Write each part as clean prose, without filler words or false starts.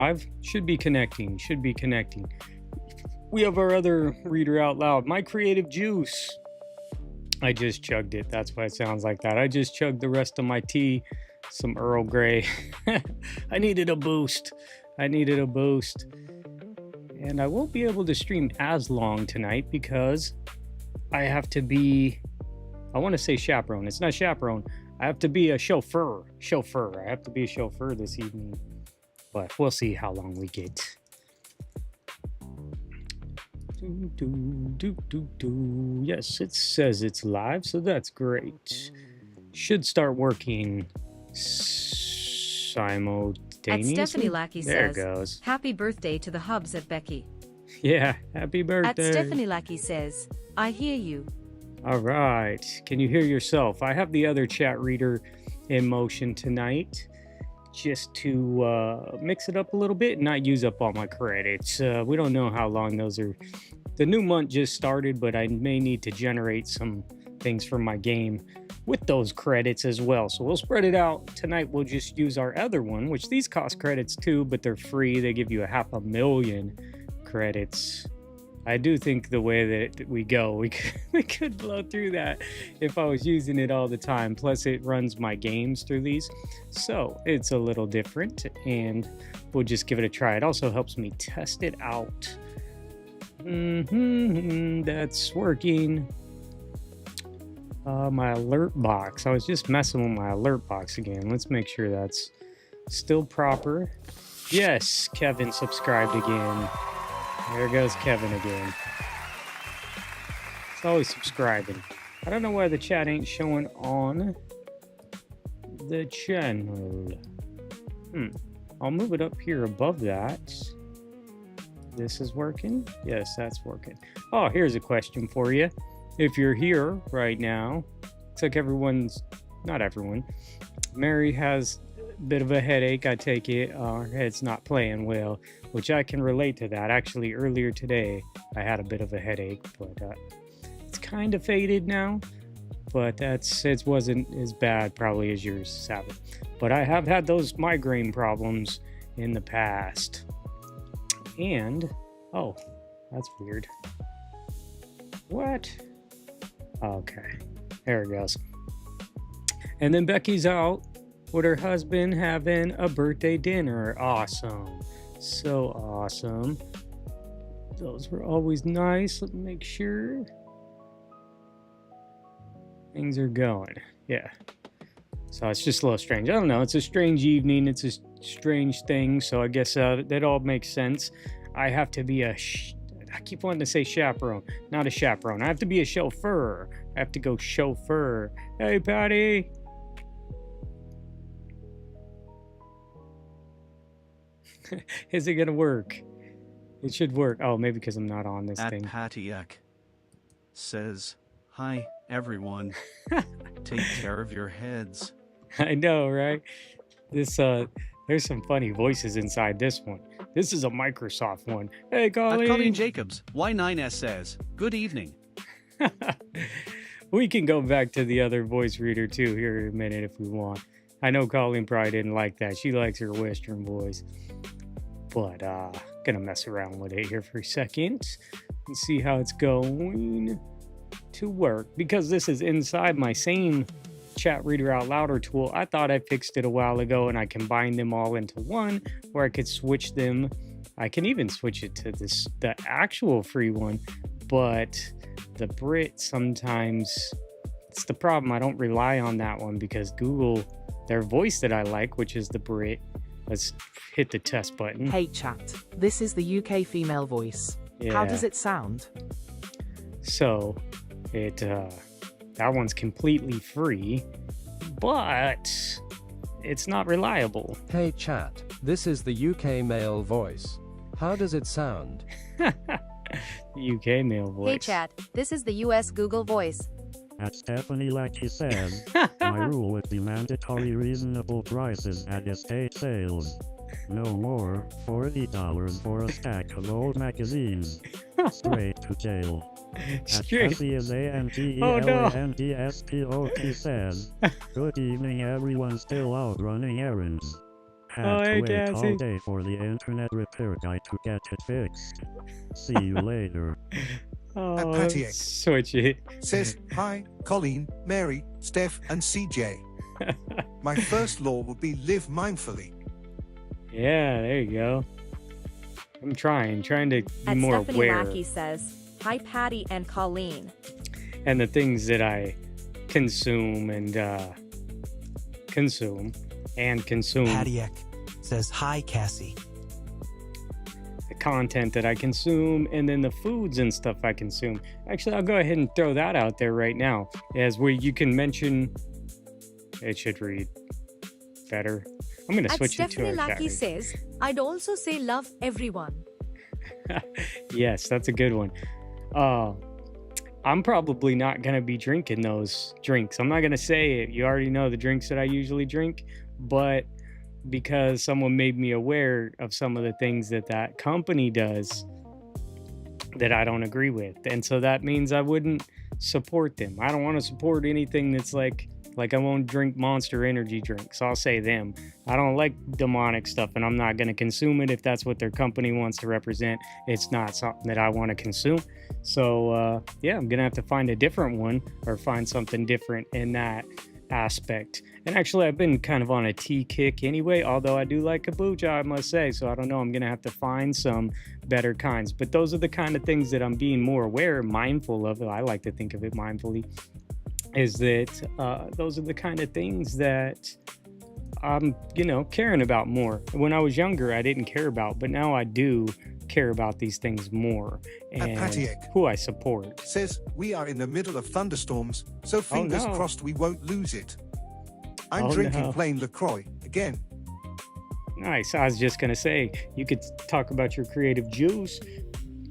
Live should be connecting. We have our other reader out loud, My Creative Juice. I just chugged it. That's why it sounds like that. I just chugged the rest of my tea, some Earl Grey. I needed a boost. And I won't be able to stream as long tonight because I have to be, I want to say chaperone. It's not chaperone. I have to be a chauffeur. I have to be a chauffeur this evening. But we'll see how long we get. Yes, it says it's live, so that's great. Should start working simultaneously. At Stephanie Lackey there says, goes. Happy birthday to the hubs at Becky. Yeah, happy birthday. At Stephanie Lackey says, I hear you. All right. Can you hear yourself? I have the other chat reader in motion tonight just to mix it up a little bit and not use up all my credits. We don't know how long those are. The new month just started, but I may need to generate some things from my game with those credits as well. So we'll spread it out. Tonight we'll just use our other one, which these cost credits too, but they're free. They give you 500,000 credits. I do think the way that we go, we could blow through that if I was using it all the time. Plus it runs my games through these. So it's a little different and we'll just give it a try. It also helps me test it out. That's working. My alert box. I was just messing with my alert box again. Let's make sure that's still proper. Yes, Kevin subscribed again. There goes Kevin again. It's always subscribing. I don't know why the chat ain't showing on the channel. I'll move it up here above that. This is working? Yes, that's working. Oh, here's a question for you. If you're here right now, it's like not everyone. Mary has a bit of a headache, I take it. Her head's not playing well, which I can relate to that. Actually, earlier today, I had a bit of a headache, but it's kind of faded now. But it wasn't as bad probably as yours, Sabbath. But I have had those migraine problems in the past. And, oh, that's weird. What? Okay, there it goes. And then Becky's out with her husband having a birthday dinner. Awesome. So awesome. Those were always nice. Let me make sure things are going. Yeah. So it's just a little strange. I don't know. It's a strange evening. It's a strange thing. So I guess that all makes sense. I have to be I keep wanting to say chaperone. Not a chaperone. I have to be a chauffeur. I have to go chauffeur. Hey, Patty. Is it going to work? It should work. Oh, maybe because I'm not on this thing. Patyak says, hi, everyone. Take care of your heads. I know, right? This there's some funny voices inside this one. This is a Microsoft one. Hey, Colleen. Colleen Jacobs, Y9S says, good evening. We can go back to the other voice reader too here in a minute if we want. I know Colleen probably didn't like that. She likes her Western voice. But gonna mess around with it here for a second and see how it's going to work. Because this is inside my same chat reader out louder tool. I thought I fixed it a while ago and I combined them all into one where I could switch them. I can even switch it to the actual free one, but the Brit sometimes, it's the problem. I don't rely on that one because Google, their voice that I like, which is the Brit. Let's hit the test button. Hey chat, this is the UK female voice. Yeah. How does it sound? So that one's completely free, but it's not reliable. Hey chat, this is the UK male voice. How does it sound? UK male voice. Hey chat, this is the US Google voice. As Stephanie Lackey says, my rule would be mandatory reasonable prices at estate sales. No more $40 for a stack of old magazines. Straight to jail. As Kathy is ANTELANDSPOT says, good evening everyone still out running errands. Had hey, to wait all Cassie. day for the internet repair guy to get it fixed. See you later. Oh, Patiek switch it. says, hi, Colleen, Mary, Steph, and CJ. My first law would be live mindfully. Yeah, there you go. I'm trying to be At more Stephanie aware. Lackey says, hi Patty and Colleen. And the things that I consume and consume. Patiek says, hi, Cassie. The content that I consume, and then the foods and stuff I consume. Actually, I'll go ahead and throw that out there right now, as where you can mention. It should read better. I'm going to At switch it to Stephanie our chat Lackey read. says, I'd also say love everyone. Yes, that's a good one. I'm probably not going to be drinking those drinks. I'm not going to say it. You already know the drinks that I usually drink, but because someone made me aware of some of the things that that company does that I don't agree with. And so that means I wouldn't support them. I don't want to support anything that's like I won't drink Monster Energy drinks. I'll say them. I don't like demonic stuff, and I'm not going to consume it if that's what their company wants to represent. It's not something that I want to consume. So, yeah, I'm going to have to find a different one or find something different in that aspect. And actually, I've been kind of on a tea kick anyway, although I do like kombucha, I must say. So I don't know. I'm going to have to find some better kinds. But those are the kind of things that I'm being more aware, mindful of. I like to think of it mindfully. Is that those are the kind of things that I'm, caring about more. When I was younger, I didn't care about, but now I do care about these things more and Patiek who I support. says, we are in the middle of thunderstorms, so fingers no. crossed we won't lose it. I'm Oh, drinking no. plain LaCroix again. Nice. I was just going to say, you could talk about your creative juice.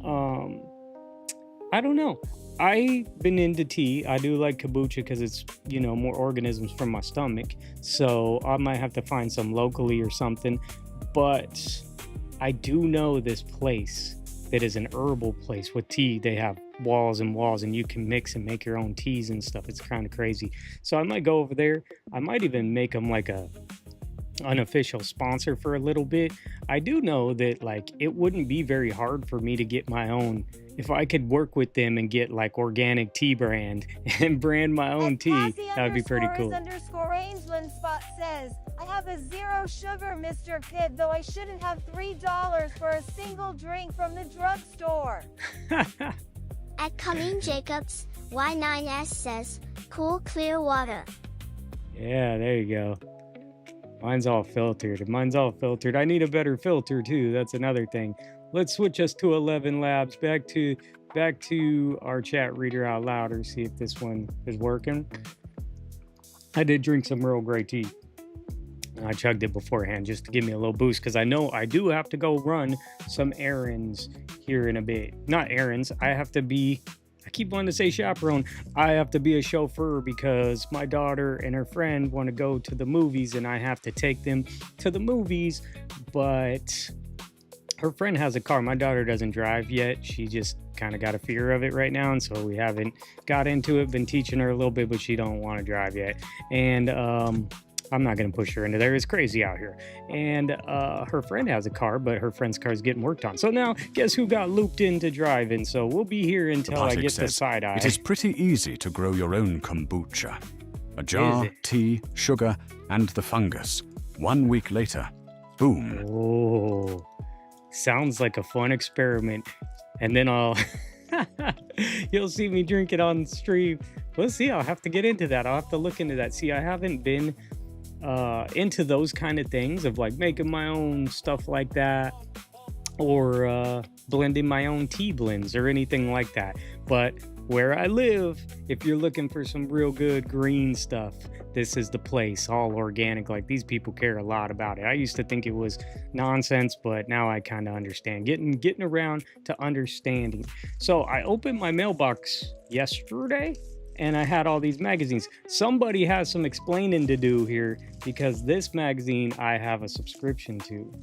I don't know. I've been into tea. I do like kombucha because it's, more organisms from my stomach. So I might have to find some locally or something. But I do know this place that is an herbal place with tea. They have walls and walls, and you can mix and make your own teas and stuff. It's kind of crazy. So I might go over there. I might even make them like a unofficial sponsor for a little bit. I do know that it wouldn't be very hard for me to get my own. If I could work with them and get organic tea brand and brand my own tea, that would be pretty cool. Rangeland Spot says, I have a zero sugar Mr. Pibb, though I shouldn't have $3 for a single drink from the drugstore. At Colleen Jacobs, Y9S says, cool clear water. Yeah, there you go. Mine's all filtered. I need a better filter too. That's another thing. Let's switch us to 11 Labs. Back to our chat reader out louder. See if this one is working. I did drink some Earl Grey tea. I chugged it beforehand just to give me a little boost because I know I do have to go run some errands here in a bit. Not errands. I keep wanting to say chaperone. I have to be a chauffeur because my daughter and her friend want to go to the movies and I have to take them to the movies. But her friend has a car. My daughter doesn't drive yet. She just kind of got a fear of it right now. And so we haven't got into it, been teaching her a little bit, but she don't want to drive yet. And I'm not going to push her into there. It's crazy out here. And her friend has a car, but her friend's car is getting worked on. So now, guess who got looped into driving? So we'll be here until I get the side eye. It is pretty easy to grow your own kombucha. A jar, tea, sugar, and the fungus. 1 week later, boom. Oh, sounds like a fun experiment. And then you'll see me drink it on stream. We'll see. I'll have to get into that. I'll have to look into that. See, I haven't been into those kind of things of making my own stuff like that or blending my own tea blends or anything like that. But where I live, if you're looking for some real good green stuff, this is the place. All organic. These people care a lot about it. I used to think it was nonsense, but now I kind of understand. Getting around to understanding. So I opened my mailbox yesterday and I had all these magazines. Somebody has some explaining to do here because this magazine I have a subscription to.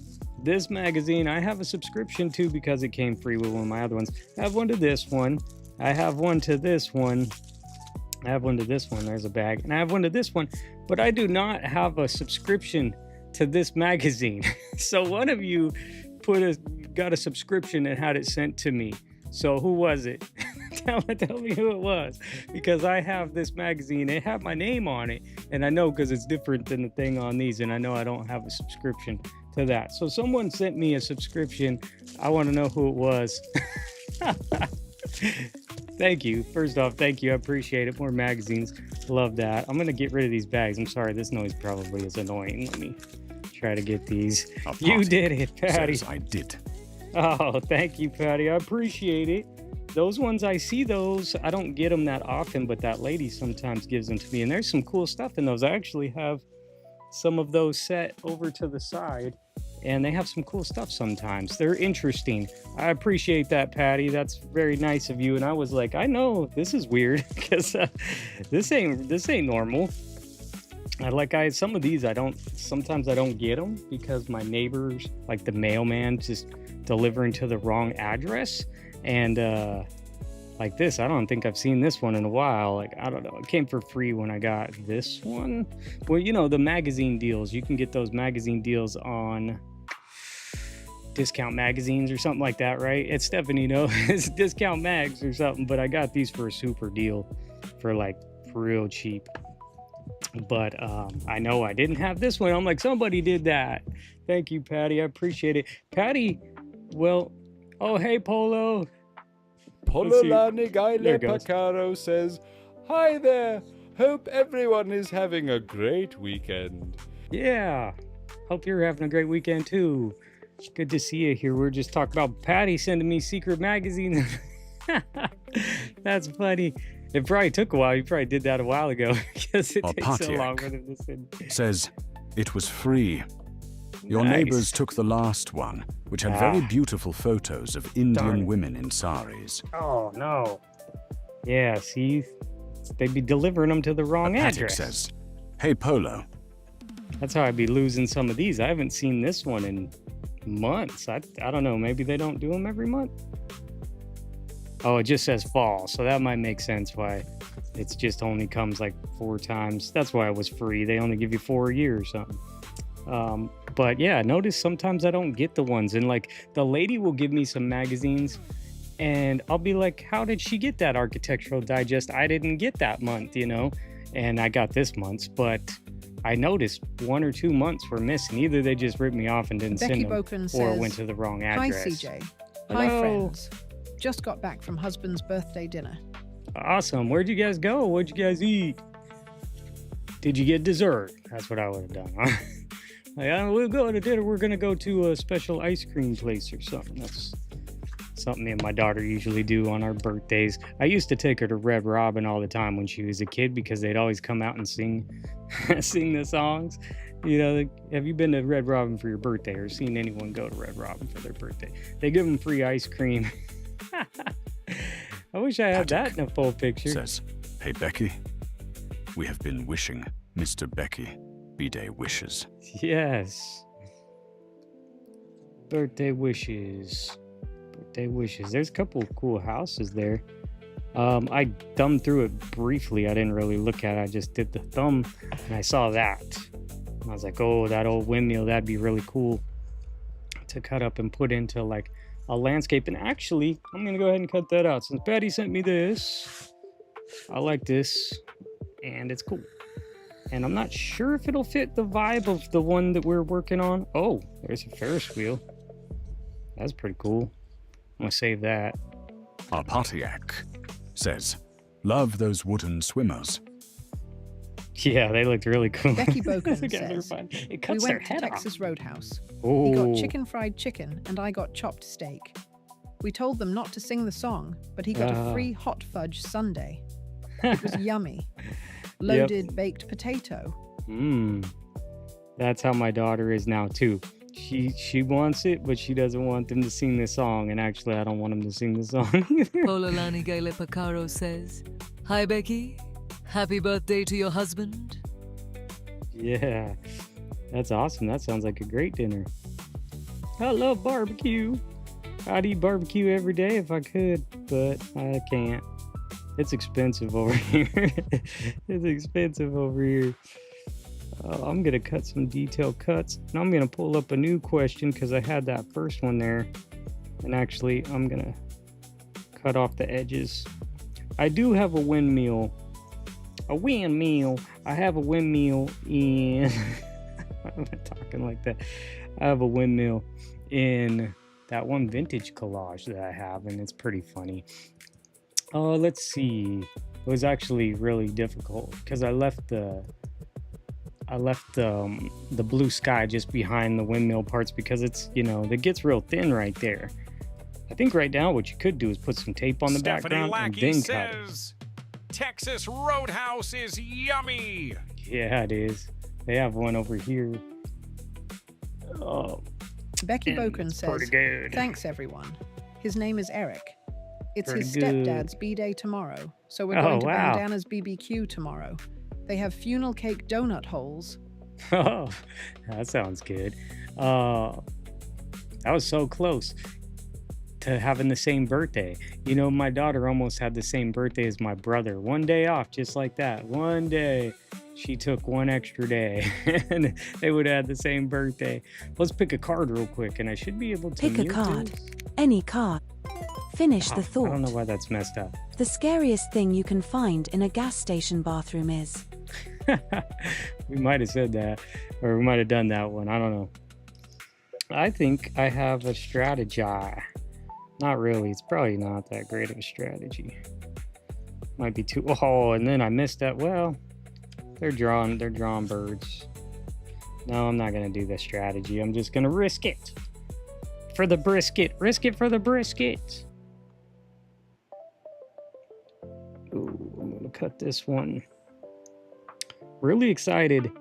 This magazine I have a subscription to because it came free with one of my other ones. I have one to this one. I have one to this one. I have one to this one. There's a bag. And I have one to this one. But I do not have a subscription to this magazine. So one of you got a subscription and had it sent to me. So who was it? tell me who it was, because I have this magazine. It had my name on it, and I know because it's different than the thing on these, and I know I don't have a subscription to that. So someone sent me a subscription. I want to know who it was. Thank you. First off, thank you. I appreciate it. More magazines. Love that. I'm going to get rid of these bags. I'm sorry. This noise probably is annoying. Let me try to get these. You did it, Patty. Says I did. Oh, thank you, Patty. I appreciate it. Those ones, I see those. I don't get them that often, but that lady sometimes gives them to me. And there's some cool stuff in those. I actually have some of those set over to the side, and they have some cool stuff sometimes. They're interesting. I appreciate that, Patty. That's very nice of you. And I was like, I know this is weird because this ain't normal. Some of these sometimes I don't get them because my neighbors, like the mailman, just delivering to the wrong address. And like this, I don't think I've seen this one in a while. Like, I don't know. It came for free when I got this one. Well, you know, the magazine deals. You can get those magazine deals on Discount Magazines or something like that, right? It's Stephanie, no, it's Discount Mags or something. But I got these for a super deal for like real cheap. But I know I didn't have this one. I'm like, somebody did that. Thank you, Patty. I appreciate it. Patty, well, oh, hey, Polo. Pololani Gaile Pacaro says, hi there. Hope everyone is having a great weekend. Yeah. Hope you're having a great weekend, too. Good to see you here. We're just talking about Patty sending me secret magazines. That's funny. It probably took a while. You probably did that a while ago because it takes so long for them to send. Says it was free. Your Nice. neighbors took the last one, which had very beautiful photos of Indian women in saris. Oh, no. Yeah, see? They'd be delivering them to the wrong address. Says, hey, Polo. That's how I'd be losing some of these. I haven't seen this one in months. I don't know. Maybe they don't do them every month? Oh, it just says fall, so that might make sense why it's just only comes like 4 times. That's why it was free. They only give you 4 a year or something. But yeah, notice sometimes I don't get the ones, and like the lady will give me some magazines and I'll be like, how did she get that Architectural Digest? I didn't get that month, you know, and I got this month's, but I noticed 1 or 2 months were missing. Either they just ripped me off and didn't Becky send them, Boken or says, went to the wrong address. Hi, CJ. Hello. Hi, friends. Just got back from husband's birthday dinner. Awesome. Where'd you guys go? What'd you guys eat? Did you get dessert? That's what I would have done, huh? Like, we'll go to dinner. We're going to go to a special ice cream place or something. That's something me and my daughter usually do on our birthdays. I used to take her to Red Robin all the time when she was a kid because they'd always come out and sing sing the songs. You know, have you been to Red Robin for your birthday or seen anyone go to Red Robin for their birthday? They give them free ice cream. I wish I had that in a full picture. Says, hey, Becky. We have been wishing Mr. Becky B-Day wishes. Yes. Birthday wishes. Birthday wishes. There's a couple of cool houses there. I thumbed through it briefly. I didn't really look at it. I just did the thumb and I saw that. And I was like, oh, that old windmill, that'd be really cool to cut up and put into like a landscape. And actually, I'm going to go ahead and cut that out. Since Patty sent me this, I like this and it's cool. And I'm not sure if it'll fit the vibe of the one that we're working on. Oh, there's a Ferris wheel. That's pretty cool. I'm going to save that. Arpatiak says, love those wooden swimmers. Yeah, they looked really cool. Becky Boken says, it we cuts their went to head off. Texas Roadhouse. Oh. We got chicken fried chicken and I got chopped steak. We told them not to sing the song, but he got a free hot fudge sundae. It was yummy. Loaded baked potato. That's how my daughter is now too. She wants it, but she doesn't want them to sing the song. And actually, I don't want them to sing the song either. Pololani Gaile Pacaro says, hi, Becky. Happy birthday to your husband. Yeah, that's awesome. That sounds like a great dinner. I love barbecue. I'd eat barbecue every day if I could, but I can't. It's expensive over here. It's expensive over here. I'm going to cut some detailed cuts. And I'm going to pull up a new question because I had that first one there. And actually, I'm going to cut off the edges. I do have a windmill. A windmill. I have a windmill in... I'm not talking like that. I have a windmill in that one vintage collage that I have, and it's pretty funny. Let's see. It was actually really difficult because I left the blue sky just behind the windmill parts because it's, you know, it gets real thin right there. I think right now what you could do is put some tape on the background and then cut it. Texas Roadhouse is yummy. Yeah, it is. They have one over here. Becky Boken says, thanks everyone. His name is Eric. It's his stepdad's B-Day tomorrow, so we're going to Bandana's BBQ tomorrow. They have funnel cake donut holes. Oh, that sounds good. That was so close to having the same birthday. You know, my daughter almost had the same birthday as my brother. One day off, just like that. One day. She took one extra day and they would have the same birthday. Let's pick a card real quick and I should be able to pick a card. Any card. Finish the thought. I don't know why that's messed up. The scariest thing you can find in a gas station bathroom is... We might have said that, or we might have done that one. I don't know. I think I have a strategy. Not really. It's probably not that great of a strategy. Might be too... Oh, and then I missed that. Well... They're drawn birds. No, I'm not gonna do the strategy. I'm just gonna risk it. For the brisket. Risk it for the brisket. Ooh, I'm gonna cut this one. Really excited.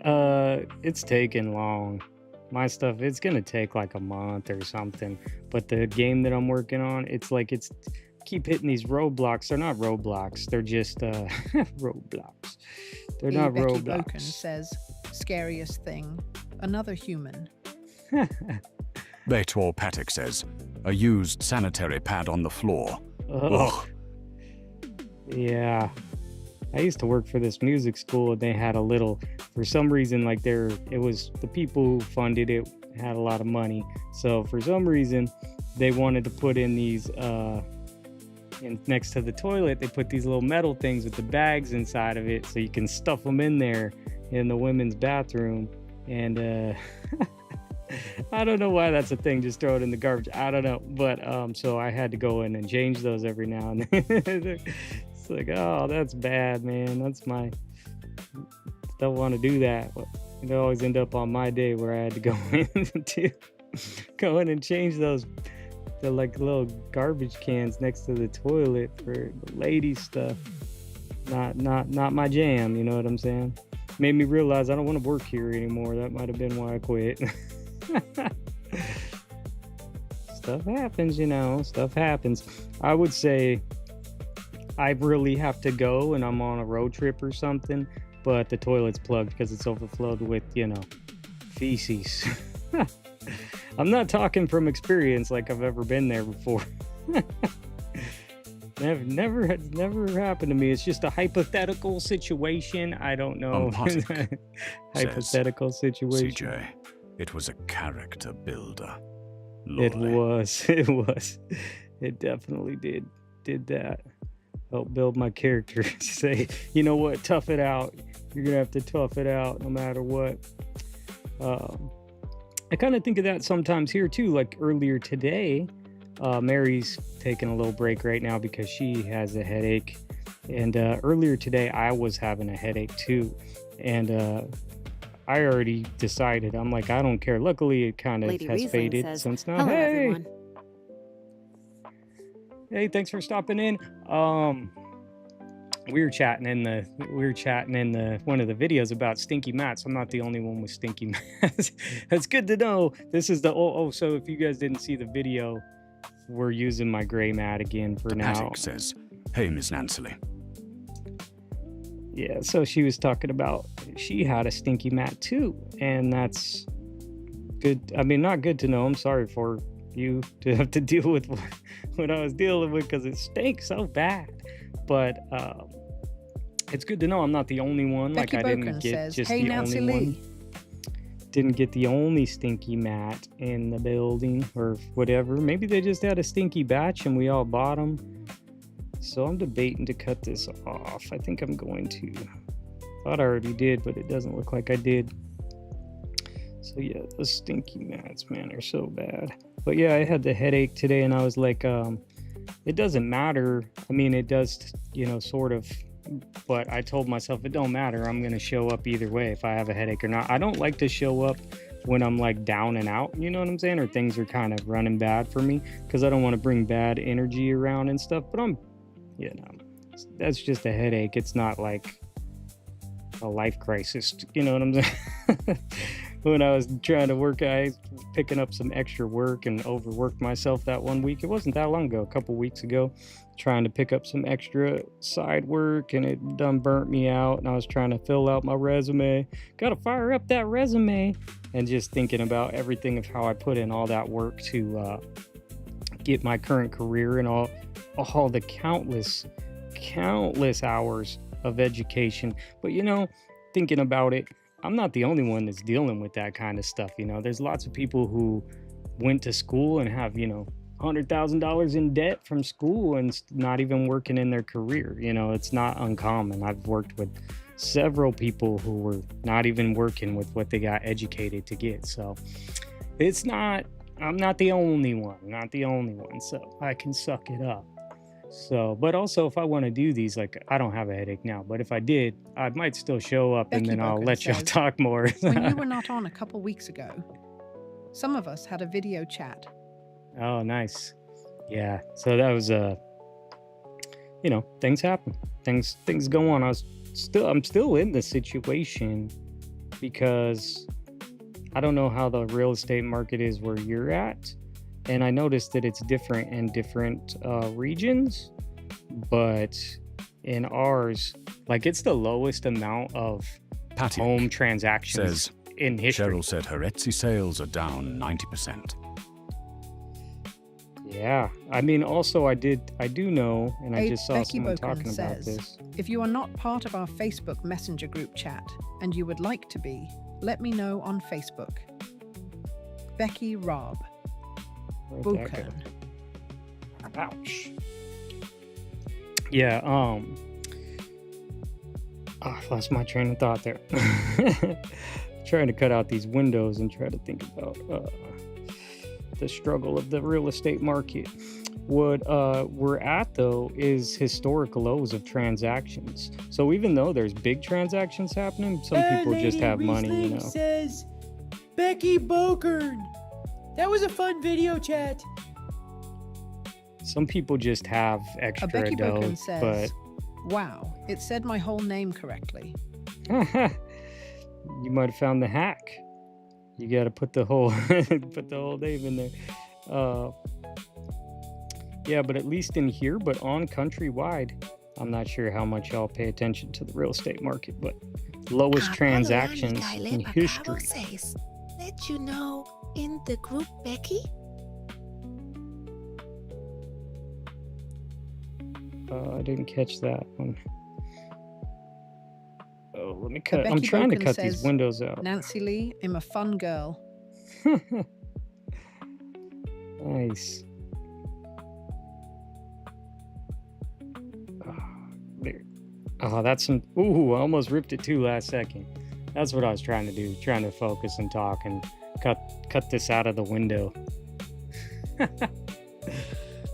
It's taking long. My stuff, it's gonna take like a month or something. But the game that I'm working on, it's keep hitting these roadblocks. They're not roadblocks. They're just roadblocks. They're not Becky roadblocks. Boken says, scariest thing, another human. Baytor Patek says, a used sanitary pad on the floor. Ugh. Yeah. I used to work for this music school and they had a little, for some reason, like it was the people who funded it had a lot of money. So for some reason, they wanted to put in these, and next to the toilet, they put these little metal things with the bags inside of it so you can stuff them in there in the women's bathroom. And I don't know why that's a thing. Just throw it in the garbage. I don't know. But so I had to go in and change those every now and then. It's like, oh, that's bad, man. That's my... Don't want to do that. It always end up on my day where I had to go in and change those... They're like little garbage cans next to the toilet for the ladies stuff. Not my jam, you know what I'm saying? Made me realize I don't want to work here anymore. That might have been why I quit. Stuff happens, you know. Stuff happens. I would say I really have to go and I'm on a road trip or something, but the toilet's plugged because it's overflowed with, you know, feces. I'm not talking from experience like I've ever been there before. Never happened to me. It's just a hypothetical situation. I don't know. Hypothetical situation. CJ, it was a character builder. It was. It definitely did that. Help build my character. Say, you know what? Tough it out. You're gonna have to tough it out no matter what. I kind of think of that sometimes here too, like earlier today. Mary's taking a little break right now because she has a headache. And earlier today, I was having a headache too. And I already decided, I'm like, I don't care. Luckily, it kind of has faded says, since now. Hello, hey! everyone. Hey, thanks for stopping in. We were chatting in the one of the videos about stinky mats. I'm not the only one with stinky mats. That's good to know. This is the so if you guys didn't see the video, we're using my gray mat again for now. Patek says, "Hey, Miss Nancy." Yeah, so she was talking about she had a stinky mat too, and that's good. I mean, not good to know. I'm sorry for you to have to deal with what I was dealing with because it stinks so bad. But It's good to know I'm not the only one. Becky like I Boken didn't get says, just "Hey, the Nancy only Lee." one. Didn't get the only stinky mat in the building or whatever. Maybe they just had a stinky batch and we all bought them. So I'm debating to cut this off. I think I'm going to. Thought I already did, but it doesn't look like I did. So yeah, those stinky mats, man, are so bad. But yeah, I had the headache today and I was like, it doesn't matter. I mean, it does, you know, sort of. But I told myself it don't matter. I'm going to show up either way if I have a headache or not. I don't like to show up when I'm like down and out, you know what I'm saying? Or things are kind of running bad for me because I don't want to bring bad energy around and stuff. But I'm, you know, that's just a headache. It's not like a life crisis, you know what I'm saying? When I was trying to work, I was picking up some extra work and overworked myself that one week. It wasn't that long ago, a couple weeks ago, trying to pick up some extra side work, and it done burnt me out. And I was trying to fill out my resume. Got to fire up that resume, and just thinking about everything of how I put in all that work to get my current career and all the countless hours of education. But you know, thinking about it, I'm not the only one that's dealing with that kind of stuff. You know, there's lots of people who went to school and have, you know, $100,000 in debt from school and not even working in their career. You know, it's not uncommon. I've worked with several people who were not even working with what they got educated to get. So it's not, I'm not the only one. So I can suck it up. So, but also if I want to do these, like, I don't have a headache now, but if I did, I might still show up. Becky and then I'll Boken let y'all says, talk more. When you were not on a couple weeks ago, some of us had a video chat. Oh, nice. Yeah. So that was, you know, things happen. Things go on. I'm still in the situation because I don't know how the real estate market is where you're at. And I noticed that it's different in different regions, but in ours, like, it's the lowest amount of home transactions in history. Cheryl said her Etsy sales are down 90%. Yeah, I mean, also I do know, and I just saw Becky someone Boken talking about says, this. if you are not part of our Facebook Messenger group chat and you would like to be, let me know on Facebook. Becky Robb. Where'd that go? Ouch. Yeah, I lost my train of thought there. Trying to cut out these windows and try to think about the struggle of the real estate market. What we're at, though, is historic lows of transactions. So even though there's big transactions happening, some people just have money, you know. Says, Becky Boken. That was a fun video chat. Some people just have extra Becky dough, Boken says, wow, it said my whole name correctly. You might have found the hack. You got to put the whole name in there. Yeah, but at least in here, but on countrywide, I'm not sure how much y'all pay attention to the real estate market, but lowest transactions in history. Says, let you know in the group, Becky. I didn't catch that one. Oh, let me cut. Becky I'm trying Boken to cut says, these windows out. Nancy Lee, I'm a fun girl. Nice. There. Oh, that's some. Ooh, I almost ripped it too last second. That's what I was trying to do. Trying to focus and talk and cut this out of the window.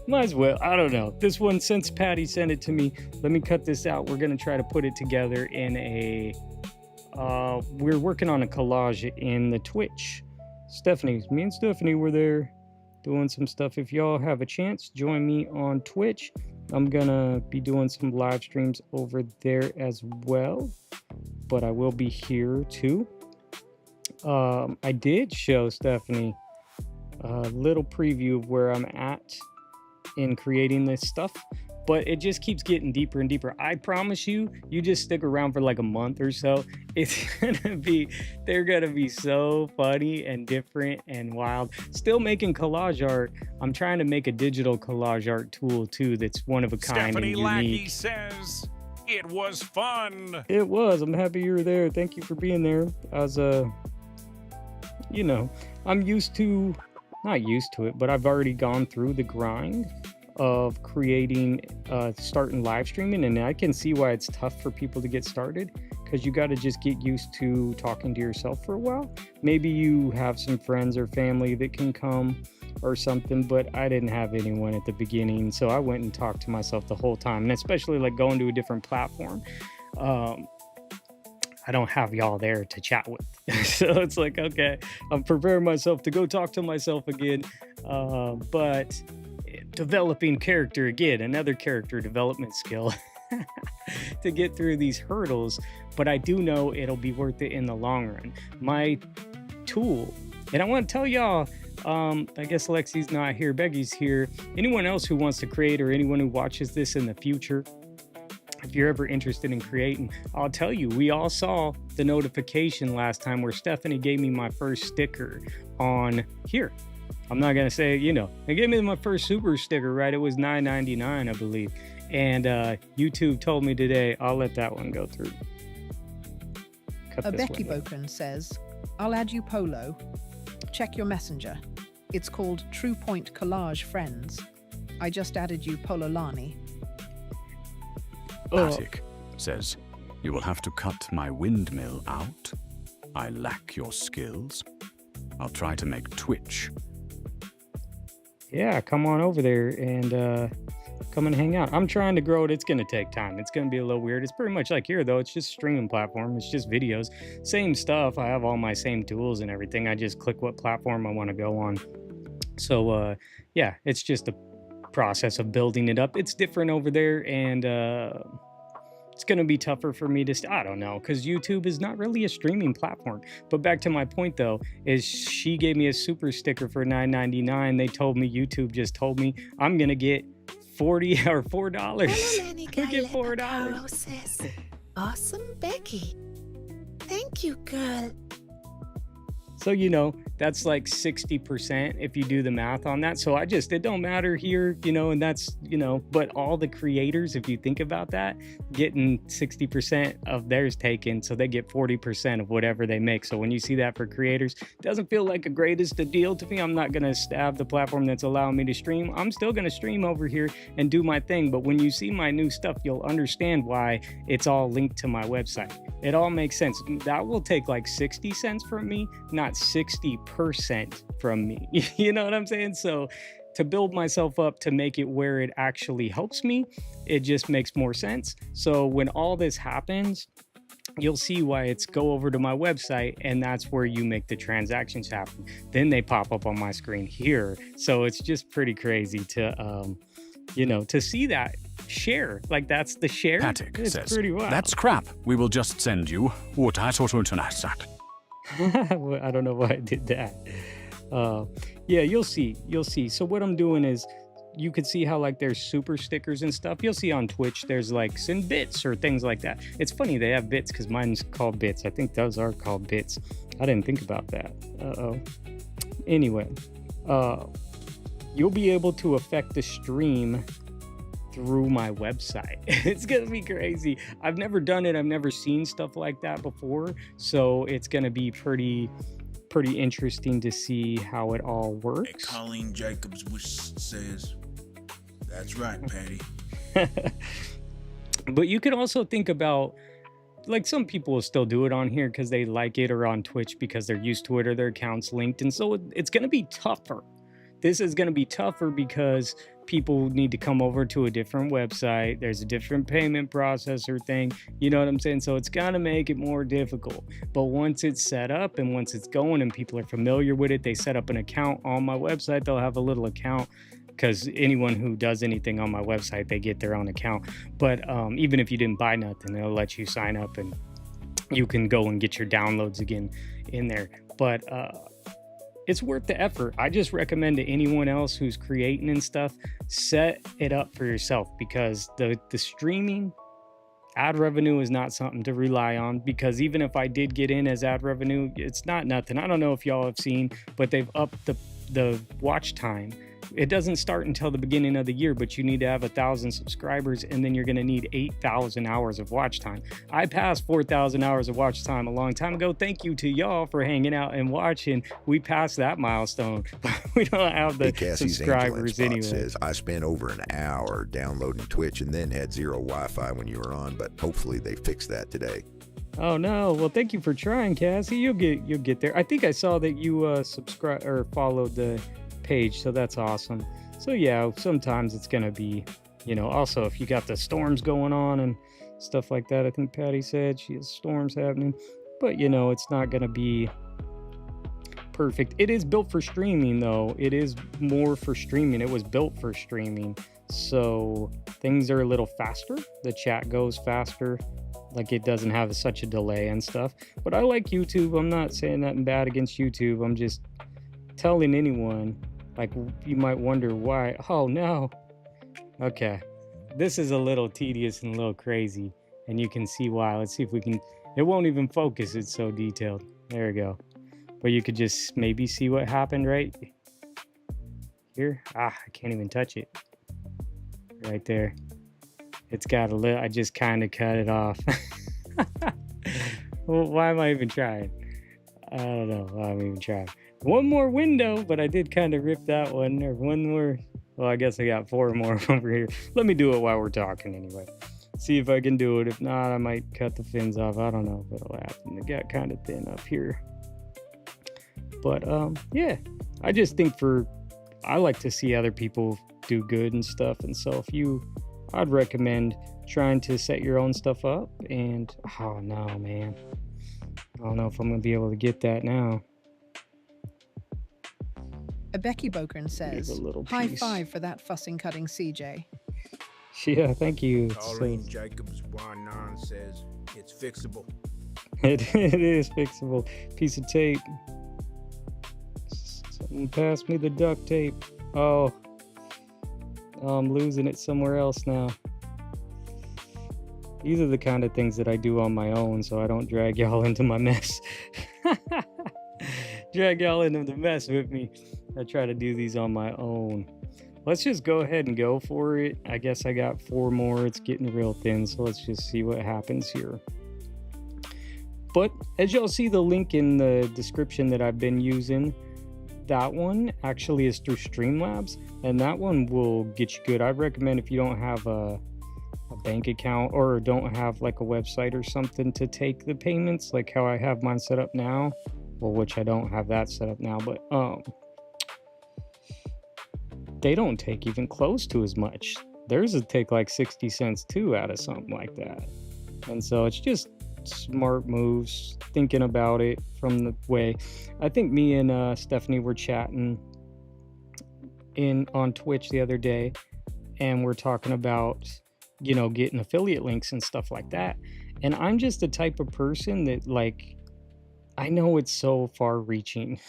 Might as well. I don't know. This one, since Patty sent it to me, let me cut this out. We're going to try to put it together in a... we're working on a collage in the Twitch. Me and Stephanie were there doing some stuff. If y'all have a chance, join me on Twitch. I'm going to be doing some live streams over there as well. But I will be here too. I did show Stephanie a little preview of where I'm at in creating this stuff, but it just keeps getting deeper and deeper. I promise you, you just stick around for like a month or so. They're gonna be so funny and different and wild. Still making collage art. I'm trying to make a digital collage art tool too that's one of a kind Stephanie and unique. Lackey says, It was fun. It was. I'm happy you were there. Thank you for being there. As you know, I'm not used to it, but I've already gone through the grind of creating, starting live streaming, and I can see why it's tough for people to get started, because you got to just get used to talking to yourself for a while. Maybe you have some friends or family that can come or something, but I didn't have anyone at the beginning, so I went and talked to myself the whole time. And especially like going to a different platform, I don't have y'all there to chat with. So it's like, okay, I'm preparing myself to go talk to myself again, but developing character again, another character development skill to get through these hurdles. But I do know it'll be worth it in the long run. My tool, and I want to tell y'all, I guess Lexi's not here, Becky's here. Anyone else who wants to create, or anyone who watches this in the future, if you're ever interested in creating, I'll tell you, we all saw the notification last time where Stephanie gave me my first sticker on here. I'm not going to say, you know, they gave me my first super sticker, right? It was $9.99, I believe. And YouTube told me today, I'll let that one go through. Becky Boken says, I'll add you Polo. Check your messenger. It's called True Point Collage Friends. I just added you Pololani. Attic says, you will have to cut my windmill out. I lack your skills. I'll try to make Twitch. Yeah, come on over there and come and hang out. I'm trying to grow it. It's going to take time. It's going to be a little weird. It's pretty much like here, though. It's just a streaming platform. It's just videos. Same stuff. I have all my same tools and everything. I just click what platform I want to go on. So, yeah, it's just a process of building it up. It's different over there, and it's going to be tougher for me to, I don't know, because YouTube is not really a streaming platform. But back to my point, though, is she gave me a super sticker for $9.99. They told me, YouTube just told me, I'm going to get $40 or $4. You get $4. Says, awesome, Becky. Thank you, girl. So, you know, that's like 60% if you do the math on that. So it don't matter here, you know, and that's, you know, but all the creators, if you think about that, getting 60% of theirs taken, so they get 40% of whatever they make. So when you see that for creators, it doesn't feel like the greatest a deal to me. I'm not going to stab the platform that's allowing me to stream. I'm still going to stream over here and do my thing. But when you see my new stuff, you'll understand why it's all linked to my website. It all makes sense. That will take like 60 cents from me, not 60% from me. You know what I'm saying? So to build myself up to make it where it actually helps me, it just makes more sense. So when all this happens, you'll see why it's go over to my website, and that's where you make the transactions happen. Then they pop up on my screen here. So it's just pretty crazy to, you know, to see that share. Like that's the share. Patrick it's says, pretty wild. That's crap. We will just send you what I thought internet. I don't know why I did that. Yeah, you'll see. So what I'm doing is, you could see how like there's super stickers and stuff. You'll see on Twitch there's like send bits or things like that. It's funny they have bits because mine's called bits. I think those are called bits. I didn't think about that. Anyway, you'll be able to affect the stream through my website. It's gonna be crazy. I've never done it. I've never seen stuff like that before. So it's gonna be pretty interesting to see how it all works. Hey, Colleen Jacobs says, that's right, Patty. But you can also think about, like, some people will still do it on here because they like it, or on Twitch because they're used to it, or their account's linked. And so it's going to be tougher. This is going to be tougher because people need to come over to a different website. There's a different payment processor thing. You know what I'm saying? So it's going to make it more difficult. But once it's set up and once it's going and people are familiar with it, they set up an account on my website. They'll have a little account, because anyone who does anything on my website, they get their own account. But even if you didn't buy nothing, they'll let you sign up and you can go and get your downloads again in there. But it's worth the effort. I just recommend to anyone else who's creating and stuff, set it up for yourself, because the streaming ad revenue is not something to rely on, because even if I did get in as ad revenue, it's not nothing. I don't know if y'all have seen, but they've upped the watch time it doesn't start until the beginning of the year, but you need to have 1,000 subscribers, and then you're going to need 8,000 hours of watch time. I passed 4,000 hours of watch time a long time ago. Thank you to y'all for hanging out and watching. We passed that milestone, but we don't have the subscribers anyway. Says, I spent over an hour downloading Twitch and then had zero Wi-Fi when you were on, but hopefully they fixed that today. Oh no! Well, thank you for trying, Cassie. You'll get there. I think I saw that you subscribe or followed the page, so that's awesome. So yeah, sometimes it's gonna be, you know, also if you got the storms going on and stuff like that. I think Patty said she has storms happening, but you know, it's not gonna be perfect. It is built for streaming though. It is more for streaming. It was built for streaming, so things are a little faster. The chat goes faster. Like it doesn't have such a delay and stuff. But I like YouTube. I'm not saying nothing bad against YouTube. I'm just telling anyone, like, you might wonder why. Oh no. Okay. This is a little tedious and a little crazy, and you can see why. Let's see if we can. It won't even focus. It's so detailed. There we go. But you could just maybe see what happened right here. I can't even touch it. Right there. It's got a little, I just kind of cut it off. Well, why am I even trying? I don't know why I'm even trying. One more window, but I did kind of rip that one. Or one more. Well, I guess I got 4 more over here. Let me do it while we're talking anyway. See if I can do it. If not, I might cut the fins off. I don't know what'll happen. It got kind of thin up here. But yeah, I just think I like to see other people do good and stuff. And so I'd recommend trying to set your own stuff up. And oh no, man, I don't know if I'm gonna be able to get that now. A Becky Bokern says, high five for that fussing cutting CJ. Yeah, thank you. Colleen Jacobs 19 says it's fixable. It is fixable. Piece of tape. Someone pass me the duct tape. Oh, I'm losing it somewhere else now. These are the kind of things that I do on my own, so I don't drag y'all into my mess. Drag y'all into the mess with me. I try to do these on my own. Let's just go ahead and go for it. I guess I got 4 more. It's getting real thin, so let's just see what happens here. But as y'all see the link in the description that I've been using, that one actually is through Streamlabs, and that one will get you good. I recommend if you don't have a bank account or don't have like a website or something to take the payments, like how I have mine set up now, well, which I don't have that set up now, but they don't take even close to as much. Theirs would take like 60 cents too out of something like that. And so it's just smart moves, thinking about it from the way. I think me and Stephanie were chatting on Twitch the other day, and we're talking about, you know, getting affiliate links and stuff like that. And I'm just the type of person that, like, I know it's so far reaching,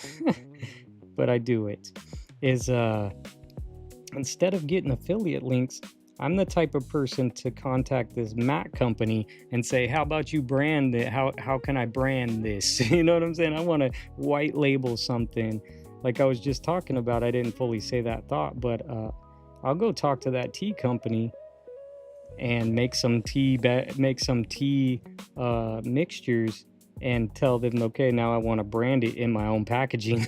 but I do it. Instead of getting affiliate links, I'm the type of person to contact this mat company and say, how about you brand it? How can I brand this? You know what I'm saying? I want to white label something. Like I was just talking about, I didn't fully say that thought, but I'll go talk to that tea company and make some tea mixtures and tell them, okay, now I want to brand it in my own packaging.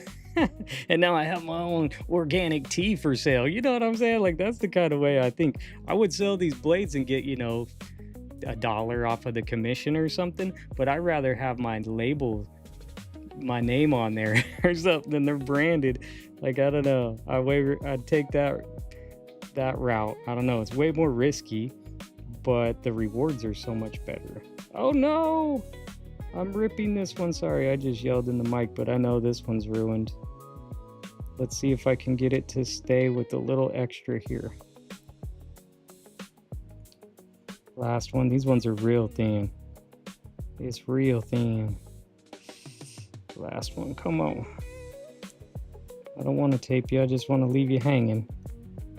And now I have my own organic tea for sale. You know what I'm saying? Like, that's the kind of way I think I would sell these blades and get, you know, $1 off of the commission or something. But I'd rather have my label, my name on there or something. They're branded. Like, I don't know. I'd take that route. I don't know. It's way more risky, but the rewards are so much better. Oh no! I'm ripping this one. Sorry, I just yelled in the mic, but I know this one's ruined. Let's see if I can get it to stay with a little extra here. Last one. These ones are real thin. It's real thin. Last one. Come on. I don't want to tape you. I just want to leave you hanging.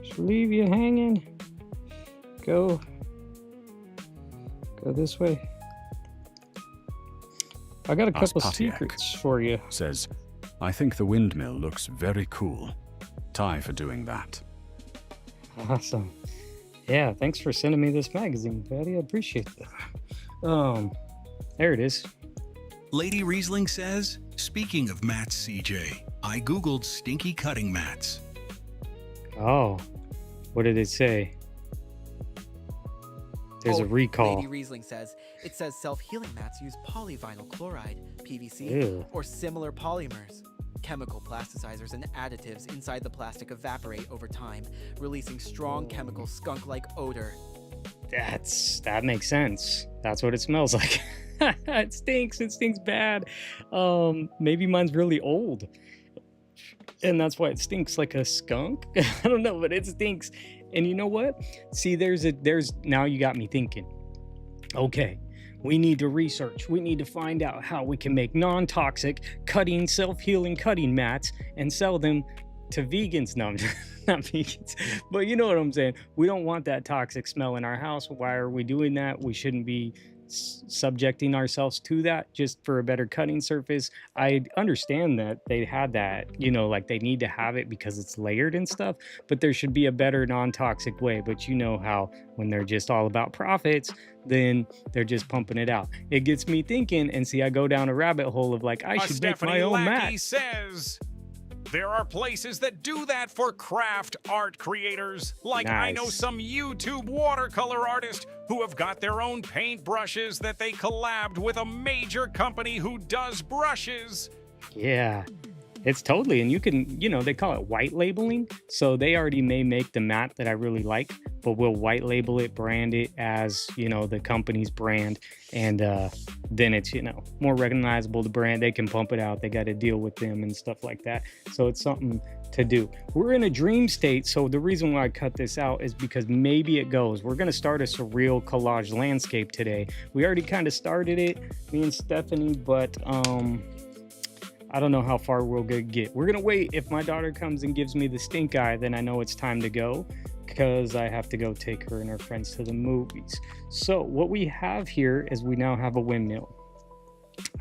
Just leave you hanging. Go this way. I got a couple secrets for you. Says, I think the windmill looks very cool. tie for doing that. Awesome. Yeah, thanks for sending me this magazine, Patty. I appreciate that. There it is. Lady Riesling says, speaking of mats, CJ, I Googled stinky cutting mats. Oh, what did it say? There's a recall. Lady Riesling says, it says self-healing mats use polyvinyl chloride, PVC, Ew. or similar polymers. Chemical plasticizers and additives inside the plastic evaporate over time, releasing strong chemical skunk-like odor. That makes sense. That's what it smells like. It stinks. It stinks bad. Maybe mine's really old, and that's why it stinks like a skunk. I don't know, but it stinks. And you know what? See, there's now you got me thinking. Okay, we need to research. We need to find out how we can make non-toxic cutting, self-healing cutting mats and sell them to vegans. No, not vegans, but you know what I'm saying. We don't want that toxic smell in our house. Why are we doing that? We shouldn't be subjecting ourselves to that just for a better cutting surface. I understand that they had that, you know, like they need to have it because it's layered and stuff, but there should be a better non-toxic way. But you know how when they're just all about profits, then they're just pumping it out. It gets me thinking, and see, I go down a rabbit hole of like, I should make my own mat. Says there are places that do that for craft art creators. Like I know some YouTube watercolor artists who have got their own paint brushes that they collabed with a major company who does brushes. Yeah, it's totally, and you can, you know, they call it white labeling. So they already may make the mat that I really like, but we'll white label it, brand it as, you know, the company's brand. And then it's, you know, more recognizable, the brand. They can pump it out. They got to deal with them and stuff like that. So it's something to do. We're in a dream state. So the reason why I cut this out is because maybe it goes. We're going to start a surreal collage landscape today. We already kind of started it, me and Stephanie, but I don't know how far we're going to get. We're going to wait. If my daughter comes and gives me the stink eye, then I know it's time to go, because I have to go take her and her friends to the movies. So what we have here is we now have a windmill.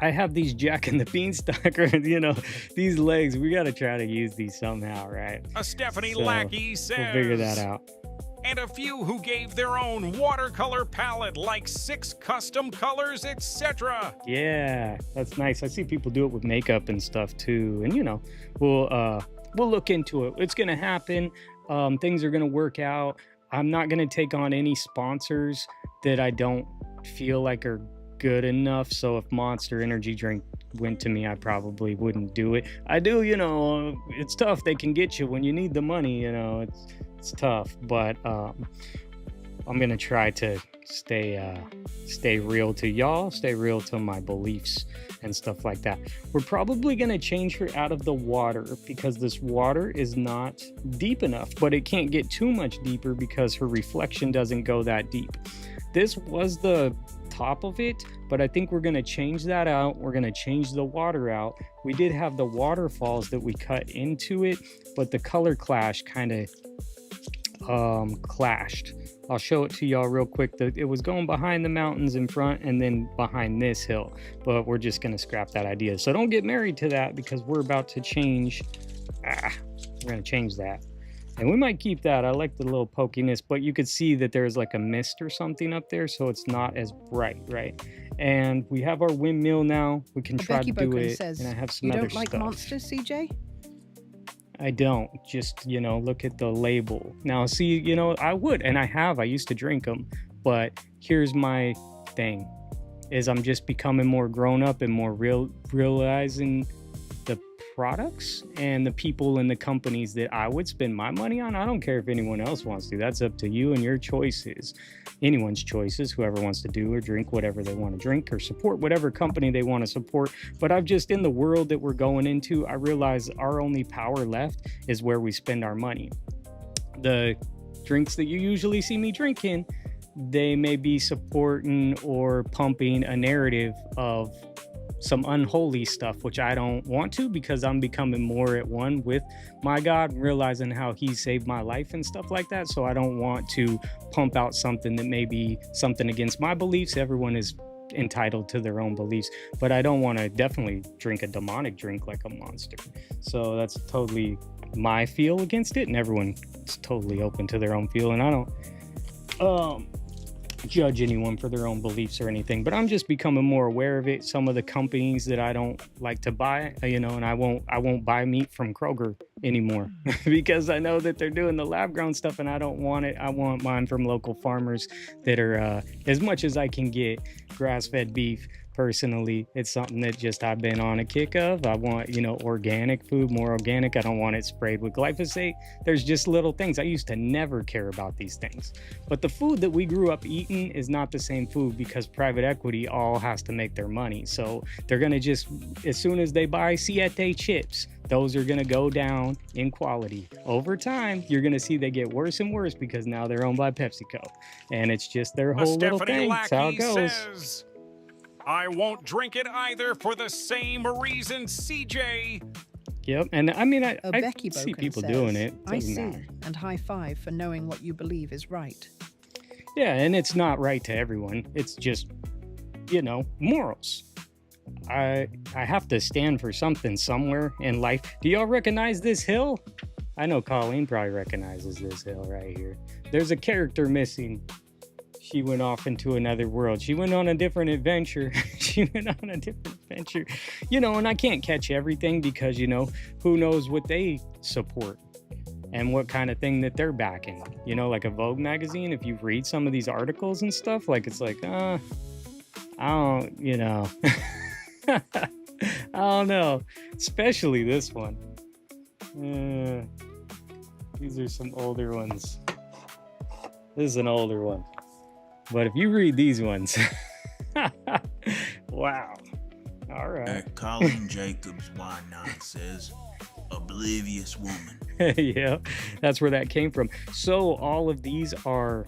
I have these Jack and the Beanstalk, you know, these legs. We got to try to use these somehow, right? A Stephanie Lackey says. We'll figure that out. And a few who gave their own watercolor palette, like 6 custom colors, etc. Yeah, that's nice. I see people do it with makeup and stuff too. And you know, we'll look into it. It's gonna happen. Things are gonna work out. I'm not gonna take on any sponsors that I don't feel like are good enough. So if Monster Energy drink went to me, I probably wouldn't do it. I do, you know, it's tough. They can get you when you need the money, you know, it's tough, but I'm gonna try to stay real to y'all, stay real to my beliefs and stuff like that. We're probably gonna change her out of the water because this water is not deep enough, but it can't get too much deeper because her reflection doesn't go that deep. This was the top of it, but I think we're going to change that out. We're going to change the water out. We did have the waterfalls that we cut into it, but the color clash kind of clashed. I'll show it to y'all real quick. It was going behind the mountains in front and then behind this hill, but we're just going to scrap that idea. So don't get married to that because we're about to change. We're going to change that. And we might keep that. I like the little pokiness, but you could see that there's like a mist or something up there, so it's not as bright, right? And we have our windmill now. We can try to do it. Says, and I have some other stuff. You don't like monsters, CJ? I don't. Just, you know, look at the label. Now, see, you know, I would, and I have. I used to drink them, but here's my thing: is I'm just becoming more grown up and more realizing the products and the people and the companies that I would spend my money on. I don't care if anyone else wants to. That's up to you and your choices. Anyone's choices, whoever wants to do or drink whatever they want to drink or support whatever company they want to support. But I've just, in the world that we're going into, I realize our only power left is where we spend our money. The drinks that you usually see me drinking, they may be supporting or pumping a narrative of some unholy stuff, which I don't want to, because I'm becoming more at one with my God, realizing how he saved my life and stuff like that. So I don't want to pump out something that may be something against my beliefs. Everyone is entitled to their own beliefs, but I don't want to definitely drink a demonic drink like a monster. So that's totally, my feel against it, and everyone's totally open to their own feel, and I don't judge anyone for their own beliefs or anything, but I'm just becoming more aware of it. Some of the companies that I don't like to buy, and I won't buy meat from Kroger anymore because I know that they're doing the lab grown stuff, and I don't want it. I want mine from local farmers that are as much as I can get grass-fed beef. Personally, it's something that just I've been on a kick of. I want, organic food, more organic. I don't want it sprayed with glyphosate. There's just little things. I used to never care about these things. But the food that we grew up eating is not the same food because private equity all has to make their money. So they're going to just, as soon as they buy Siete chips, those are going to go down in quality. Over time, you're going to see they get worse and worse because now they're owned by PepsiCo. And it's just their whole little thing. That's how it goes. Says, I won't drink it either for the same reason, CJ. Yep, and I mean, I Becky see Boken people says, doing it. I see, and high five for knowing what you believe is right. Yeah, and it's not right to everyone. It's just, morals. I have to stand for something somewhere in life. Do y'all recognize this hill? I know Colleen probably recognizes this hill right here. There's a character missing. She went off into another world. She went on a different adventure. And I can't catch everything because, who knows what they support and what kind of thing that they're backing. Like a Vogue magazine, if you read some of these articles and stuff, like it's like, I don't, I don't know. Especially this one. These are some older ones. This is an older one. But if you read these ones, wow. All right. Colin Jacobs, why not, says, oblivious woman. Yeah, that's where that came from. So all of these are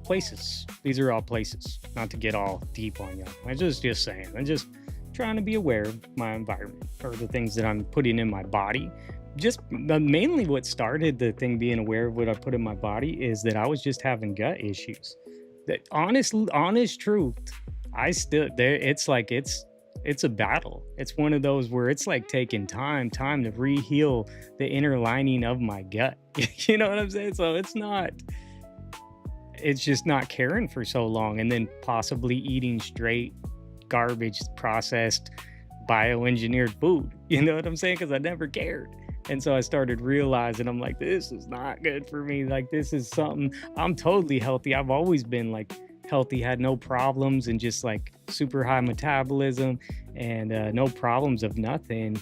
places. These are all places. Not to get all deep on you. I'm just saying. I'm just trying to be aware of my environment or the things that I'm putting in my body. Just mainly what started the thing being aware of what I put in my body is that I was just having gut issues. That honest truth. I still there. It's like it's a battle. It's one of those where it's like taking time to re-heal the inner lining of my gut. You know what I'm saying? So it's just not caring for so long, and then possibly eating straight garbage, processed, bioengineered food. You know what I'm saying? Because I never cared. And so I started realizing, I'm like, this is not good for me. Like, this is something, I'm totally healthy. I've always been like healthy, had no problems, and just like super high metabolism and no problems of nothing.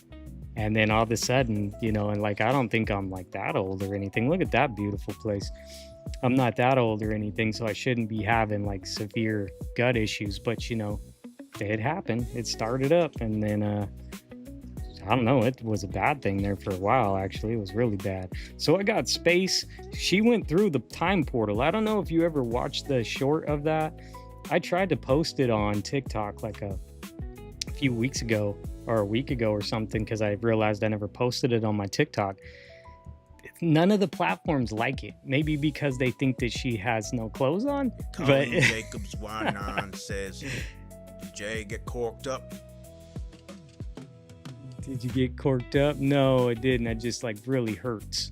And then all of a sudden, and like, I don't think I'm like that old or anything. Look at that beautiful place. I'm not that old or anything, so I shouldn't be having like severe gut issues. But, it happened. It started up, and then, I don't know, it was a bad thing there for a while, actually. It was really bad. So I got space. She went through the time portal. I don't know if you ever watched the short of that. I tried to post it on TikTok like a few weeks ago or a week ago or something because I realized I never posted it on my TikTok. None of the platforms like it. Maybe because they think that she has no clothes on. Colin Jacobs, why not, says, did Jay get corked up? Did you get corked up? No, it didn't. It just like really hurts.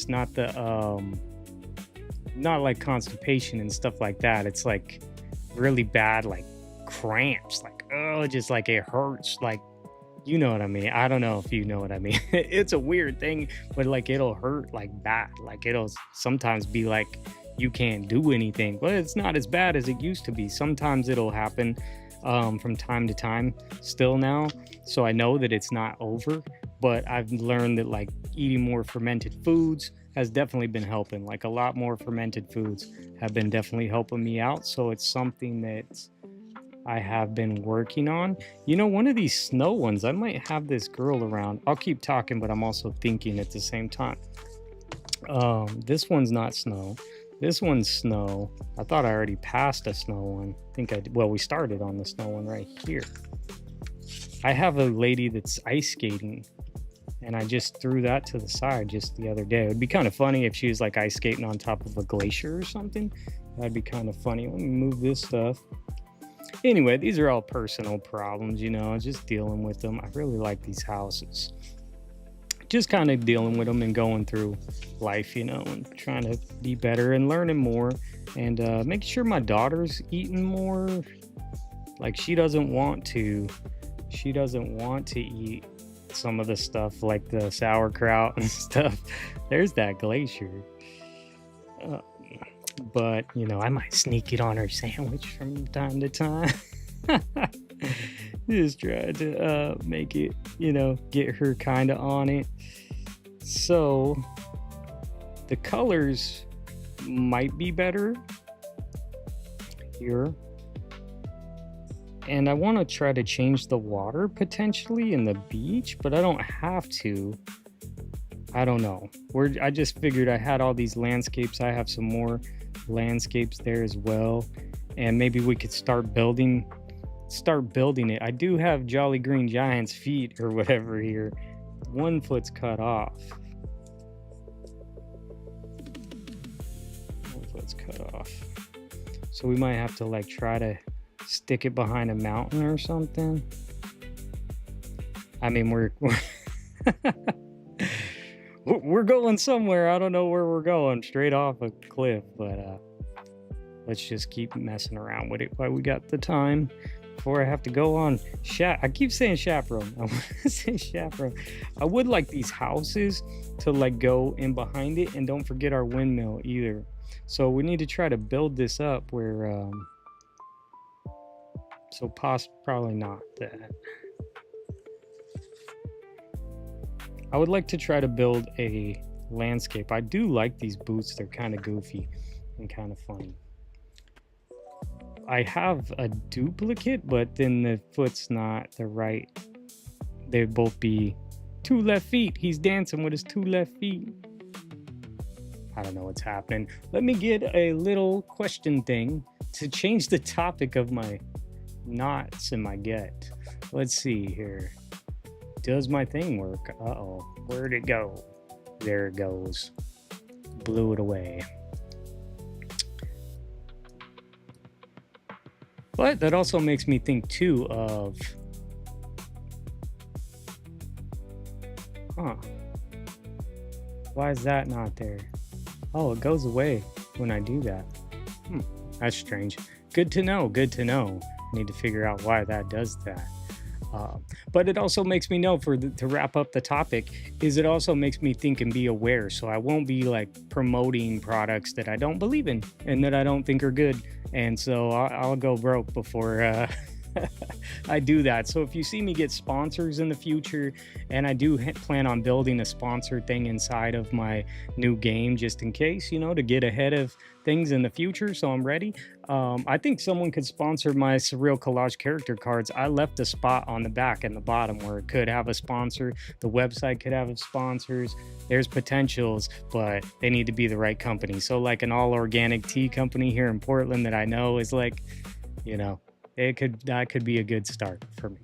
Not the not like constipation and stuff like that. It's like really bad, like cramps, like just like it hurts, like, you know what I mean. I don't know if you know what I mean. It's a weird thing, but like it'll hurt like bad. Like it'll sometimes be like you can't do anything, but it's not as bad as it used to be. Sometimes it'll happen from time to time still now, so I know that it's not over. But I've learned that like eating more fermented foods has definitely been helping. Like a lot more fermented foods have been definitely helping me out, so it's something that I have been working on. One of these snow ones, I might have this girl around. I'll keep talking, but I'm also thinking at the same time. This one's not snow. This one's snow. I thought I already passed a snow one. I think I did. Well, we started on the snow one right here. I have a lady that's ice skating, and I just threw that to the side just the other day. It would be kind of funny if she was like ice skating on top of a glacier or something. That'd be kind of funny. Let me move this stuff. Anyway, these are all personal problems, just dealing with them. I really like these houses. just kind of dealing with them and going through life, you know, and trying to be better and learning more, and making sure my daughter's eating more. Like, she doesn't want to eat some of the stuff like the sauerkraut and stuff. There's that glacier. But, you know, I might sneak it on her sandwich from time to time. Just try to make it, you know, get her kind of on it. So the colors might be better here. And I want to try to change the water potentially in the beach, but I don't have to. I don't know. I just figured I had all these landscapes. I have some more landscapes there as well. And maybe we could start building it. I do have Jolly Green Giant's feet or whatever here. One foot's cut off. One foot's cut off. So we might have to like try to stick it behind a mountain or something. I mean, we're going somewhere. I don't know where we're going, straight off a cliff, but let's just keep messing around with it while we got the time before I have to go on I keep saying chaperone. I want to say chaperone. I would like these houses to like go in behind it, and don't forget our windmill either. So we need to try to build this up where probably not that. I would like to try to build a landscape. I do like these boots. They're kind of goofy and kind of funny. I have a duplicate, but then the foot's not the right. They'd both be 2 left feet. He's dancing with his 2 left feet. I don't know what's happening. Let me get a little question thing to change the topic of my knots in my gut. Let's see here. Does my thing work? Uh-oh. Where'd it go? There it goes. Blew it away. But that also makes me think too of... Why is that not there? Oh, it goes away when I do that. That's strange. Good to know. Good to know. Need to figure out why that does that. But it also makes me know, to wrap up the topic, is it also makes me think and be aware, so I won't be like promoting products that I don't believe in and that I don't think are good, and so I'll go broke before I do that. So if you see me get sponsors in the future, and I do plan on building a sponsor thing inside of my new game just in case, you know, to get ahead of things in the future, so I'm ready. I think someone could sponsor my Surreal Collage character cards. I left a spot on the back and the bottom where it could have a sponsor. The website could have sponsors. There's potentials, but they need to be the right company. So like an all organic tea company here in Portland that I know is like, you know, that could be a good start for me.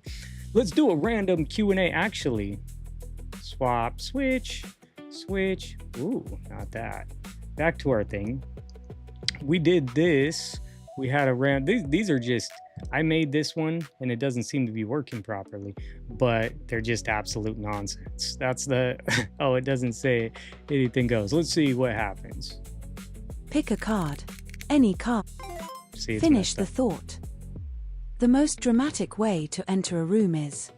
Let's do a random Q&A actually. Swap, switch. Ooh, not that. Back to our thing. We did this. We had a random. These are just, I made this one and it doesn't seem to be working properly, but they're just absolute nonsense. That's the, oh, it doesn't say anything goes. Let's see what happens. Pick a card. Any card. See, finish the thought. The most dramatic way to enter a room is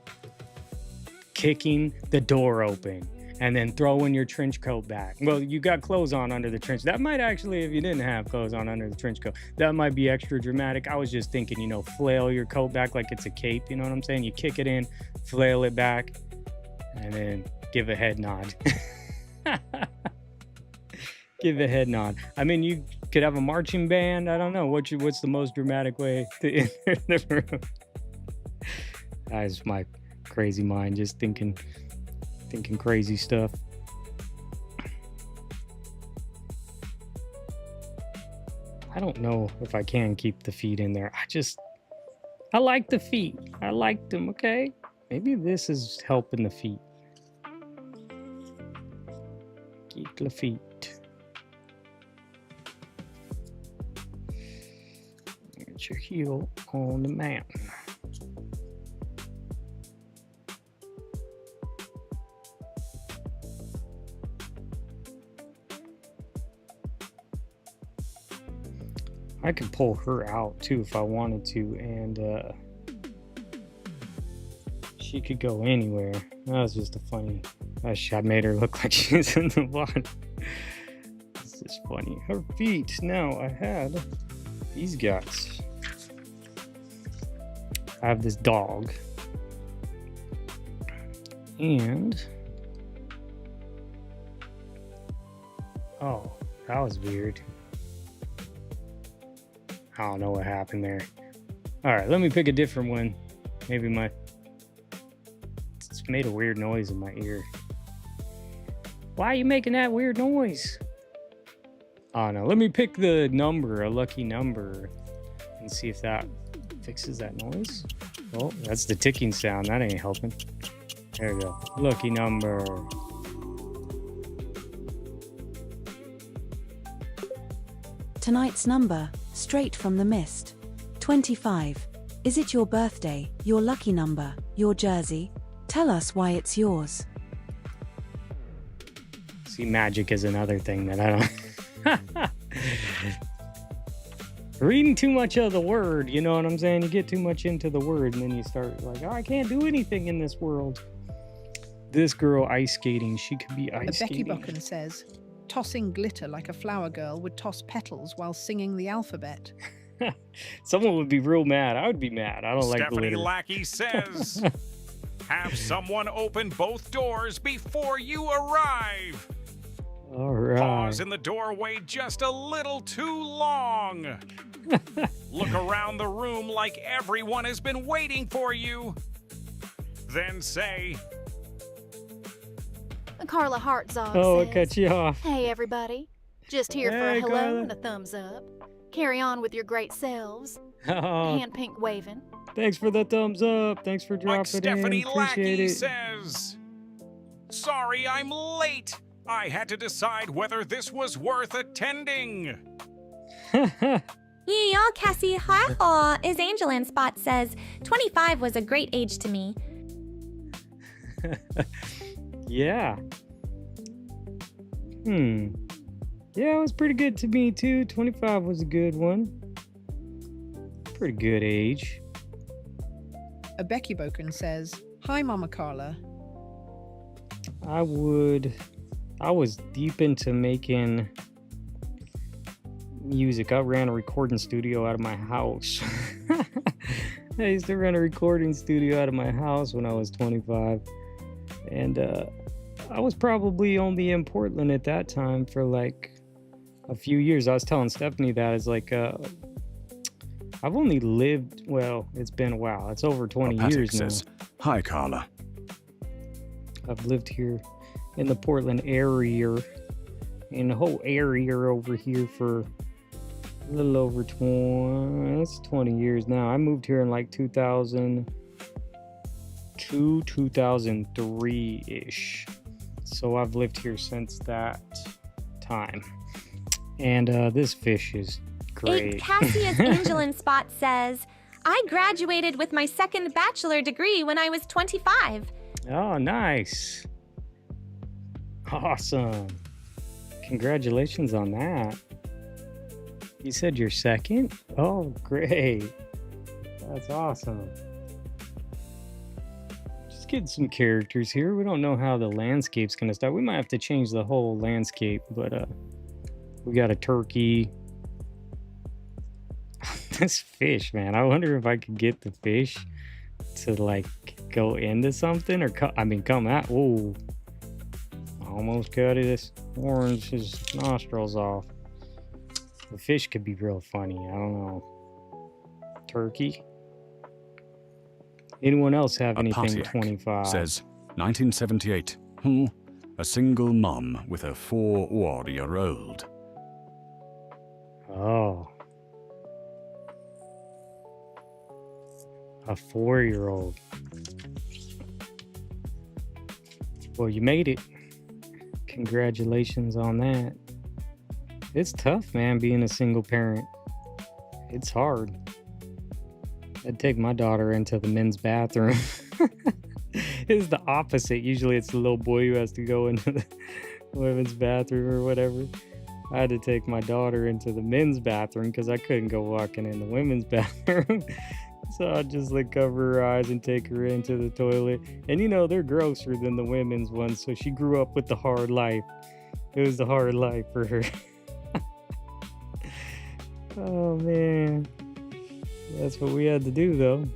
kicking the door open and then throwing your trench coat back. Well, you got clothes on under the trench. That might actually, if you didn't have clothes on under the trench coat, that might be extra dramatic. I was just thinking, you know, flail your coat back like it's a cape. You know what I'm saying? You kick it in, flail it back, and then give a head nod. Give a head nod. I mean, you could have a marching band. I don't know. What's the most dramatic way to enter the room? That's my crazy mind, just thinking crazy stuff. I don't know if I can keep the feet in there. I like the feet. I like them, okay? Maybe this is helping the feet. Keep the feet. Get your heel on the mountain. I could pull her out too if I wanted to, and she could go anywhere. That was just a funny. I made her look like she's in the bottom. This is funny. Her feet. Now I had these guys. I have this dog, and oh, that was weird. I don't know what happened there. All right, let me pick a different one. Maybe it's made a weird noise in my ear. Why are you making that weird noise? Oh no, let me pick the number, a lucky number, and see if that fixes that noise. Oh, that's the ticking sound. That ain't helping. There we go. Lucky number. Tonight's number, straight from the mist. 25. Is it your birthday, your lucky number, your jersey? Tell us why it's yours. See, magic is another thing that I don't... Reading too much of the word, you know what I'm saying? You get too much into the word, and then you start like, oh, I can't do anything in this world. This girl ice skating, she could be ice skating. Becky Buchan says, tossing glitter like a flower girl would toss petals while singing the alphabet. Someone would be real mad. I would be mad. I don't like glitter. Stephanie Lackey says, have someone open both doors before you arrive. All right. Pause in the doorway just a little too long. Look around the room like everyone has been waiting for you. Then say, Carla Hartzog oh, says, I cut you off. Hey, everybody. Just here for Hey, a hello Carla. and a thumbs up. Carry on with your great selves. Oh, Hand pink waving. thanks for the thumbs up. Thanks for dropping like Stephanie in. Appreciate Lackey it. says, sorry I'm late. I had to decide whether this was worth attending. Yeah, Cassie. Hi, is Angel in Spot says 25 was a great age to me. Yeah. Yeah, it was pretty good to me too. 25 was a good one. Pretty good age. A Becky Boken says, hi, Mama Carla. I was deep into making music. I ran a recording studio out of my house. I used to run a recording studio out of my house when I was 25. And I was probably only in Portland at that time for like a few years. I was telling Stephanie that it's like I've only lived, well, it's been a while. It's over 20 years now. Says, hi, Carla. I've lived here in the Portland area, in the whole area over here for a little over 20 years now. I moved here in like 2002, 2003-ish. So I've lived here since that time. And this fish is great. Cassius Angel in Spot says, I graduated with my second bachelor degree when I was 25. Oh, nice. Awesome. Congratulations on that. You said you're second? Oh, great. That's awesome. Just getting some characters here. We don't know how the landscape's going to start. We might have to change the whole landscape, but we got a turkey. This fish, man. I wonder if I could get the fish to like go into something or come out. Whoa. Almost cut his nostrils off. The fish could be real funny. I don't know. Turkey. Anyone else have anything 25? Says 1978. A single mom with a 4-year-old. Oh. A 4-year-old. Well, you made it. Congratulations on that. It's tough, man, being a single parent. It's hard. I'd take my daughter into the men's bathroom. It's the opposite. Usually it's the little boy who has to go into the women's bathroom or whatever. I had to take my daughter into the men's bathroom because I couldn't go walking in the women's bathroom. So I just like cover her eyes and take her into the toilet. And you know, they're grosser than the women's ones. So she grew up with the hard life. It was the hard life for her. Oh man. That's what we had to do though.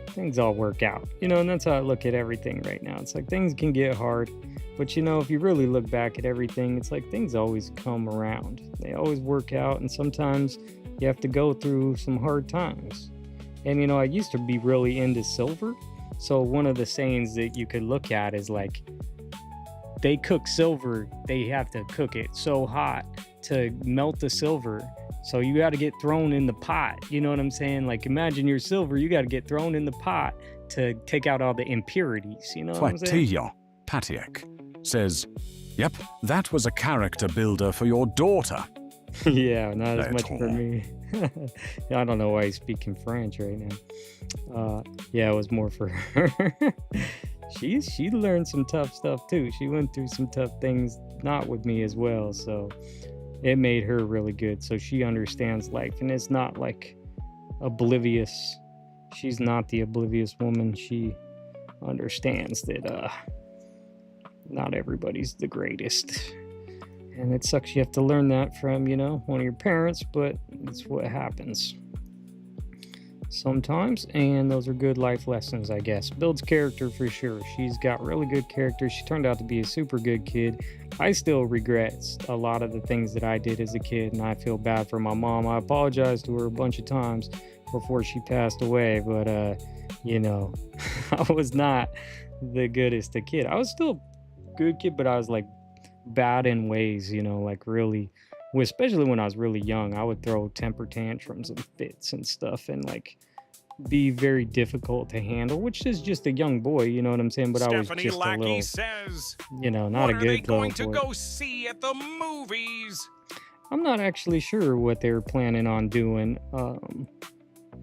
Things all work out, you know, and that's how I look at everything right now. It's like things can get hard, but you know, if you really look back at everything, it's like things always come around. They always work out, and sometimes you have to go through some hard times. And you know, I used to be really into silver, so one of the sayings that you could look at is like, they cook silver, they have to cook it so hot to melt the silver. So you got to get thrown in the pot. You know what I'm saying? Like, imagine your silver, you got to get thrown in the pot to take out all the impurities. You know what I'm saying? Twatillo Patiek says, yep, that was a character builder for your daughter. Yeah, not as much for me. I don't know why he's speaking French right now. Yeah, it was more for her. She learned some tough stuff too. She went through some tough things, not with me as well. So it made her really good. So she understands life and it's not like oblivious. She's not the oblivious woman. She understands that not everybody's the greatest. And it sucks you have to learn that from, you know, one of your parents, but it's what happens sometimes. And those are good life lessons, I guess. Builds character for sure. She's got really good character. She turned out to be a super good kid. I still regret a lot of the things that I did as a kid, and I feel bad for my mom. I apologized to her a bunch of times before she passed away, but you know, I was not the goodest a kid. I was still a good kid, but I was like bad in ways, you know, like really, especially when I was really young. I would throw temper tantrums and fits and stuff and like be very difficult to handle, which is just a young boy, you know what I'm saying? But I was just a little, says, you know, not a good little boy. What are they going to go see at the movies? I'm not actually sure what they're planning on doing. I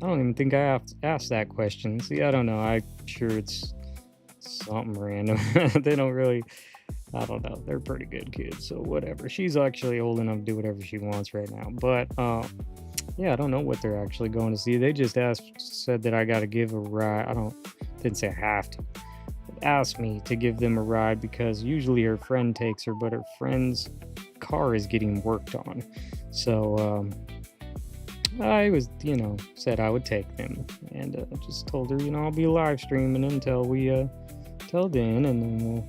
don't even think I asked that question. See, I don't know. I'm sure it's something random. They don't really, I don't know. They're pretty good kids, so whatever. She's actually old enough to do whatever she wants right now. But yeah, I don't know what they're actually going to see. They just said that I got to give a ride. Didn't say I have to. Asked me to give them a ride because usually her friend takes her, but her friend's car is getting worked on. So I was, you know, said I would take them, and just told her, you know, I'll be live streaming until we till then, and then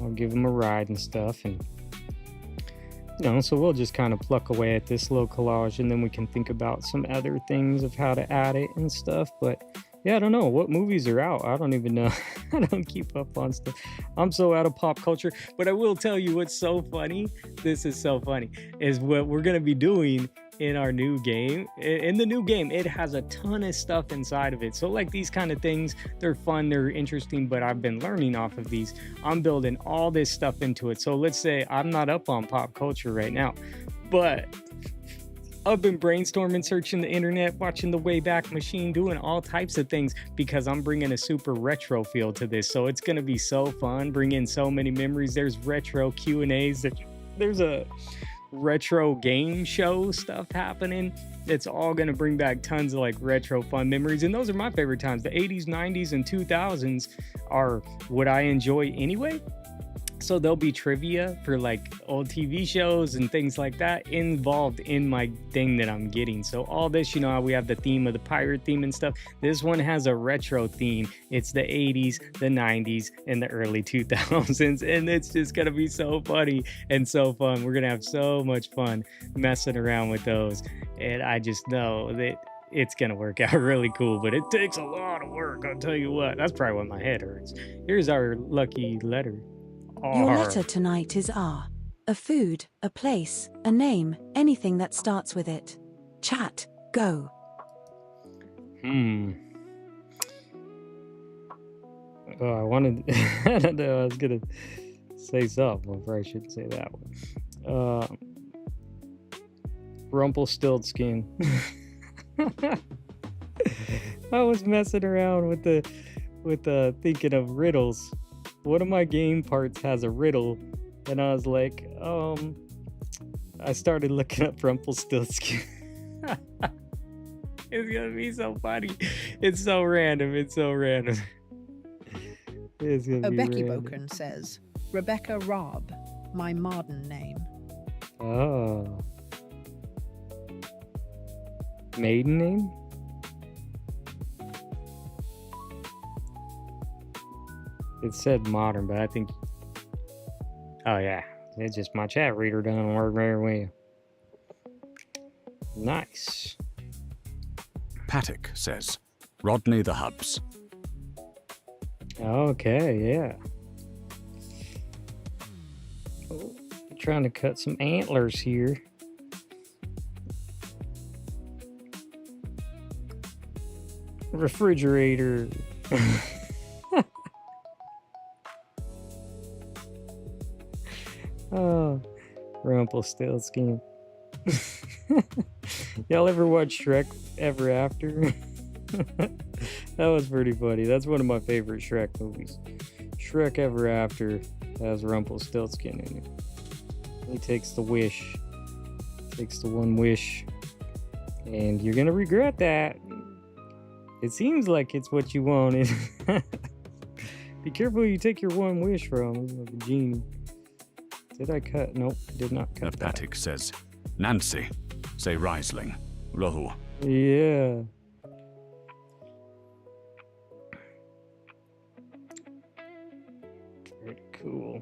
I'll give them a ride and stuff, and you know, so we'll just kind of pluck away at this little collage, and then we can think about some other things of how to add it and stuff. But yeah, I don't know what movies are out. I don't even know. I don't keep up on stuff. I'm so out of pop culture. But I will tell you what's so funny. This is so funny. Is what we're going to be doing in our new game. In the new game, it has a ton of stuff inside of it. So like these kind of things, they're fun, they're interesting, but I've been learning off of these. I'm building all this stuff into it. So let's say I'm not up on pop culture right now, but I've been brainstorming, searching the internet, watching the Wayback Machine, doing all types of things because I'm bringing a super retro feel to this. So it's going to be so fun, bring in so many memories. There's retro Q&As. There's a retro game show stuff happening. It's all going to bring back tons of like retro fun memories. And those are my favorite times. The 80s, 90s, and 2000s are what I enjoy anyway. So there'll be trivia for like old TV shows and things like that involved in my thing that I'm getting. So all this, you know how we have the theme of the pirate theme and stuff. This one has a retro theme. It's the 80s, the 90s, and the early 2000s. And it's just going to be so funny and so fun. We're going to have so much fun messing around with those. And I just know that it's going to work out really cool, but it takes a lot of work. I'll tell you what, that's probably why my head hurts. Here's our lucky letter. Your letter tonight is R. A food, a place, a name, anything that starts with it. Chat, go. Oh, I wanted, I don't know, I was going to say something, but I shouldn't say that one. Rumpelstiltskin. I was messing around with the thinking of riddles. one of my game parts has a riddle, and I was like, I started looking up Rumpelstiltskin. It's gonna be so funny. It's so random. It's so random. It's gonna be Becky random. Bokern says, Rebecca Robb, my modern name. Oh. Maiden name? It said modern, but I think... Oh, yeah. It's just my chat reader doesn't work very well. Nice. Patek says, Rodney the Hubs. Okay, yeah. Oh, trying to cut some antlers here. Refrigerator. Oh, Rumpelstiltskin. Y'all ever watch Shrek Ever After? That was pretty funny. That's one of my favorite Shrek movies. Shrek Ever After has Rumpelstiltskin in it. He takes the wish. Takes the one wish. And you're gonna regret that. It seems like it's what you wanted. Be careful who you take your one wish from. It's like a genie. Did I cut? Nope, did not cut that. Patek says, Nancy, say Riesling. Rohu. Yeah. Very cool.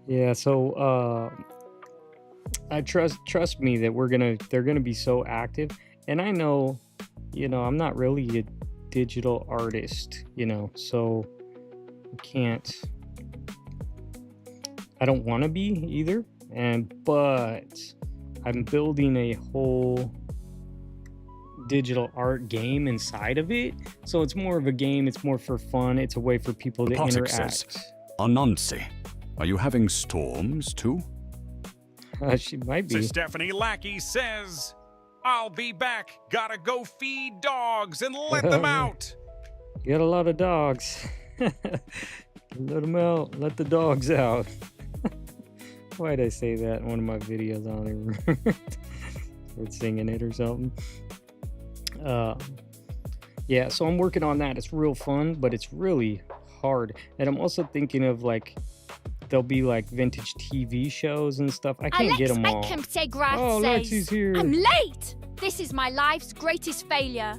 Yeah, so I trust me that they're gonna be so active. And I know, I'm not really a digital artist, so I don't want to be either. But I'm building a whole digital art game inside of it. So it's more of a game. It's more for fun. It's a way for people to Patek interact. says, Anansi, are you having storms too? She might be. So Stephanie Lackey says, I'll be back. Gotta go feed dogs and let them out. You got a lot of dogs. Let them out. Let the dogs out. Why'd I say that in one of my videos? I don't even remember. Or singing it or something. Yeah, so I'm working on that. It's real fun, but it's really hard. And I'm also thinking of there'll be vintage TV shows and stuff. I can't get them all. Oh, Lexi's here. I'm late. This is my life's greatest failure.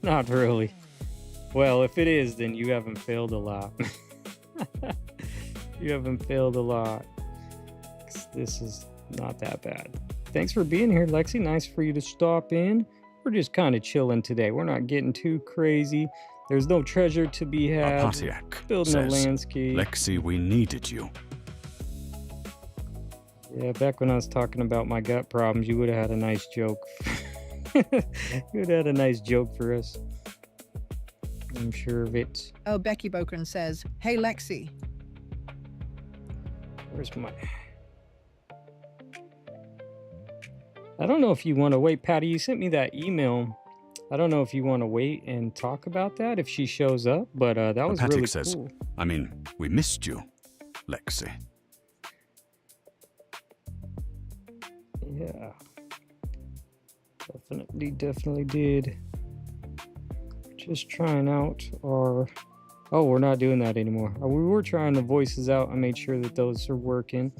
Not really. Well, if it is, then you haven't failed a lot. You haven't failed a lot. This is not that bad. Thanks for being here, Lexi. Nice for you to stop in. We're just kind of chilling today. We're not getting too crazy. There's no treasure to be had. Apatiak Building a says, landscape. Lexi, we needed you. Yeah, back when I was talking about my gut problems, you would have had a nice joke. You would have had a nice joke for us. I'm sure of it. Becky Bokern says, hey, Lexi. Where's my... I don't know if you want to wait. Patty, you sent me that email. I don't know if you want to wait and talk about that if she shows up, but that was Patek really says, cool. I mean, we missed you, Lexi. Yeah. Definitely did. Just trying out our... Oh, we're not doing that anymore. We were trying the voices out. I made sure that those are working.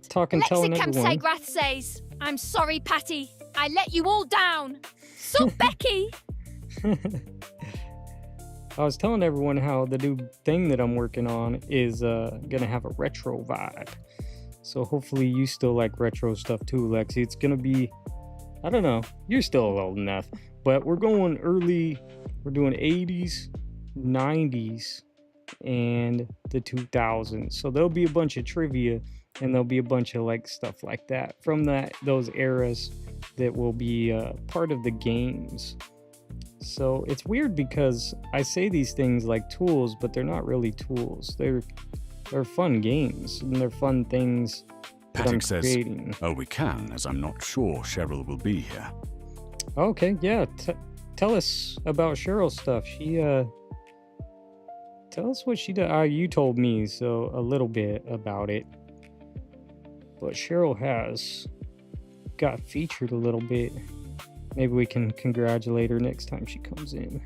Telling everyone. Segrath says, I'm sorry, Patty. I let you all down. So, Becky. I was telling everyone how the new thing that I'm working on is gonna have a retro vibe. So hopefully you still like retro stuff too, Lexi. It's gonna be, I don't know, you're still old enough, but we're going early. We're doing 80s, 90s, and the 2000s. So there'll be a bunch of trivia, and there'll be a bunch of stuff like that from those eras that will be part of the games. So it's weird because I say these things like tools, but they're not really tools. They're fun games, and they're fun things that I'm Patek says, creating. oh, we can, as I'm not sure Cheryl will be here. Okay, yeah. Tell us about Cheryl's stuff. Tell us what she does. You told me so a little bit about it, but Cheryl has got featured a little bit. Maybe we can congratulate her next time she comes in.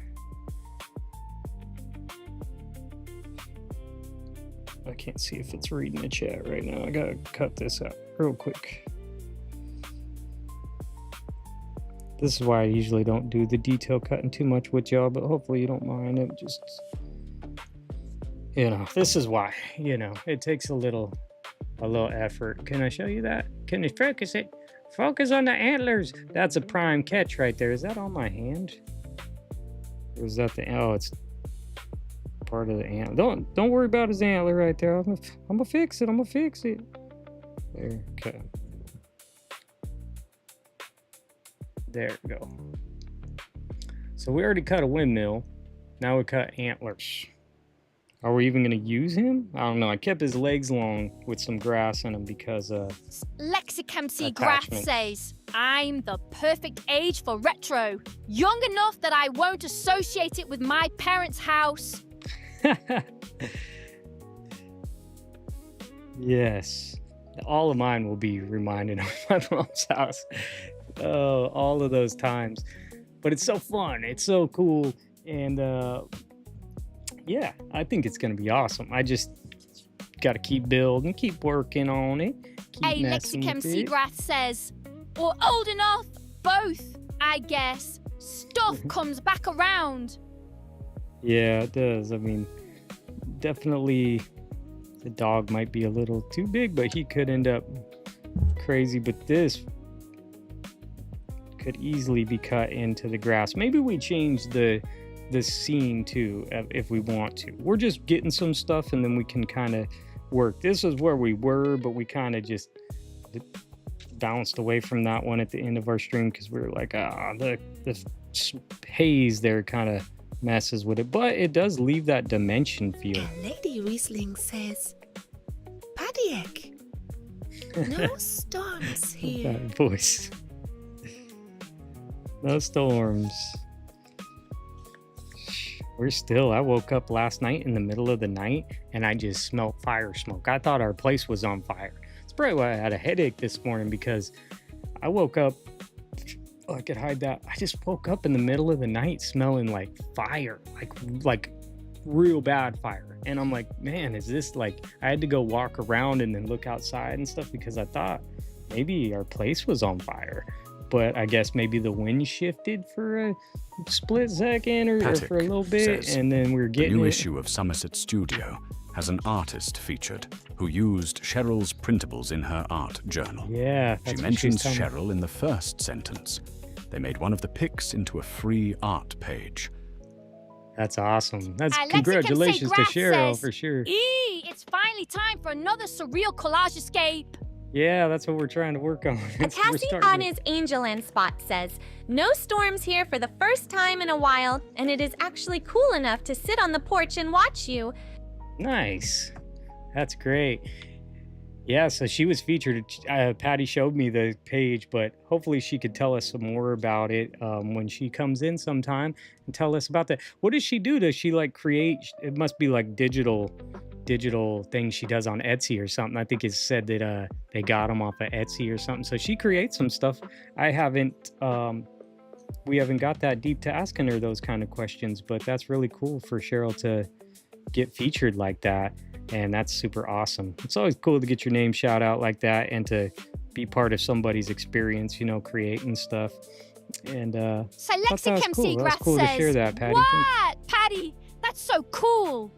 I can't see if it's reading the chat right now. I gotta cut this out real quick. This is why I usually don't do the detail cutting too much with y'all, but hopefully you don't mind. It just, this is why, it takes a little effort. Can I show you that? Can you focus it? Focus on the antlers. That's a prime catch right there. Is that on my hand? Or is that it's part of the antler. Don't worry about his antler right there. I'm gonna fix it. There, okay. There we go. So we already cut a windmill. Now we cut antlers. Are we even going to use him? I don't know. I kept his legs long with some grass in them because Lexicamc Grass says, I'm the perfect age for retro. Young enough that I won't associate it with my parents' house. Yes. All of mine will be reminded of my mom's house. Oh, all of those times. But it's so fun. It's so cool. And yeah, I think it's going to be awesome. I just got to keep building, keep working on it. Hey, Lexicam Seagrass says, or old enough, both, I guess. Stuff comes back around. Yeah, it does. I mean, definitely the dog might be a little too big, but he could end up crazy. But this could easily be cut into the grass. Maybe we change the scene too if we want to. We're just getting some stuff and then we can kind of work. This is where we were, but we kind of just bounced away from that one at the end of our stream because we were like, the haze there kind of messes with it, but it does leave that dimension feel. And Lady Riesling says, Padiek, no storms here. That voice. No storms. I woke up last night in the middle of the night and I just smelled fire smoke. I thought our place was on fire. It's probably why I had a headache this morning, because I woke up, I could hide that. I just woke up in the middle of the night smelling like fire, like real bad fire. And I'm like, man, is this like, I had to go walk around and then look outside and stuff because I thought maybe our place was on fire. But I guess maybe the wind shifted for a split second or for a little bit, says, and then we're getting the new issue of Somerset Studio has an artist featured who used Cheryl's printables in her art journal. Yeah, she mentions Cheryl in the first sentence. They made one of the pics into a free art page. That's awesome. That's congratulations to Cheryl for sure. It's finally time for another surreal collage escape. Yeah, that's what we're trying to work on. Cassie on his Angel End spot says, no storms here for the first time in a while, and it is actually cool enough to sit on the porch and watch you. Nice. That's great. Yeah, so she was featured. Patty showed me the page, but hopefully she could tell us some more about it when she comes in sometime and tell us about that. What does she do? Does she like create? It must be like digital things she does on Etsy or something. I think it said that they got them off of Etsy or something. So she creates some stuff. We haven't got that deep to asking her those kind of questions, but that's really cool for Cheryl to get featured like that. And that's super awesome. It's always cool to get your name shout out like that and to be part of somebody's experience, creating stuff. And so Lexicam cool. Seagrass cool says, to share that, Patty. What? Patty, that's so cool.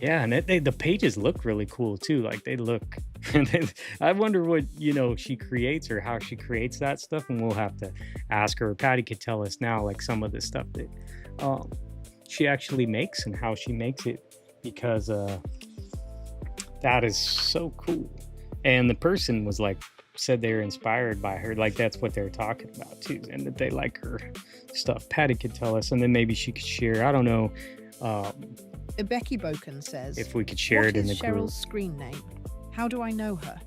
Yeah, and the pages look really cool too. Like they look, I wonder what, she creates or how she creates that stuff. And we'll have to ask her. Patty could tell us now, like some of the stuff that she actually makes and how she makes it, because that is so cool. And the person was like, said they're inspired by her. Like that's what they're talking about too. And that they like her stuff. Patty could tell us, and then maybe she could share. I don't know. Becky Boken says, if we could share it in the group. What is Cheryl's screen name? How do I know her?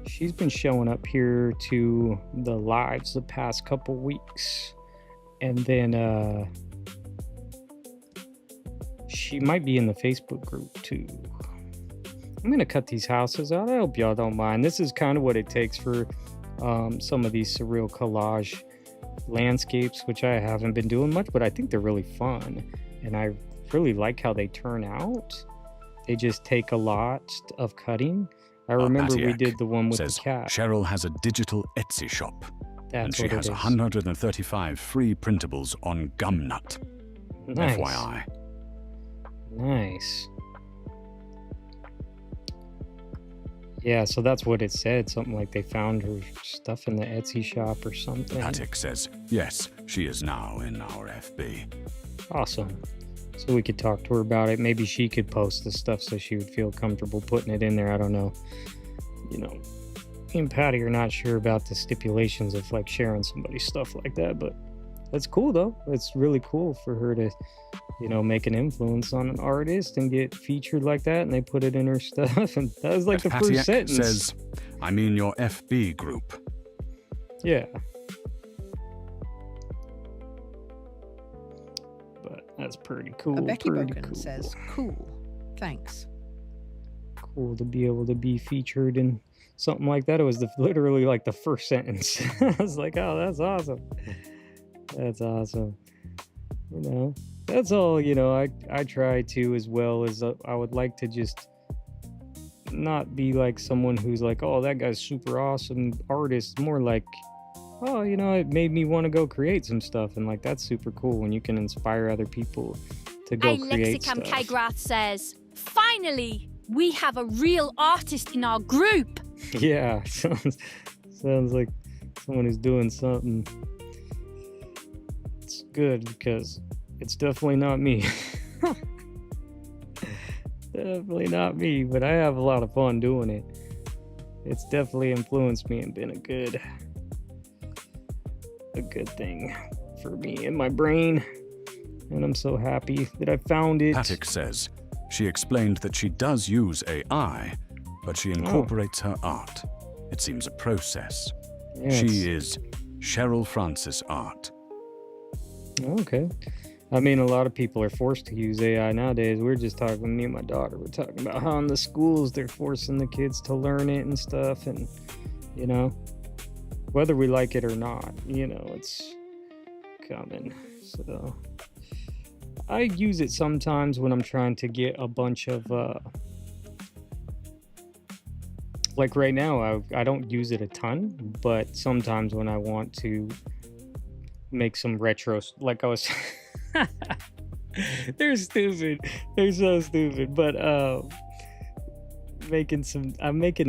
She's been showing up here to the lives the past couple weeks. And then She might be in the Facebook group too. I'm gonna cut these houses out. I hope y'all don't mind. This is kind of what it takes for some of these Surreal collage landscapes, which I haven't been doing much, but I think they're really fun. And I really like how they turn out. They just take a lot of cutting. I remember we did the one with the cat. Cheryl has a digital Etsy shop. That's and she what it has is. 135 free printables on Gumnut. Nice. FYI. Nice. Yeah, so that's what it said. Something like they found her stuff in the Etsy shop or something. Patek says, yes, she is now in our FB. Awesome. So we could talk to her about it. Maybe she could post the stuff so she would feel comfortable putting it in there. I don't know. You know, me and Patty are not sure about the stipulations of like sharing somebody's stuff like that, but that's cool though. It's really cool for her to, you know, make an influence on an artist and get featured like that, and they put it in her stuff. And that was like the first Patiak sentence. says, I mean your FB group. Yeah. But that's pretty cool. Becky pretty Boken cool. says, cool. Thanks. Cool to be able to be featured in something like that. It was literally like the first sentence. I was like, oh, that's awesome. That's awesome. You know, that's all, you know, I try to, as well as I would like to just not be like someone who's like, oh, that guy's super awesome artist. More like, oh, you know, it made me want to go create some stuff. And like, that's super cool when you can inspire other people to go create Lexicam stuff. Kygrath says, finally, we have a real artist in our group. Yeah, sounds like someone who's doing something. It's good because it's definitely not me. Definitely not me, but I have a lot of fun doing it. It's definitely influenced me and been a good thing for me in my brain. And I'm so happy that I found it. Patek says, she explained that she does use AI, but she incorporates her art. It seems a process. Yeah, she is Cheryl Francis Art. Okay. I mean, a lot of people are forced to use AI nowadays. We're just talking, me and my daughter, we're talking about how in the schools they're forcing the kids to learn it and stuff. And, you know, whether we like it or not, you know, it's coming. So I use it sometimes when I'm trying to get a bunch of, like right now, I don't use it a ton, but sometimes when I want to make some retros, like I was they're stupid, they're so stupid, but I'm making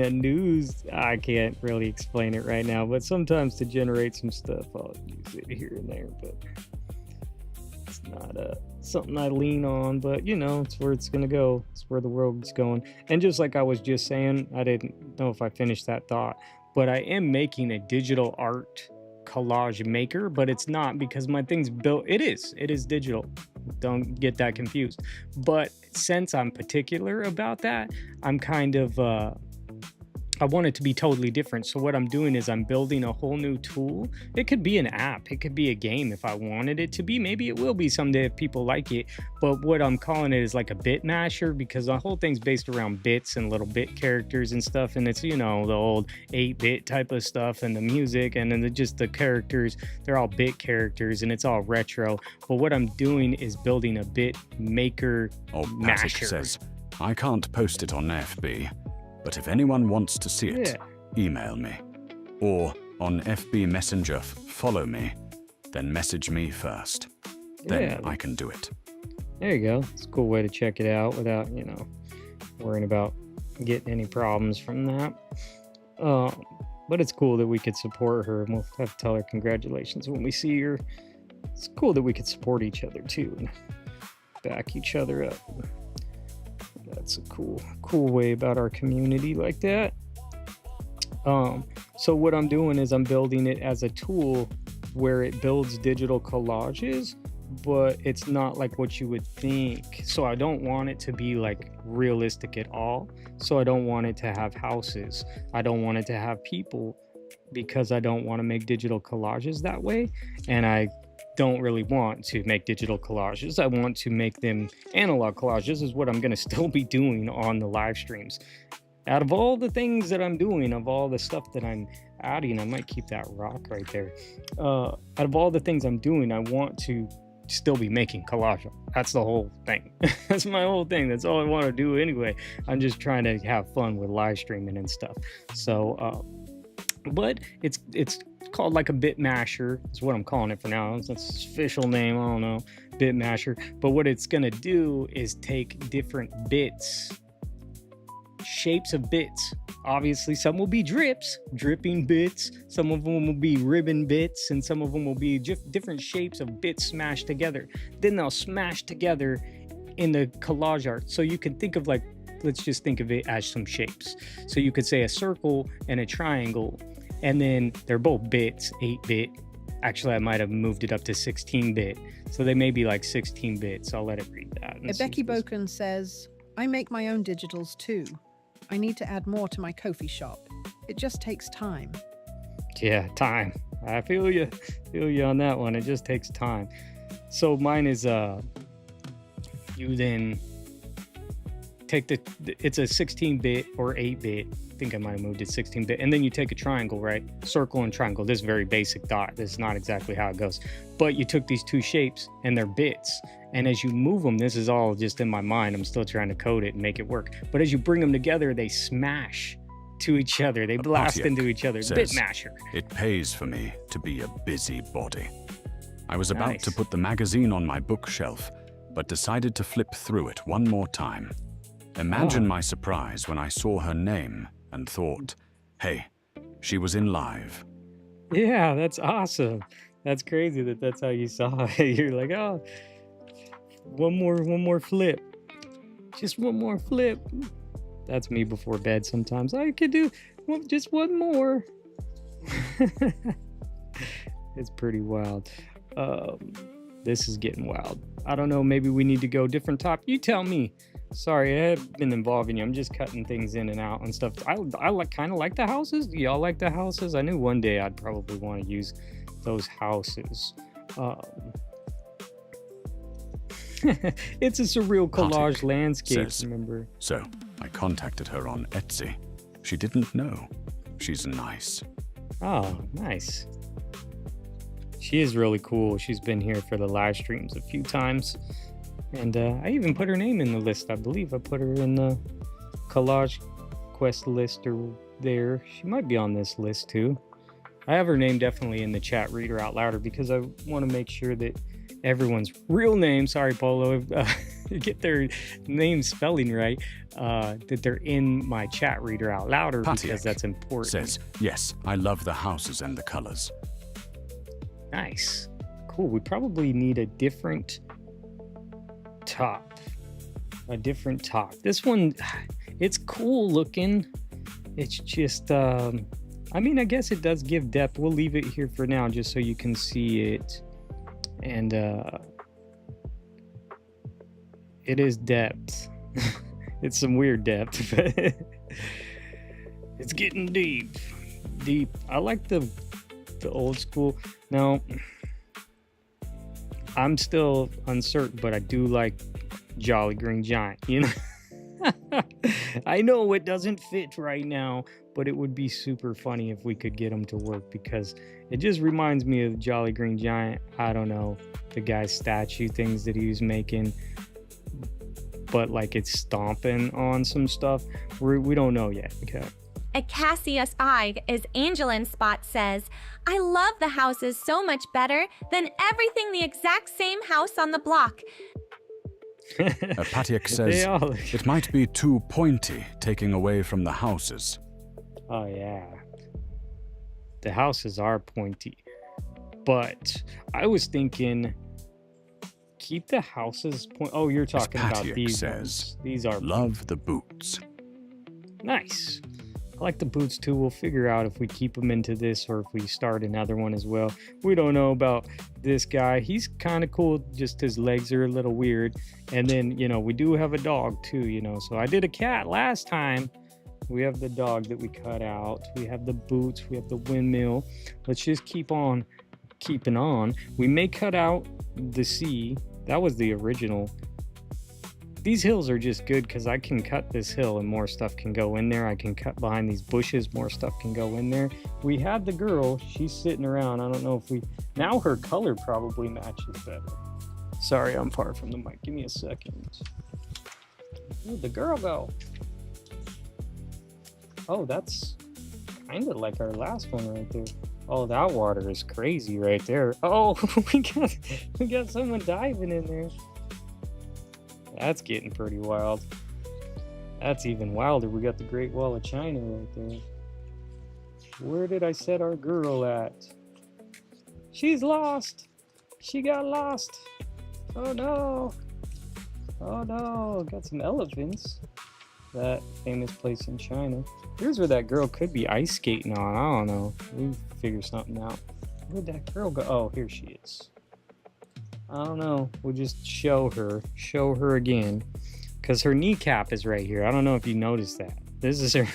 a news, I can't really explain it right now, but sometimes to generate some stuff I'll use it here and there, but it's not something I lean on, but you know, it's where it's gonna go, it's where the world's going. And just like I was just saying, I didn't know if I finished that thought, but I am making a digital art collage maker, but it's not because my thing's built. It is digital, don't get that confused, but since I'm particular about that, I'm kind of I want it to be totally different. So what I'm doing is I'm building a whole new tool. It could be an app, it could be a game if I wanted it to be. Maybe it will be someday if people like it, but what I'm calling it is like a bit masher, because the whole thing's based around bits and little bit characters and stuff, and it's, you know, the old 8-bit type of stuff, and the music, and then just the characters, they're all bit characters, and it's all retro. But what I'm doing is building a bit maker masher. Patek says, I can't post it on FB, but if anyone wants to see it, email me. Or on FB Messenger, follow me, then message me first. Then I can do it. There you go. It's a cool way to check it out without, you know, worrying about getting any problems from that. But it's cool that we could support her, and we'll have to tell her congratulations when we see her. It's cool that we could support each other too and back each other up. That's a cool way about our community like that. So what I'm doing is I'm building it as a tool where it builds digital collages, but it's not like what you would think. So I don't want it to be like realistic at all. So I don't want it to have houses. I don't want it to have people, because I don't want to make digital collages that way. And I don't really want to make digital collages. I want to make them analog collages. This is what I'm going to still be doing on the live streams. Out of all the things that I'm doing, of all the stuff that I'm adding, I might keep that rock right there. Out of all the things I'm doing, I want to still be making collage. That's the whole thing. That's my whole thing. That's all I want to do anyway. I'm just trying to have fun with live streaming and stuff. So, but it's called like a bit masher. Is what I'm calling it for now. That's its official name. I don't know, bit masher. But what it's gonna do is take different bits, shapes of bits. Obviously, some will be dripping bits. Some of them will be ribbon bits, and some of them will be just different shapes of bits smashed together. Then they'll smash together in the collage art. So you can think of, like, let's just think of it as some shapes. So you could say a circle and a triangle, and then they're both bits, 8-bit. Actually, I might have moved it up to 16-bit. So they may be like 16 bits. I'll let it read that. Becky Boken says, I make my own digitals too. I need to add more to my Ko-fi shop. It just takes time. Yeah, time. I feel you on that one. It just takes time. So mine is you then take it's a 16-bit or 8-bit. I think I might have moved it 16-bit. And then you take a triangle, right? Circle and triangle. This very basic dot. This is not exactly how it goes. But you took these two shapes and they're bits. And as you move them, this is all just in my mind. I'm still trying to code it and make it work. But as you bring them together, they smash to each other. They blast into each other. Bit masher. It pays for me to be a busybody. I was about to put the magazine on my bookshelf, but decided to flip through it one more time. Imagine my surprise when I saw her name and thought, hey, she was in live. Yeah, that's awesome. That's crazy that's how you saw it. You're like, oh, one more flip. Just one more flip. That's me before bed sometimes. I could do just one more. It's pretty wild. This is getting wild. I don't know, maybe we need to go different top. You tell me. Sorry, I have been involving you. I'm just cutting things in and out and stuff. I kind of like the houses. Do y'all like the houses? I knew one day I'd probably want to use those houses. It's a surreal collage landscape, remember? So, I contacted her on Etsy. She didn't know. She's nice. Oh, nice. She is really cool. She's been here for the live streams a few times. And I even put her name in the list. I believe I put her in the collage quest list or there. She might be on this list too. I have her name definitely in the chat reader out louder because I want to make sure that everyone's real name, sorry Polo, get their name spelling right, that they're in my chat reader out louder because that's important. Says, yes, I love the houses and the colors. Nice. Cool. We probably need a different top. This one, it's cool looking. It's just, I mean, I guess it does give depth. We'll leave it here for now just so you can see it. And it is depth. It's some weird depth, but it's getting deep. I like the old school. Now, I'm still uncertain, but I do like Jolly Green Giant, you know? I know it doesn't fit right now, but it would be super funny if we could get them to work because it just reminds me of Jolly Green Giant. I don't know, the guy's statue things that he was making, but like it's stomping on some stuff. We don't know yet. Okay. Cassius I, as Angelin Spot says, I love the houses so much better than everything the exact same house on the block. Patiak says, it might be too pointy, taking away from the houses. Oh, yeah. The houses are pointy. But I was thinking, keep the houses point. Oh, you're talking about these ones. These are love the boots. Nice. I like the boots too. We'll figure out if we keep them into this or if we start another one as well. We don't know about this guy. He's kind of cool. Just his legs are a little weird. And then, you know, we do have a dog too, you know. So I did a cat last time. We have the dog that we cut out. We have the boots. We have the windmill. Let's just keep on keeping on. We may cut out the sea. That was the original. These hills are just good because I can cut this hill and more stuff can go in there. I can cut behind these bushes, more stuff can go in there. We had the girl, she's sitting around. I don't know if we, now her color probably matches better. Sorry, I'm far from the mic. Give me a second. Where'd the girl go? Oh, that's kind of like our last one right there. Oh, that water is crazy right there. Oh, we got someone diving in there. That's getting pretty wild. That's even wilder. We got the Great Wall of China right there. Where did I set our girl at? She's lost. She got lost. Oh no. Oh no. Got some elephants. That famous place in China. Here's where that girl could be ice skating on. I don't know. We'll figure something out. Where'd that girl go? Oh, here she is. I don't know. We'll just show her again, because her kneecap is right here. I don't know if you noticed that. This is her.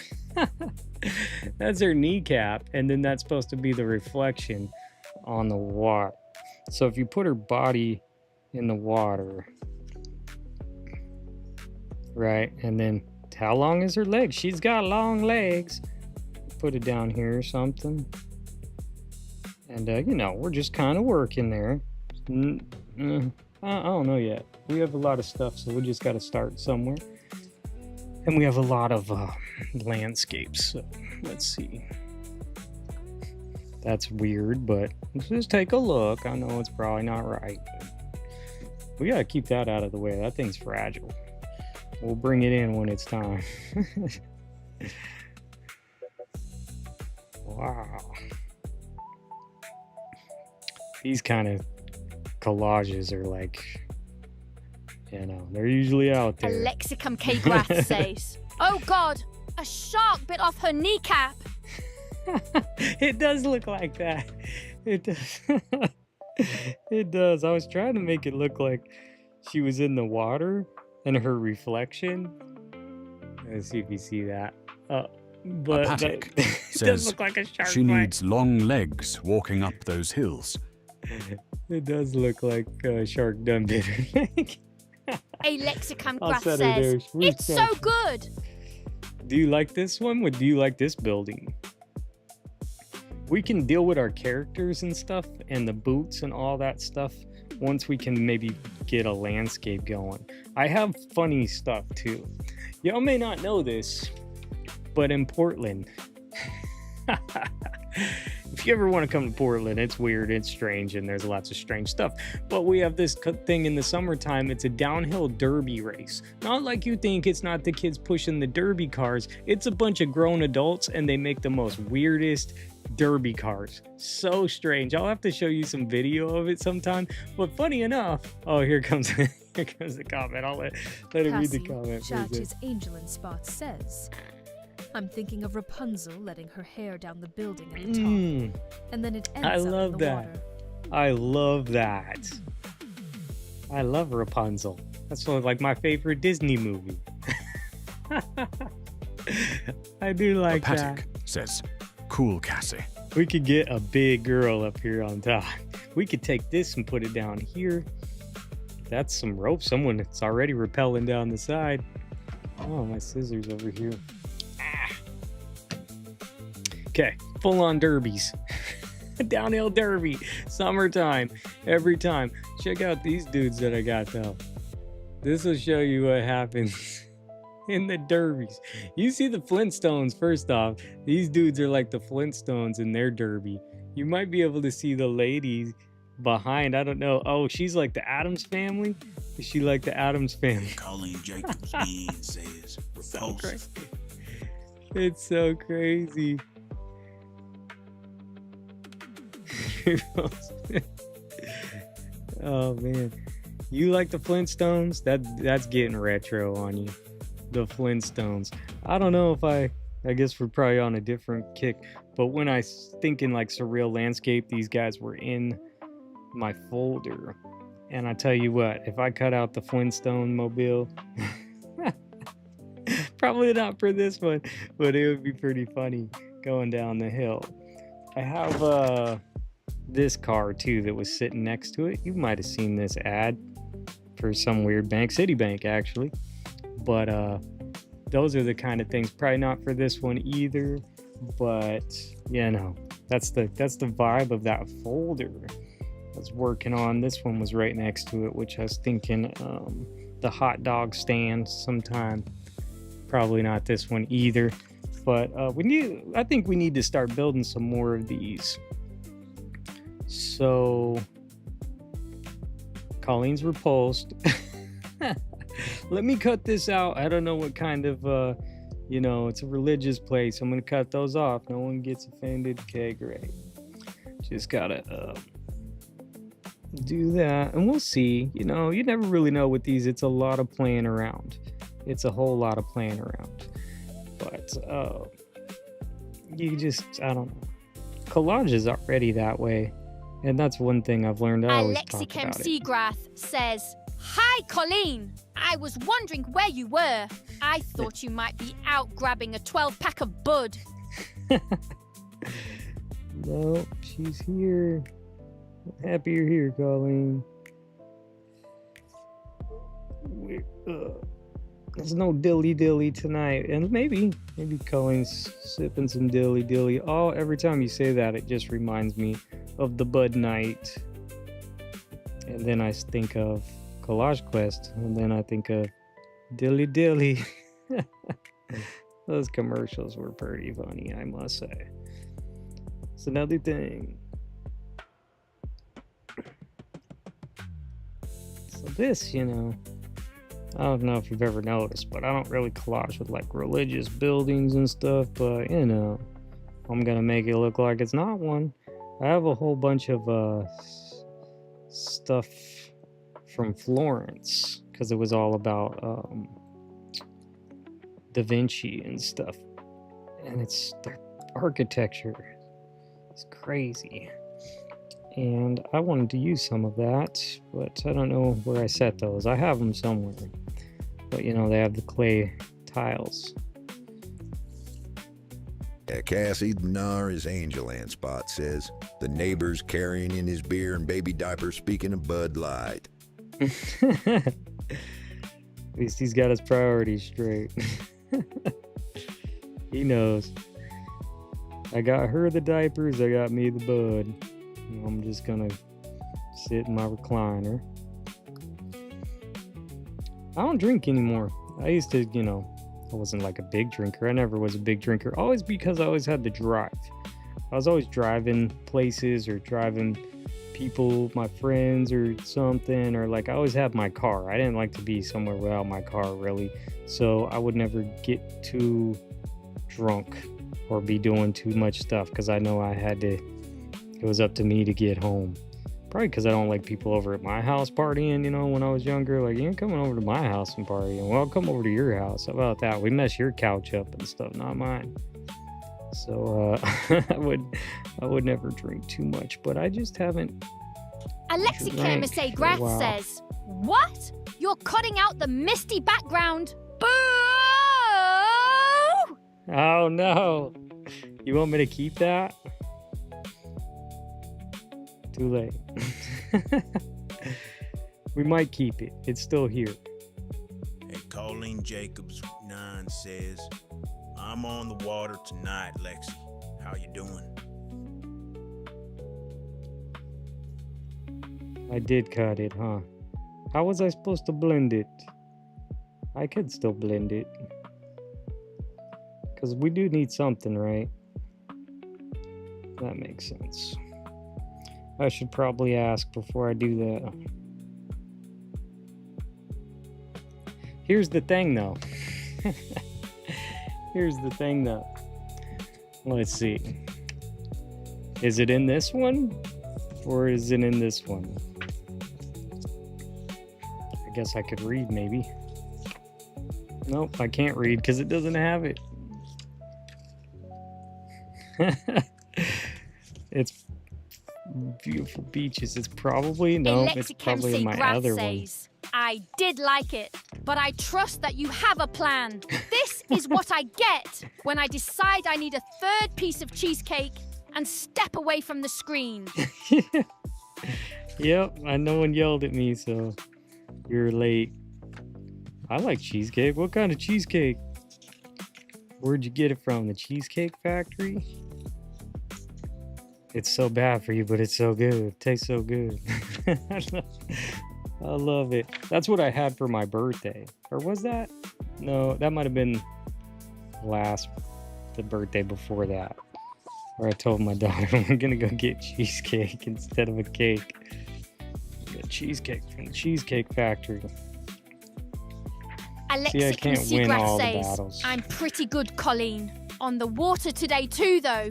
That's her kneecap, and then that's supposed to be the reflection on the water. So if you put her body in the water, right, and then how long is her leg? She's got long legs. Put it down here or something, and you know, we're just kind of working there. I don't know yet. We have a lot of stuff, so we just got to start somewhere. And we have a lot of landscapes, so let's see. That's weird, but let's just take a look. I know it's probably not right, but we got to keep that out of the way. That thing's fragile. We'll bring it in when it's time. Wow. These kind of collages are like, you know, they're usually out there. Alexicum K. Grath says, "Oh God, a shark bit off her kneecap." It does look like that. It does. It does. I was trying to make it look like she was in the water and her reflection. Let's see if you see that. But Apatic it says does look like a shark she bite. needs long legs walking up those hills. It does look like a shark done bit her leg. A Lexicon I'll Graph set her there. says, Where's "It's that? so good." Do you like this one? Or do you like this building? We can deal with our characters and stuff and the boots and all that stuff once we can maybe get a landscape going. I have funny stuff too. Y'all may not know this, but in Portland, if you ever want to come to Portland, it's weird, it's strange, and there's lots of strange stuff. But we have this thing in the summertime. It's a downhill derby race. Not like you think. It's not the kids pushing the derby cars. It's a bunch of grown adults, and they make the most weirdest derby cars. So strange. I'll have to show you some video of it sometime. But funny enough, oh, here comes the comment. I'll let it read the comment. Chat's Angel in Spot says, "I'm thinking of Rapunzel letting her hair down the building at the top, and then it ends I up love in the that. water." I love that. I love Rapunzel. That's one of, like, my favorite Disney movie. I do like Apatic that. says, "Cool, Cassie." We could get a big girl up here on top. We could take this and put it down here. That's some rope. Someone that's already rappelling down the side. Oh, my scissors over here. Okay, full on derbies. Downhill derby. Summertime. Every time. Check out these dudes that I got though. This will show you what happens in the derbies. You see the Flintstones first off. These dudes are like the Flintstones in their derby. You might be able to see the lady behind. I don't know. Oh, she's like the Addams Family? Is she like the Addams Family? Colleen Jacobs Bean says repulsive. It's so crazy. Oh man, you like the Flintstones? That's getting retro on you. The Flintstones. I don't know if I guess we're probably on a different kick, but when I think in like surreal landscape, these guys were in my folder. And I tell you what, if I cut out the Flintstone mobile, probably not for this one, but it would be pretty funny going down the hill. I have this car too that was sitting next to it. You might have seen this ad for some weird bank, Citibank actually. But those are the kind of things. Probably not for this one either. But you know, that's the vibe of that folder I was working on. This one was right next to it, which I was thinking the hot dog stand sometime. Probably not this one either. But I think we need to start building some more of these. So Colleen's repulsed. Let me cut this out. I don't know what kind of you know, it's a religious place. I'm gonna cut those off. No one gets offended. Okay, great. Just gotta do that, and we'll see. You know, you never really know with these. It's a lot of playing around. It's a whole lot of playing around. But you just, I don't know. Collage is already that way, and that's one thing I've learned. I always talk about it. Seagrath says, "Hi, Colleen. I was wondering where you were. I thought you might be out grabbing a 12-pack of bud." No, she's here. Happy you're here, Colleen. There's no dilly tonight, and maybe Colleen's sipping some dilly. Oh, every time you say that, it just reminds me of the Bud Night, and then I think of Collage Quest, and then I think of dilly. Those commercials were pretty funny, I must say. It's another thing. So this, you know, I don't know if you've ever noticed, but I don't really collage with like religious buildings and stuff, but you know, I'm gonna make it look like it's not one. I have a whole bunch of stuff from Florence, because it was all about Da Vinci and stuff, and it's their architecture is crazy, and I wanted to use some of that, but I don't know where I set those. I have them somewhere, but you know, they have the clay tiles. Yeah, Cassie, his Angelan spot says the neighbor's carrying in his beer and baby diapers, speaking of Bud Light. At least he's got his priorities straight. He knows. I got her the diapers, I got me the bud. I'm just gonna sit in my recliner. I don't drink anymore. I used to, you know, I wasn't like a big drinker. I never was a big drinker. Always because I always had to drive. I was always driving places or driving people, my friends or something, or like I always had my car. I didn't like to be somewhere without my car, really. So I would never get too drunk or be doing too much stuff, because I know it was up to me to get home. Probably because I don't like people over at my house partying, you know, when I was younger. Like, you ain't coming over to my house and partying. Well, I'll come over to your house. How about that? We mess your couch up and stuff, not mine. So I would never drink too much, but I just haven't. Alexi KMSA Grath says, "What? You're cutting out the misty background. Boo!" Oh no. You want me to keep that? Too late. We might keep it. It's still here. Hey, Colleen Jacobs 9 says, "I'm on the water tonight, Lexi. How you doing?" I did cut it, huh? How was I supposed to blend it? I could still blend it. Because we do need something, right? That makes sense. I should probably ask before I do that. Here's the thing, though. Let's see. Is it in this one? Or is it in this one? I guess I could read, maybe. Nope, I can't read because it doesn't have it. It's beautiful beaches. It's probably, no, it's probably in my other one. "I did like it, but I trust that you have a plan. This is what I get when I decide I need a third piece of cheesecake. and step away from the screen. Yep, no one yelled at me, so you're late. I like cheesecake. What kind of cheesecake? Where'd you get it from? The Cheesecake Factory? It's so bad for you, but it's so good. It tastes so good. I love it. That's what I had for my birthday. Or was that? No, that might have been the birthday before that. Where I told my daughter I'm gonna go get cheesecake instead of a cake. Get cheesecake from the Cheesecake Factory. Alexa from Seagrass says, I'm pretty good, Colleen. On the water today too, though.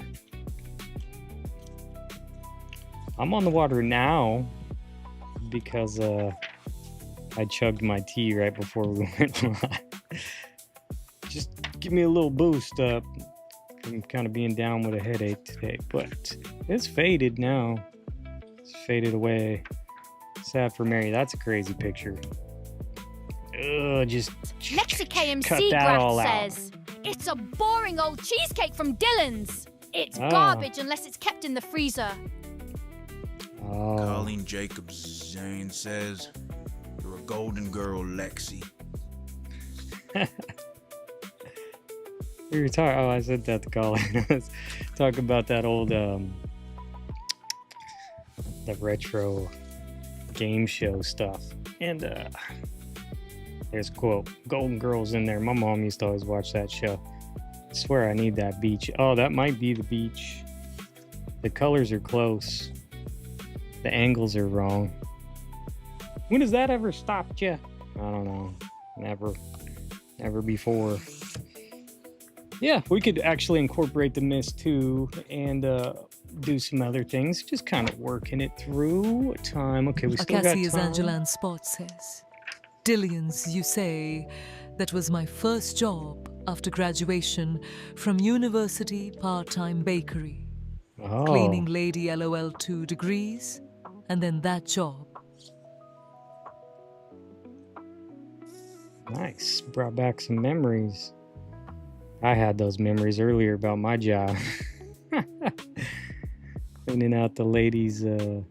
I'm on the water now because I chugged my tea right before we went live. Just give me a little boost up. I'm kind of being down with a headache today, but it's faded now. It's faded away. Sad for Mary. That's a crazy picture. Just Lexicam cut that all Seagrass says, it's a boring old cheesecake from Dylan's. It's garbage unless it's kept in the freezer. Colleen Jacobs Zane says, you're a golden girl, Lexi. We were talking. Oh, I said that to Colleen. I was talking about that old, the retro game show stuff. And there's a quote, Golden Girls in there. My mom used to always watch that show. I swear I need that beach. Oh, that might be the beach. The colors are close. The angles are wrong. When has that ever stopped you? I don't know. Never before. Yeah, we could actually incorporate the mist too and do some other things. Just kind of working it through time. Okay, we still got time. As Angelan Spot says, Dillians, you say, that was my first job after graduation from university part-time bakery. Oh. Cleaning lady LOL 2 degrees, and then that job. Nice. Brought back some memories. I had those memories earlier about my job. Cleaning out the ladies. I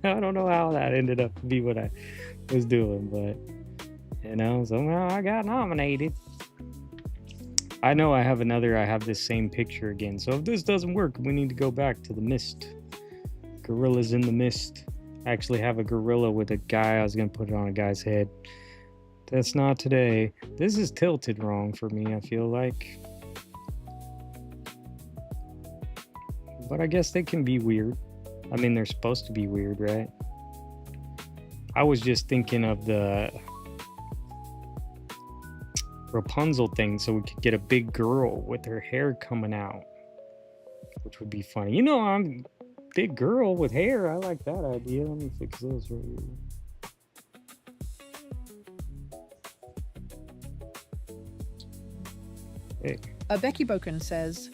don't know how that ended up to be what I was doing, but somehow I got nominated. I know I have this same picture again. So if this doesn't work, we need to go back to the mist. Gorillas in the mist. I actually have a gorilla with a guy. I was going to put it on a guy's head. That's not today. This is tilted wrong for me, I feel like. But I guess they can be weird. I mean, they're supposed to be weird, right? I was just thinking of the Rapunzel thing so we could get a big girl with her hair coming out, which would be funny. I'm a big girl with hair. I like that idea. Let me fix this right here. Hey. Becky Boken says,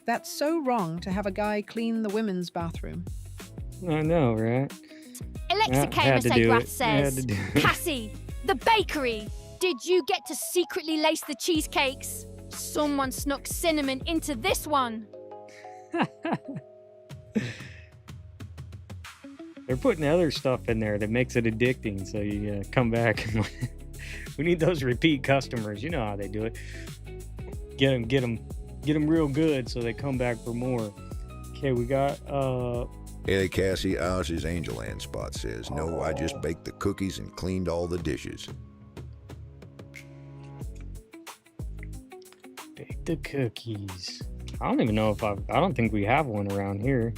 that's so wrong to have a guy clean the women's bathroom. I know, right? Alexa Seagrass says, Cassie, the bakery. Did you get to secretly lace the cheesecakes? Someone snuck cinnamon into this one. They're putting other stuff in there that makes it addicting, so you come back. We need those repeat customers. You know how they do it. Get them real good so they come back for more. Okay, we got Hey Cassie, Oz's Angel Ant Spot says, no, I just baked the cookies and cleaned all the dishes. Bake the cookies. I don't even know I don't think we have one around here.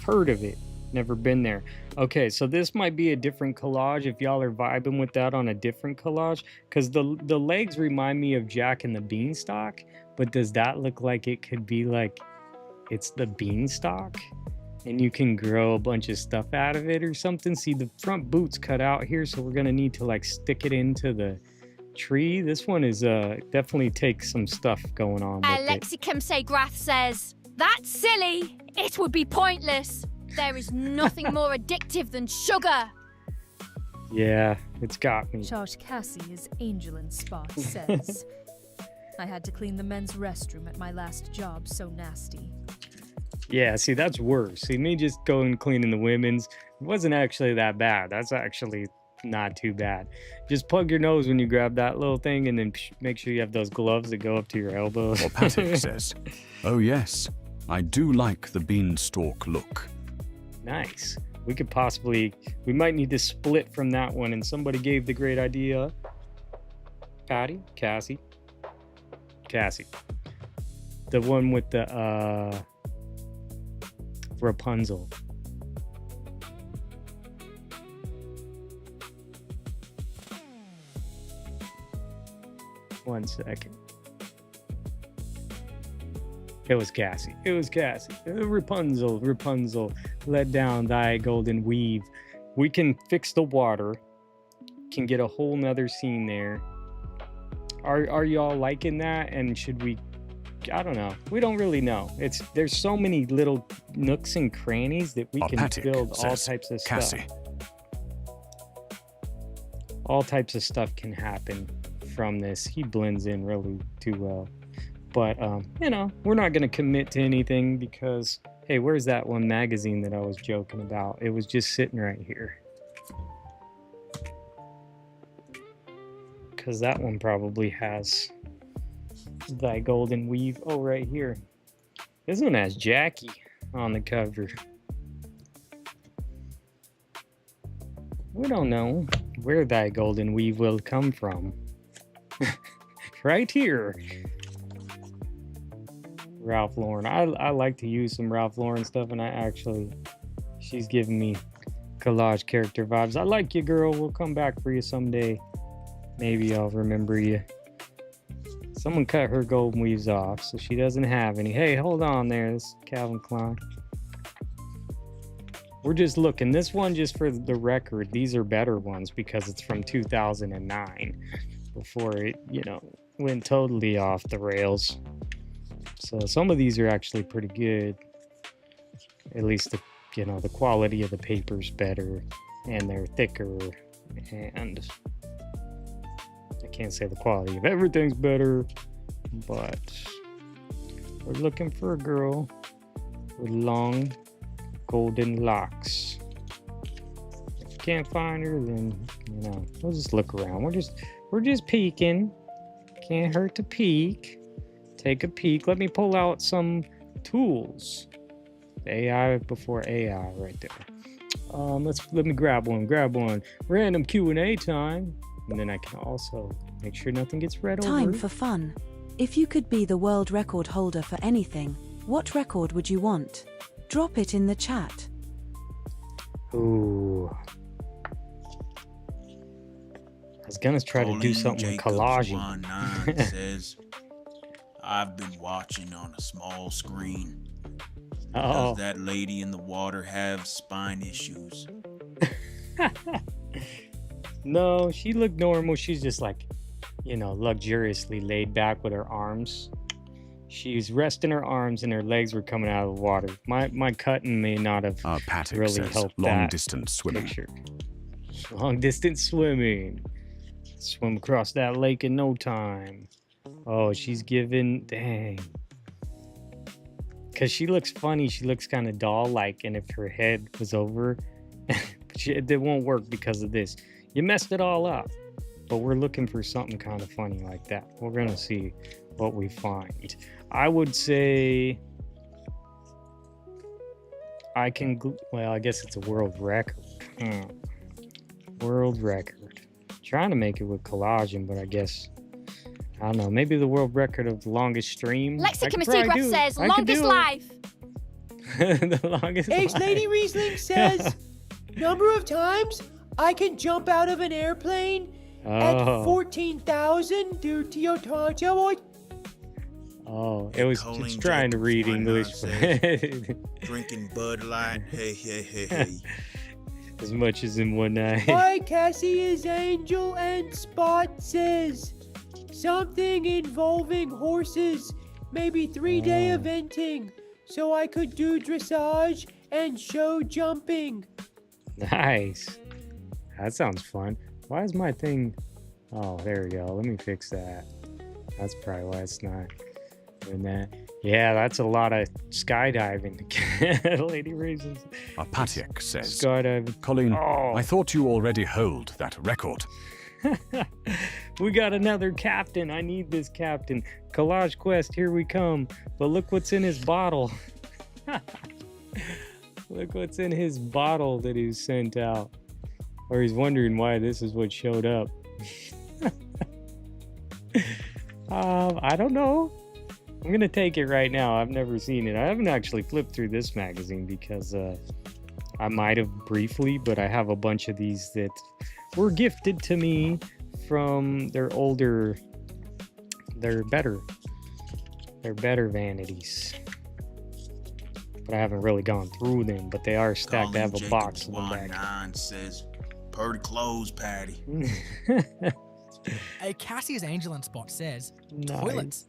Heard of it. Never been there. Okay, so this might be a different collage if y'all are vibing with that on a different collage. Because the legs remind me of Jack and the Beanstalk. But does that look like it could be like it's the beanstalk? And you can grow a bunch of stuff out of it or something. See, the front boot's cut out here, so we're going to need to like stick it into the tree. This one is definitely takes some stuff going on with Alexa Seagrass says, that's silly. It would be pointless. There is nothing more addictive than sugar. Yeah, it's got me. Charge Cassie, as Angel in Spot says, I had to clean the men's restroom at my last job, so nasty. Yeah, see, that's worse. See, me just going cleaning the women's wasn't actually that bad. That's actually not too bad. Just plug your nose when you grab that little thing, and then make sure you have those gloves that go up to your elbows. Or Patrick says, oh yes, I do like the beanstalk look. Nice. We could possibly, we might need to split from that one, and somebody gave the great idea. Patty? Cassie? The one with the, Rapunzel. One second. It was Cassie. Rapunzel, let down thy golden weave. We can fix the water. Can get a whole nother scene there. Are y'all liking that? And should we, I don't know. We don't really know. There's so many little nooks and crannies that we can build all types of Cassie. stuff. All types of stuff can happen from this. He blends in really too well. But, you know, we're not going to commit to anything because, hey, where's that one magazine that I was joking about? It was just sitting right here. Because that one probably has thy golden weave. Oh, right here. This one has Jackie on the cover. We don't know where thy golden weave will come from. Right here. Ralph Lauren. I like to use some Ralph Lauren stuff, and she's giving me collage character vibes. I like you, girl. We'll come back for you someday. Maybe I'll remember you. Someone cut her golden weaves off, so she doesn't have any. Hey, hold on there. This is Calvin Klein. We're just looking. This one, just for the record, these are better ones because it's from 2009, before it, you know, went totally off the rails. So some of these are actually pretty good. At least the quality of the paper's better, and they're thicker, and I can't say the quality of everything's better, but we're looking for a girl with long golden locks. If you can't find her, then we'll just look around. We're just peeking. Can't hurt to peek. Take a peek. Let me pull out some tools. AI before AI right there. Let me grab one. Random Q&A time. And then I can also make sure nothing gets read over. Time for fun. If you could be the world record holder for anything, what record would you want? Drop it in the chat. Ooh. I was gonna try to do something with collage. Says, I've been watching on a small screen. Uh-oh. Does that lady in the water have spine issues? No, she looked normal. She's just like, luxuriously laid back with her arms. She's resting her arms and her legs were coming out of the water. My cutting may not have really helped long that distance swimming. picture. Long distance swimming. Swim across that lake in no time. Oh, she's giving, dang. Because she looks funny. She looks kind of doll-like, and if her head was over, it won't work because of this. You messed it all up. But we're looking for something kind of funny like that. We're going to see what we find. I would say I guess it's a world record. World record. Trying to make it with collaging, but I guess, I don't know, maybe the world record of the longest stream. Lexicon Seagrass says longest life. The longest Eggs life. Lady Riesling says number of times I can jump out of an airplane at 14,000 due to your tonto. Oh, it's trying to read English. Drinking Bud Light. Hey. As much as in one night. Hi, Cassie is Angel, and Spot says something involving horses, maybe 3-day eventing, so I could do dressage and show jumping. Nice. That sounds fun. Why is my thing... Oh, there we go. Let me fix that. That's probably why it's not doing that. Yeah, that's a lot of skydiving. Lady Raisins. Apatiek says, skydiving. Colleen, Oh. I thought you already hold that record. We got another captain. I need this captain. Collage quest, here we come. But look what's in his bottle. Look what's in his bottle that he sent out. Or he's wondering why this is what showed up. I don't know. I'm going to take it right now. I've never seen it. I haven't actually flipped through this magazine because I might have briefly, but I have a bunch of these that were gifted to me from their older, they're better vanities. But I haven't really gone through them, but they are stacked. I have a box of them back. Says, "Purty clothes, Patty." Hey, Cassie's Angel and Spot says, Nice. toilets.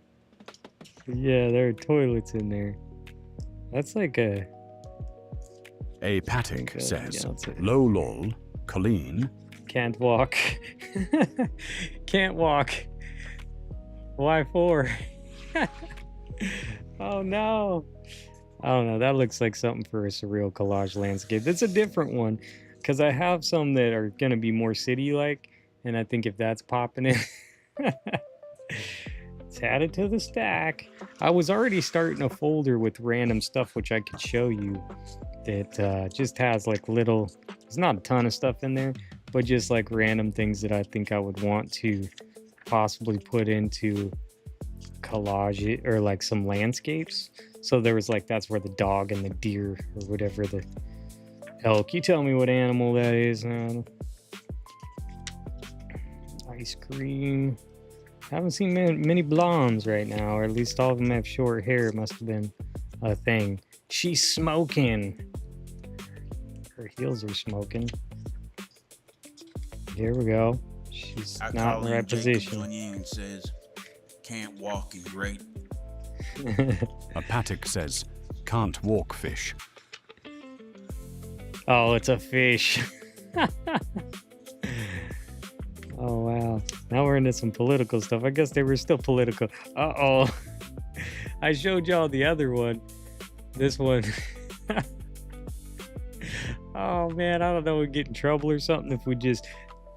Yeah, there are toilets in there. That's like a... Patek says, low lol, Colleen. Can't walk. Can't walk. Why for? Oh no. I don't know. That looks like something for a Surreal collage landscape. That's a different one because I have some that are going to be more city-like, and I think if that's popping in, let's add it to the stack. I was already starting a folder with random stuff, which I could show you, that just has like little, there's not a ton of stuff in there, but just like random things that I think I would want to possibly put into collage or like some landscapes. So there was like, that's where the dog and the deer or whatever, the elk, you tell me what animal that is, man. Ice cream. Haven't seen many blondes right now, or at least all of them have short hair. It must have been a thing. She's smoking. Her heels are smoking. Here we go. She's not in the right position. Says, "Can't walk in great." Apatiek says, can't walk fish. Oh, it's a fish. Oh, wow. Now we're into some political stuff. I guess they were still political. Uh-oh. I showed y'all the other one. This one. Oh, man. I don't know. We'd get in trouble or something if we just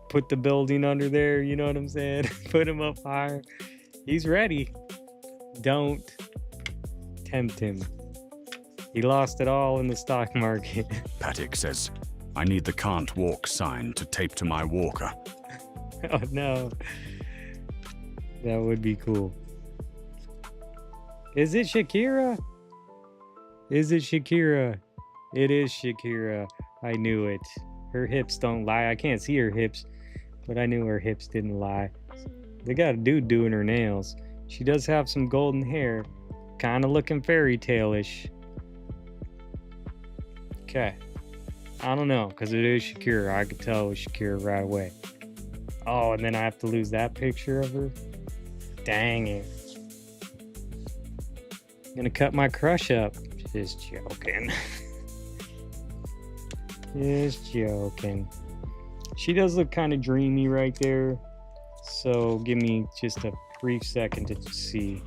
put the building under there. You know what I'm saying? Put him up higher. He's ready. Don't tempt him. He lost it all in the stock market. Patek says, I need the can't walk sign to tape to my walker. Oh no. That would be cool. Is it Shakira? Is it Shakira? It is Shakira. I knew it. Her hips don't lie. I can't see her hips, but I knew her hips didn't lie. They got a dude doing her nails. She does have some golden hair. Kind of looking fairy tale-ish. Okay. I don't know, because it is Shakira. I could tell it was Shakira right away. Oh, and then I have to lose that picture of her? Dang it. Gonna cut my crush up. Just joking. Just joking. She does look kind of dreamy right there. So give me just a brief second to see.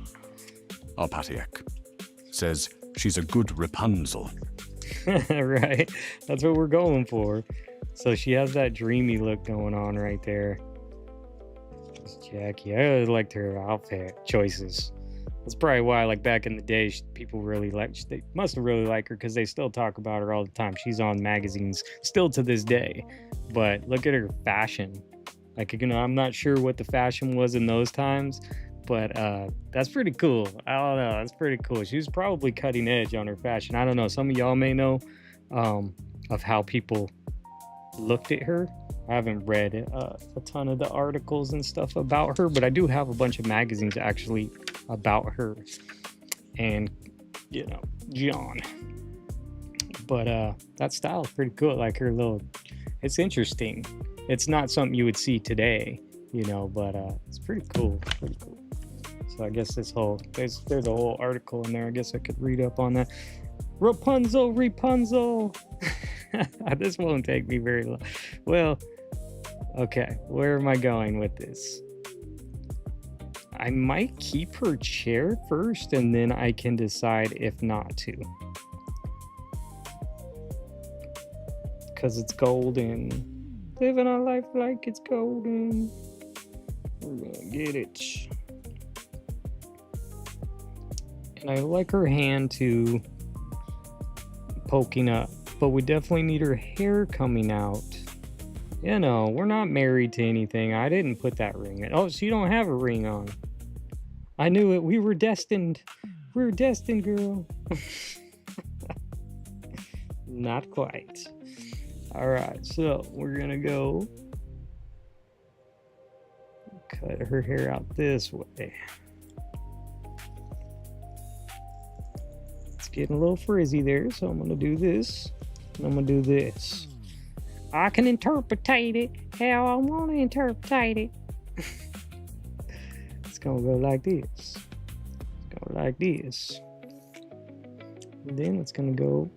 Apatiek says she's a good Rapunzel. Right. That's what we're going for. So she has that dreamy look going on right there. Jackie, I really liked her outfit choices. That's probably why, like back in the day, people really liked. They must have really liked her because they still talk about her all the time. She's on magazines still to this day. But look at her fashion. Like, you know, I'm not sure what the fashion was in those times, but that's pretty cool. I don't know. That's pretty cool. She was probably cutting edge on her fashion. I don't know. Some of y'all may know of how people looked at her. I haven't read a ton of the articles and stuff about her, but I do have a bunch of magazines actually about her and, you know, John. But that style is pretty cool. Like her little, it's interesting. It's not something you would see today, you know, but it's pretty cool. Pretty cool. So I guess this whole, there's a whole article in there. I guess I could read up on that. Rapunzel. This won't take me very long. Well, okay, where am I going with this? I might keep her chair first, and then I can decide if not to. Because it's golden. Living our life like it's golden. We're gonna get it. And I like her hand too, poking up. But we definitely need her hair coming out. You know, we're not married to anything. I didn't put that ring in. Oh, so you don't have a ring on. I knew it. We were destined. We were destined, girl. Not quite. All right, so we're gonna go cut her hair out this way. It's getting a little frizzy there, so I'm gonna do this, and I'm gonna do this. I can interpretate it how I want to interpretate it. It's gonna go like this. It's gonna go like this. And then it's gonna go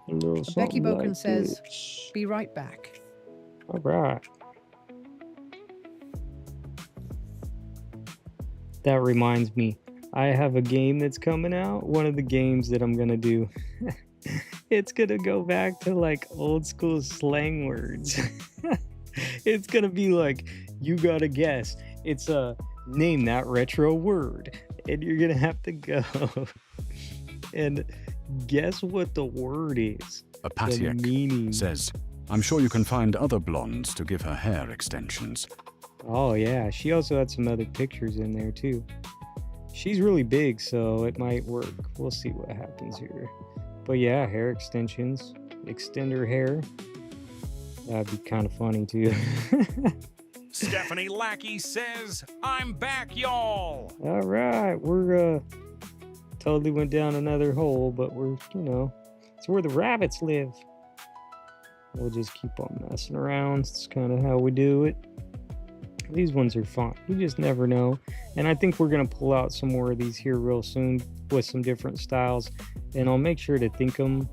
a little Becky something Boken like says, this. be right back. All right. That reminds me, I have a game that's coming out. One of the games that I'm gonna do. It's gonna go back to like old school slang words. It's gonna be like, you gotta guess. It's a name that retro word. And you're gonna have to go and guess what the word is. A Patiek says, I'm sure you can find other blondes to give her hair extensions. Oh yeah, she also had some other pictures in there too. She's really big, so it might work. We'll see what happens here. But yeah, hair extensions, extend her hair. That'd be kind of funny too. Stephanie Lackey says, I'm back, y'all. All right, we're totally went down another hole, but we're, you know, it's where the rabbits live. We'll just keep on messing around. It's kind of how we do it. These ones are fun. You just never know. And I think we're going to pull out some more of these here real soon with some different styles. And I'll make sure to think them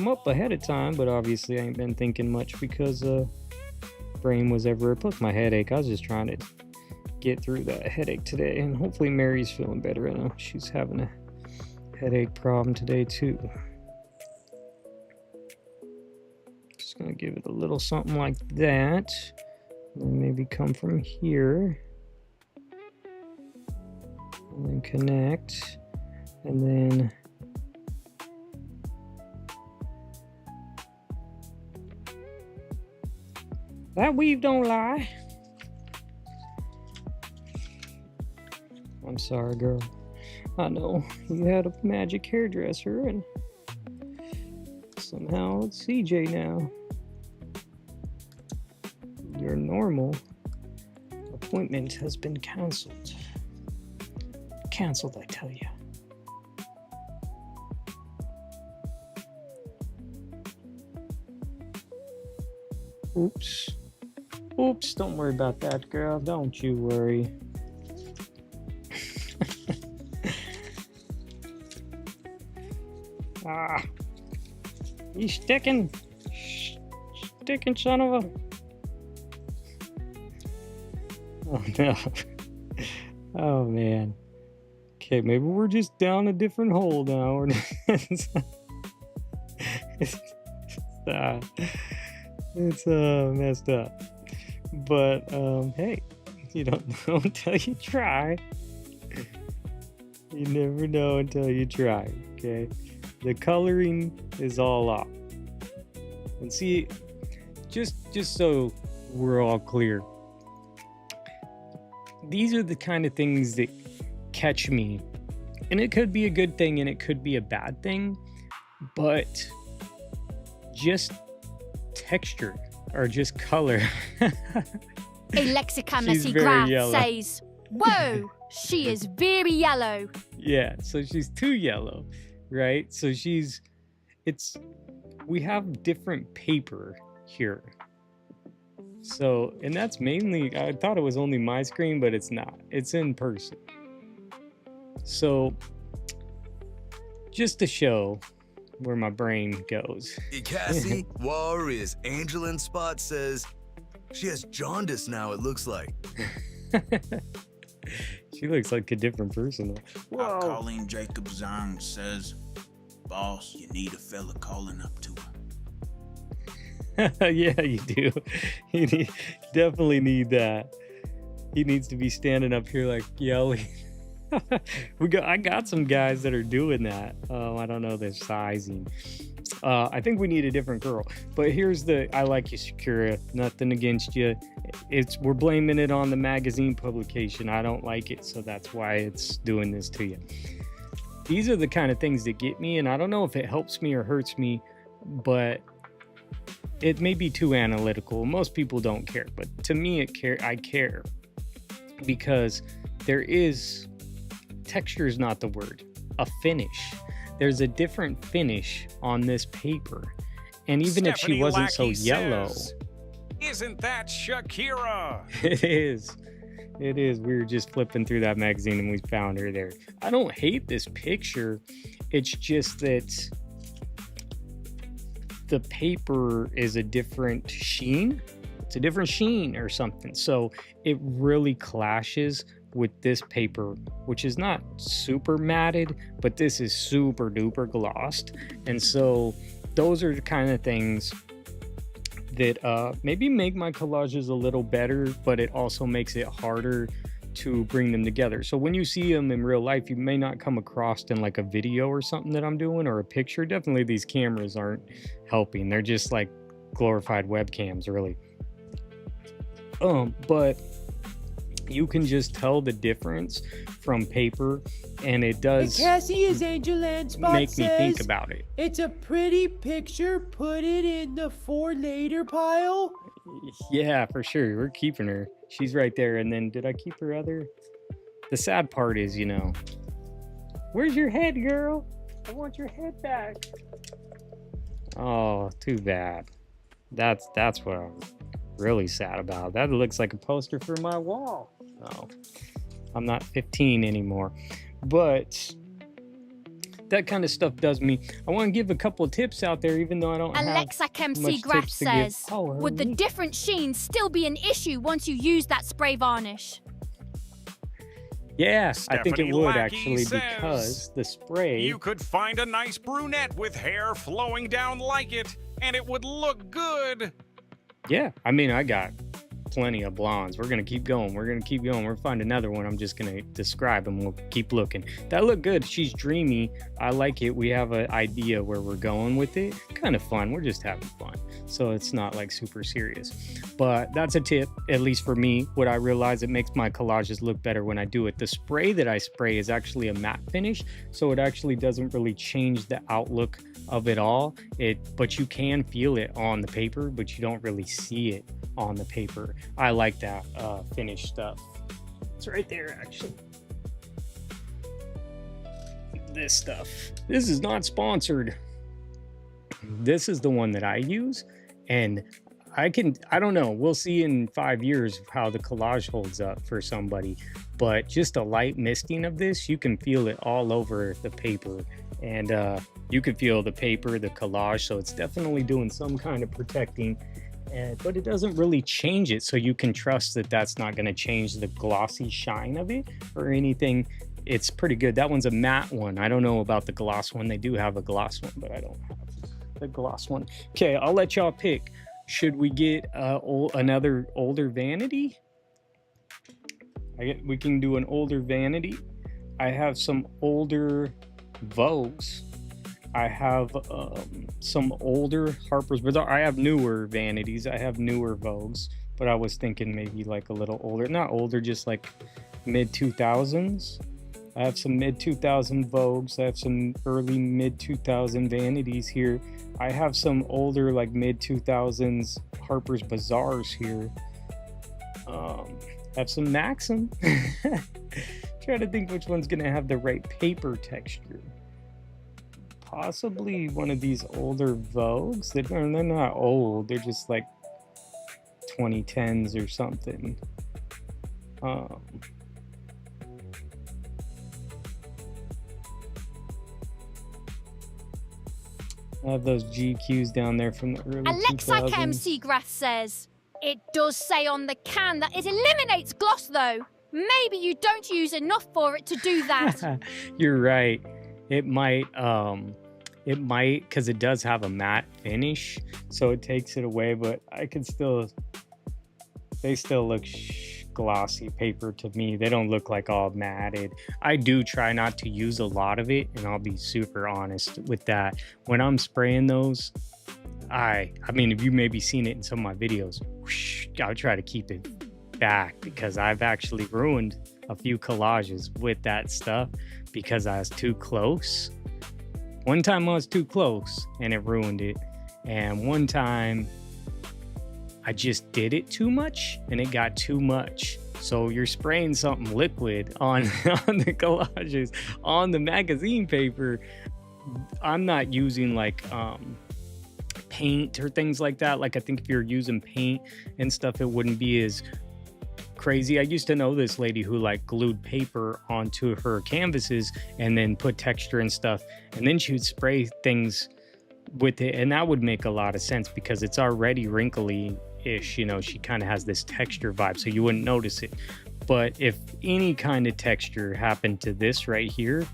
up ahead of time. But obviously I ain't been thinking much because brain was ever, plus my headache. I was just trying to get through that headache today. And hopefully Mary's feeling better. I know she's having a headache problem today too. Just going to give it a little something like that. And maybe come from here and then connect, and then that weave don't lie. I'm sorry, girl. I know you had a magic hairdresser and somehow it's CJ now. Your normal appointment has been canceled. Canceled, I tell you. Oops. Oops, don't worry about that, girl. Don't you worry. Ah. You sticking, son of a... Oh no. Oh man. Okay, maybe we're just down a different hole now. It's messed up. But hey, you don't know until you try. You never know until you try, okay? The coloring is all off. And see, just so we're all clear, these are the kind of things that catch me. And it could be a good thing and it could be a bad thing, but just texture or just color. A lexicon She's Missy very Graf yellow. says, whoa, she is very yellow. Yeah, so she's too yellow, right? So we have different paper here. So, and that's mainly, I thought it was only my screen, but it's not. It's in person. So, just to show where my brain goes. Cassie, Warriors, Angel in Spot says she has jaundice now, it looks like. She looks like a different person. Whoa. Colleen Jacobs says, boss, you need a fella calling up to her. Yeah, you do. You definitely need that. He needs to be standing up here like yelling. I got some guys that are doing that. I don't know their sizing. I think we need a different girl. But here's I like you, Sakura. Nothing against you. We're blaming it on the magazine publication. I don't like it, so that's why it's doing this to you. These are the kind of things that get me, and I don't know if it helps me or hurts me, but it may be too analytical. Most people don't care, but to me, I care because there is texture is not the word, a finish. There's a different finish on this paper, and even if she wasn't so yellow, isn't that Shakira? It is. It is. We were just flipping through that magazine and we found her there. I don't hate this picture. It's just that the paper is a different sheen. It's a different sheen or something. So it really clashes with this paper, which is not super matted, but this is super duper glossed. And so those are the kind of things that maybe make my collages a little better, but it also makes it harder to bring them together. So when you see them in real life, you may not come across in like a video or something that I'm doing or a picture. Definitely these cameras aren't helping. They're just like glorified webcams, really. But you can just tell the difference from paper, and it does Cassie is Angel Landspot make me think about it. It's a pretty picture. Put it in the for later pile. Yeah, for sure. We're keeping her. She's right there. And then did I keep her other? The sad part is, where's your head, girl? I want your head back. Oh, too bad. That's what I'm really sad about. That looks like a poster for my wall. No, I'm not 15 anymore. But that kind of stuff does me. I want to give a couple of tips out there, even though I don't Alexa have MC much Graf tips to says, give. would the different sheens still be an issue once you use that spray varnish? Yeah, I think it Stephanie would Lackey actually says, because the spray. You could find a nice brunette with hair flowing down like it, and it would look good. Yeah, I mean, I got plenty of blondes. We're going to keep going. We're going to keep going. We're going to find another one. I'm just going to describe and we'll keep looking. That looked good. She's dreamy. I like it. We have an idea where we're going with it. Kind of fun. We're just having fun. So it's not like super serious. But that's a tip, at least for me. What I realize, it makes my collages look better when I do it. The spray that I spray is actually a matte finish. So it actually doesn't really change the outlook of it all. But you can feel it on the paper, but you don't really see it on the paper. I like that finished stuff. It's right there, actually. This stuff. This is not sponsored. This is the one that I use, and I don't know. We'll see in 5 years how the collage holds up for somebody, but just a light misting of this, you can feel it all over the paper, and you can feel the paper, the collage, so it's definitely doing some kind of protecting. But it doesn't really change it, so you can trust that that's not going to change the glossy shine of it or anything. It's pretty good. That one's a matte one. I don't know about the gloss one. They do have a gloss one, but I don't have the gloss one. Okay, I'll let y'all pick. Should we get another older vanity? We can do an older vanity. I have some older Vogues. I have some older Harper's Bazaar. I have newer vanities. I have newer Vogues, but I was thinking maybe like a little older. Not older, just like mid-2000s. I have some mid-2000 Vogues. I have some early mid-2000 vanities here. I have some older like mid-2000s Harper's Bazaars here. I have some Maxim. Trying to think which one's gonna have the right paper texture. Possibly one of these older Vogues. They're not old. They're just like 2010s or something. I have those GQs down there from the early Alexa 2000s. MC Grass says, it does say on the can that it eliminates gloss though. Maybe you don't use enough for it to do that. You're right. It might, because it does have a matte finish, so it takes it away, but I can still, they still look glossy paper to me. They don't look like all matted. I do try not to use a lot of it, and I'll be super honest with that. When I'm spraying those, I mean, if you maybe seen it in some of my videos, whoosh, I'll try to keep it back, because I've actually ruined a few collages with that stuff because I was too close. One time I was too close and it ruined it, and one time I just did it too much and it got too much. So you're spraying something liquid on the collages, on the magazine paper. I'm not using like paint or things like that. Like, I think if you're using paint and stuff, it wouldn't be as crazy. I used to know this lady who like glued paper onto her canvases and then put texture and stuff, and then she would spray things with it, and that would make a lot of sense because it's already wrinkly-ish, you know. She kind of has this texture vibe, so you wouldn't notice it. But if any kind of texture happened to this right here,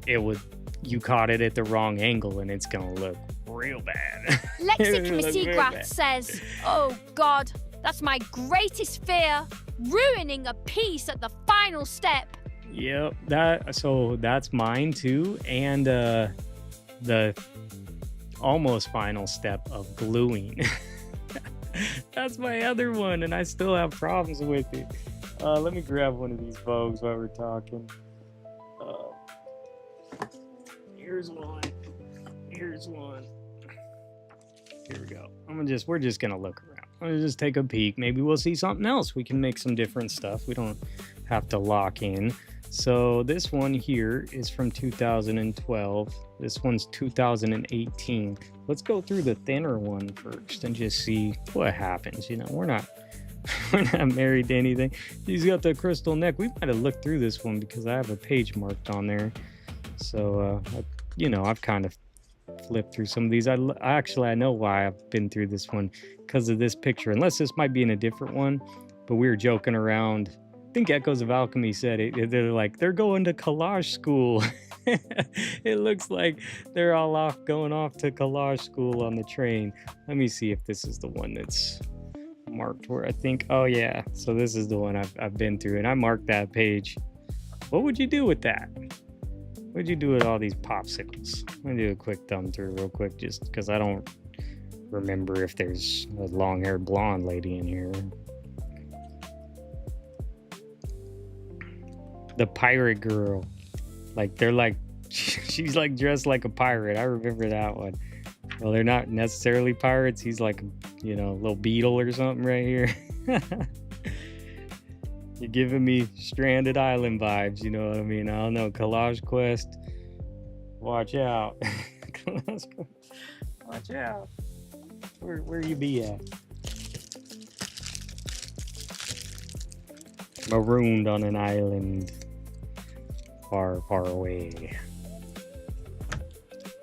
it would, you caught it at the wrong angle and it's gonna look real bad. Lexicomaseagrath says, oh God, that's my greatest fear, ruining a piece at the final step. Yep, that's mine too, and the almost final step of gluing. That's my other one, and I still have problems with it. Let me grab one of these Vogues while we're talking. Here's one. Here's one. Here we go. We're just gonna look around. I'm gonna just take a peek. Maybe we'll see something else. We can make some different stuff. We don't have to lock in. So this one here is from 2012. This one's 2018. Let's go through the thinner one first and just see what happens. You know, we're not married to anything. He's got the crystal neck. We might have looked through this one because I have a page marked on there. So, you know, I've kind of flipped through some of these. I know why I've been through this one, because of this picture, unless this might be in a different one, but we were joking around. I think Echoes of Alchemy said it. They're like, they're going to collage school. It looks like they're all going off to collage school on the train. Let me see if this is the one that's marked where I think, oh yeah, so this is the one I've been through, and I marked that page. What would you do with that? What'd you do with all these popsicles? I'm gonna do a quick thumb through real quick, just because I don't remember if there's a long-haired blonde lady in here. The pirate girl, like they're like, she's like dressed like a pirate. I remember that one. Well, they're not necessarily pirates. He's like, you know, a little beetle or something right here. You're giving me Stranded Island vibes, you know what I mean? I don't know, Collage Quest, watch out. Collage Quest, watch out. Where you be at? Marooned on an island far, far away.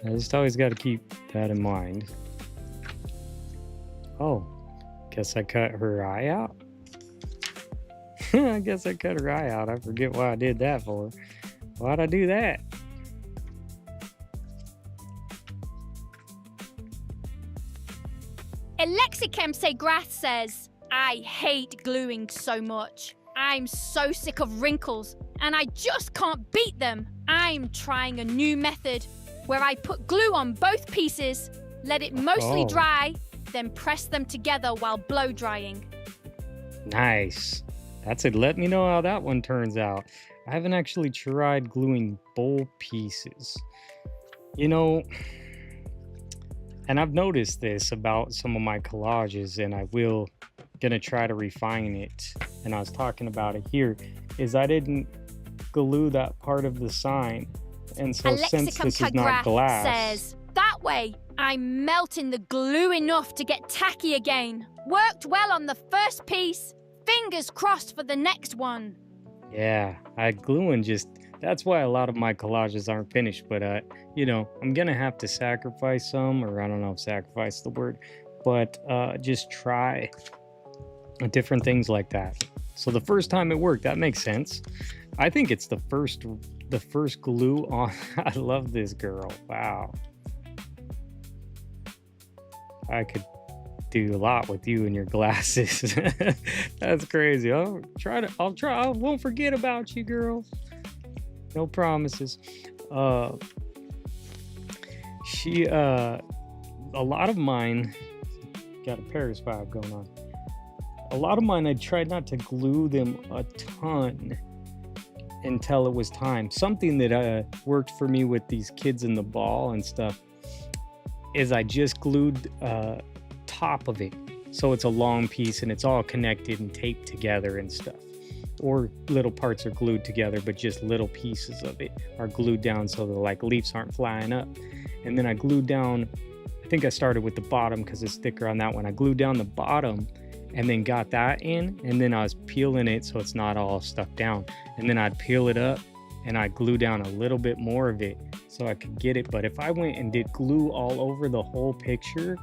I just always got to keep that in mind. Oh, guess I cut her eye out? I guess I cut her eye out. I forget why I did that for. Why'd I do that? Alexicemsegrath says, I hate gluing so much. I'm so sick of wrinkles, and I just can't beat them. I'm trying a new method where I put glue on both pieces, let it mostly dry, then press them together while blow drying. Nice. That's it. Let me know how that one turns out. I haven't actually tried gluing bowl pieces. You know, and I've noticed this about some of my collages, and I will gonna try to refine it. And I was talking about it here, is I didn't glue that part of the sign. And so since this is not glass, says, that way I'm melting the glue enough to get tacky again. Worked well on the first piece. Fingers crossed for the next one. Yeah, gluing just, that's why a lot of my collages aren't finished. But, you know, I'm going to have to sacrifice some, or I don't know if sacrifice is the word, but just try different things like that. So the first time it worked, that makes sense. I think it's the first glue on. I love this girl. Wow. I could do a lot with you and your glasses. That's crazy. I won't forget about you, girl. No promises. A lot of mine got a Paris vibe going on. A lot of mine, I tried not to glue them a ton until it was time. Something that worked for me with these kids in the ball and stuff is I just glued top of it, so it's a long piece and it's all connected and taped together and stuff. Or little parts are glued together, but just little pieces of it are glued down so the like leaves aren't flying up. And then I glued down, I think I started with the bottom because it's thicker on that one. I glued down the bottom and then got that in, and then I was peeling it so it's not all stuck down. And then I'd peel it up and I'd glue down a little bit more of it so I could get it. But if I went and did glue all over the whole picture,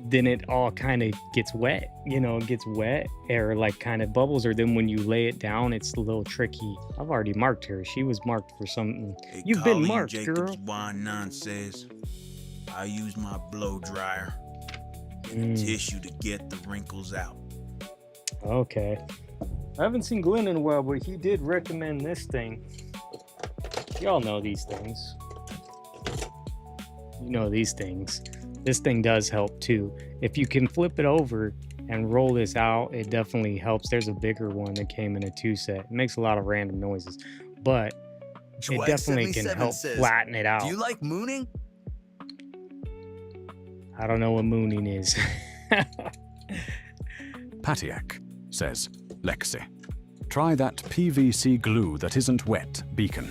then it all kind of gets wet, it gets wet or like kind of bubbles, or then when you lay it down, it's a little tricky. I've already marked her. She was marked for something. You've been marked, girl. Y9 says, I use my blow dryer and tissue to get the wrinkles out. Okay. I haven't seen Glenn in a while, but he did recommend this thing. Y'all know these things. You know these things. This thing does help too. If you can flip it over and roll this out, it definitely helps. There's a bigger one that came in a 2-set. It makes a lot of random noises, but it definitely can help flatten it out. Do you like mooning? I don't know what mooning is. Patiak says, Lexi, try that PVC glue that isn't wet, Beacon.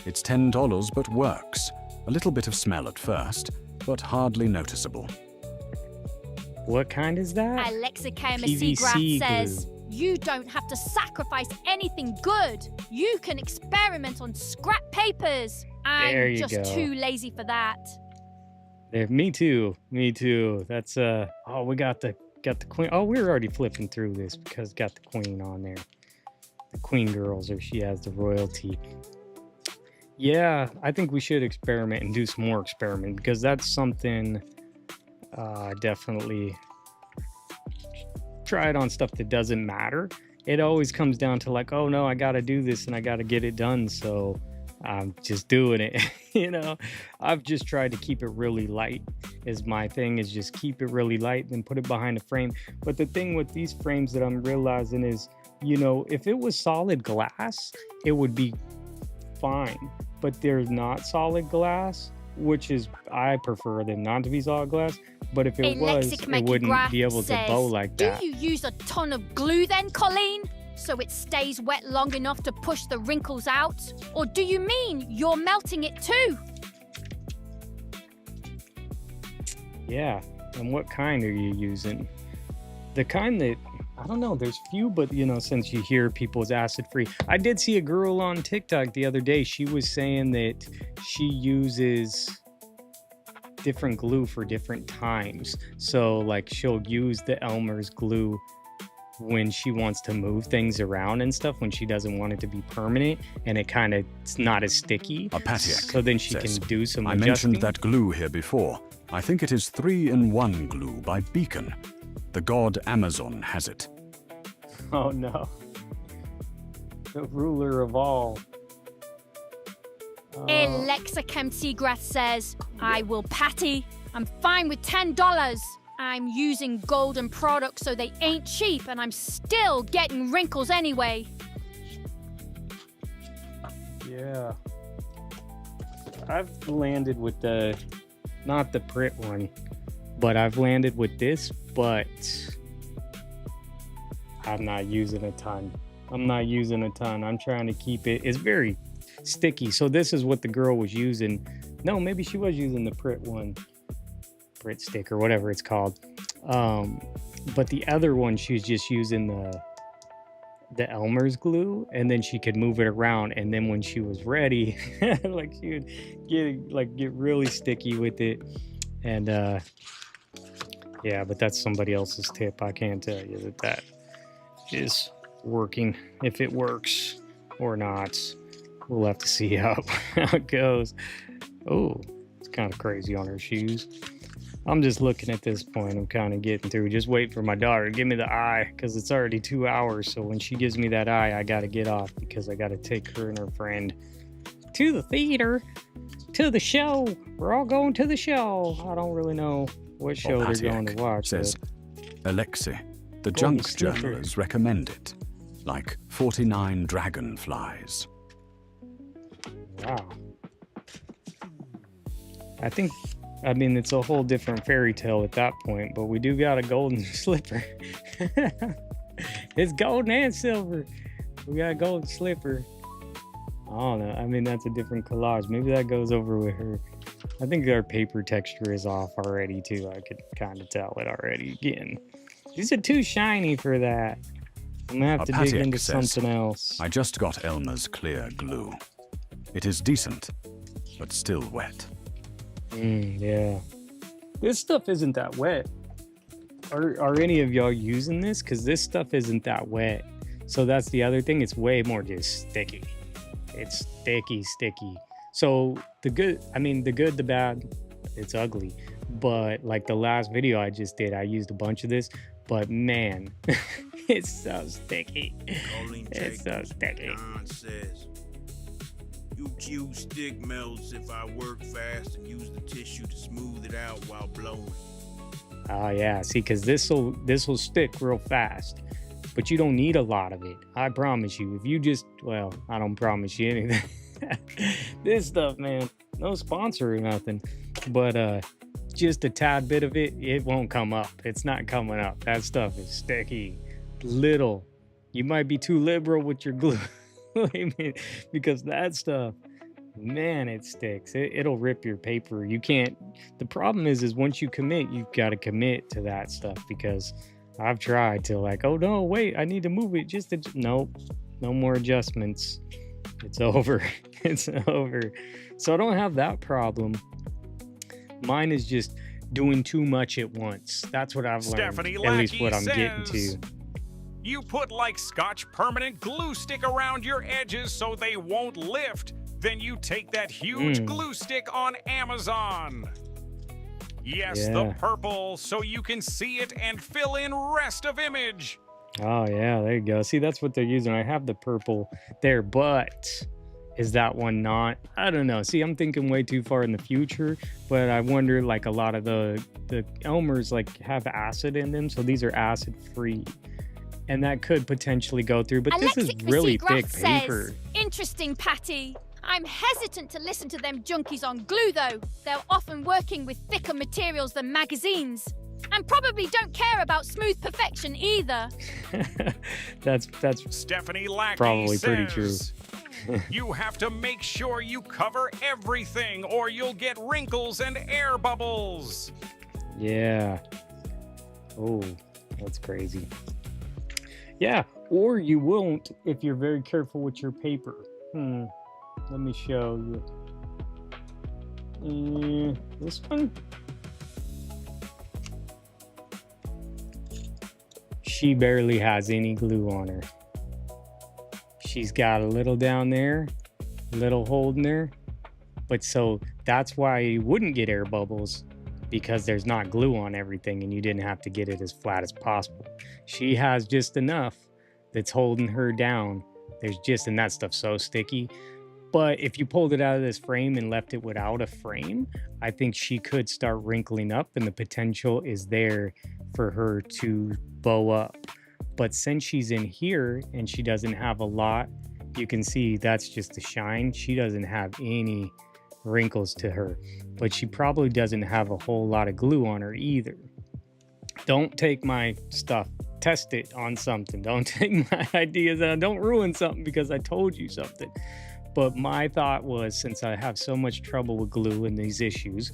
It's $10 but works. A little bit of smell at first, but hardly noticeable. What kind is that? Alexa KMC says, glue. You don't have to sacrifice anything good. You can experiment on scrap papers. I'm just too lazy for that. There, me too. That's oh, we got the queen. Oh, we're already flipping through this because got the queen on there. The queen girls, or she has the royalty. Yeah, I think we should experiment and do some more experiment, because that's something definitely try it on stuff that doesn't matter. It always comes down to like, oh no, I got to do this and I got to get it done. So I'm just doing it. I've just tried to keep it really light is my thing, is just keep it really light and then put it behind a frame. But the thing with these frames that I'm realizing is, if it was solid glass, it would be fine. But they're not solid glass, which is, I prefer them not to be solid glass. But if it was, it wouldn't be able to bow like that. Do you use a ton of glue then, Colleen? So it stays wet long enough to push the wrinkles out? Or do you mean you're melting it too? Yeah, and what kind are you using? The kind that, I don't know, there's few, but since you hear people's acid-free. I did see a girl on TikTok the other day. She was saying that she uses different glue for different times. So like she'll use the Elmer's glue when she wants to move things around and stuff, when she doesn't want it to be permanent and it's not as sticky. So then she can do some adjusting. I mentioned that glue here before. I think it is 3-in-1 glue by Beacon. The god Amazon has it. Oh no. The ruler of all. Alexa Kemseagrass says, I will patty. I'm fine with $10. I'm using golden products so they ain't cheap and I'm still getting wrinkles anyway. Yeah. I've landed with not the Prit one, but I've landed with this, but I'm not using a ton. I'm trying to keep it. It's very sticky. So this is what the girl was using. No, maybe she was using the Prit one. Prit stick or whatever it's called. But the other one, she was just using the Elmer's glue, and then she could move it around. And then when she was ready, like she would get really sticky with it. And yeah, but that's somebody else's tip. I can't tell you that is working, if it works or not. We'll have to see how it goes. Oh, it's kind of crazy on her shoes. I'm just looking at this point. I'm kind of getting through. Just wait for my daughter to give me the eye, because it's already 2 hours. So when she gives me that eye, I got to get off, because I got to take her and her friend to the theater, to the show. We're all going to the show. I don't really know what show they're going to watch. Says, Alexei, the junk journalers recommend it. Like 49 dragonflies. Wow. I mean, it's a whole different fairy tale at that point, but we do got a golden slipper. It's golden and silver. We got a golden slipper. I don't know. I mean, that's a different collage. Maybe that goes over with her. I think our paper texture is off already, too. I could kind of tell it already. Again, these are too shiny for that. I'm going to have to dig into something else. I just got Elmer's clear glue. It is decent, but still wet. Yeah. This stuff isn't that wet. Are any of y'all using this? Because this stuff isn't that wet. So that's the other thing. It's way more just sticky. It's sticky. So the good, the bad, it's ugly. But like the last video I just did, I used a bunch of this. But man, it's so sticky. It's so sticky. You use stick melts if I work fast and use the tissue to smooth it out while blowing. Oh yeah, see, because this'll stick real fast, but you don't need a lot of it. I promise you. If you just, well, I don't promise you anything. This stuff, man, no sponsor or nothing, but just a tad bit of it, it won't come up. It's not coming up. That stuff is sticky. Little. You might be too liberal with your glue. Because that stuff, man, it sticks. It'll rip your paper. You can't. The problem is once you commit, you've got to commit to that stuff, because I've tried to like, oh no, wait, I need to move it. Nope, no more adjustments. It's over. It's over. So I don't have that problem. Mine is just doing too much at once. That's what I've learned. Stephanie at least what I'm says, getting to. You put like Scotch permanent glue stick around your edges so they won't lift. Then you take that huge glue stick on Amazon. Yes, the purple, so you can see it and fill in rest of image. Oh yeah, there you go. See, that's what they're using. I have the purple there, but is that one not? I don't know. See, I'm thinking way too far in the future, but I wonder, like, a lot of the Elmers like have acid in them, so these are acid free. And that could potentially go through, but Alexis this is really thick paper. Says, interesting, Patty. I'm hesitant to listen to them junkies on glue, though. They're often working with thicker materials than magazines. And probably don't care about smooth perfection either. That's Stephanie Lackey probably says, pretty true. You have to make sure you cover everything or you'll get wrinkles and air bubbles. Yeah. Oh, that's crazy. Yeah, or you won't if you're very careful with your paper. Let me show you. This one? She barely has any glue on her. She's got a little down there, little hole in there. But so that's why you wouldn't get air bubbles, because there's not glue on everything and you didn't have to get it as flat as possible. She has just enough that's holding her down. And that stuff's so sticky. But if you pulled it out of this frame and left it without a frame, I think she could start wrinkling up, and the potential is there for her to bow up. But since she's in here and she doesn't have a lot, you can see that's just the shine. She doesn't have any wrinkles to her, but she probably doesn't have a whole lot of glue on her either. Don't take my stuff. Test it on something. Don't take my ideas and don't ruin something because I told you something. But my thought was, since I have so much trouble with glue in these issues,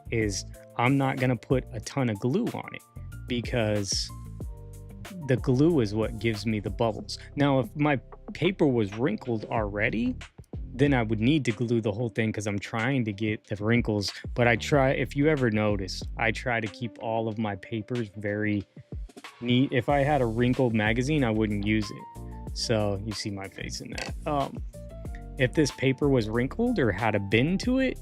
is I'm not going to put a ton of glue on it, because the glue is what gives me the bubbles. Now, if my paper was wrinkled already, then I would need to glue the whole thing, because I'm trying to get the wrinkles. But if you ever notice, I try to keep all of my papers very neat. If I had a wrinkled magazine, I wouldn't use it. So you see my face in that. If this paper was wrinkled or had a bend to it,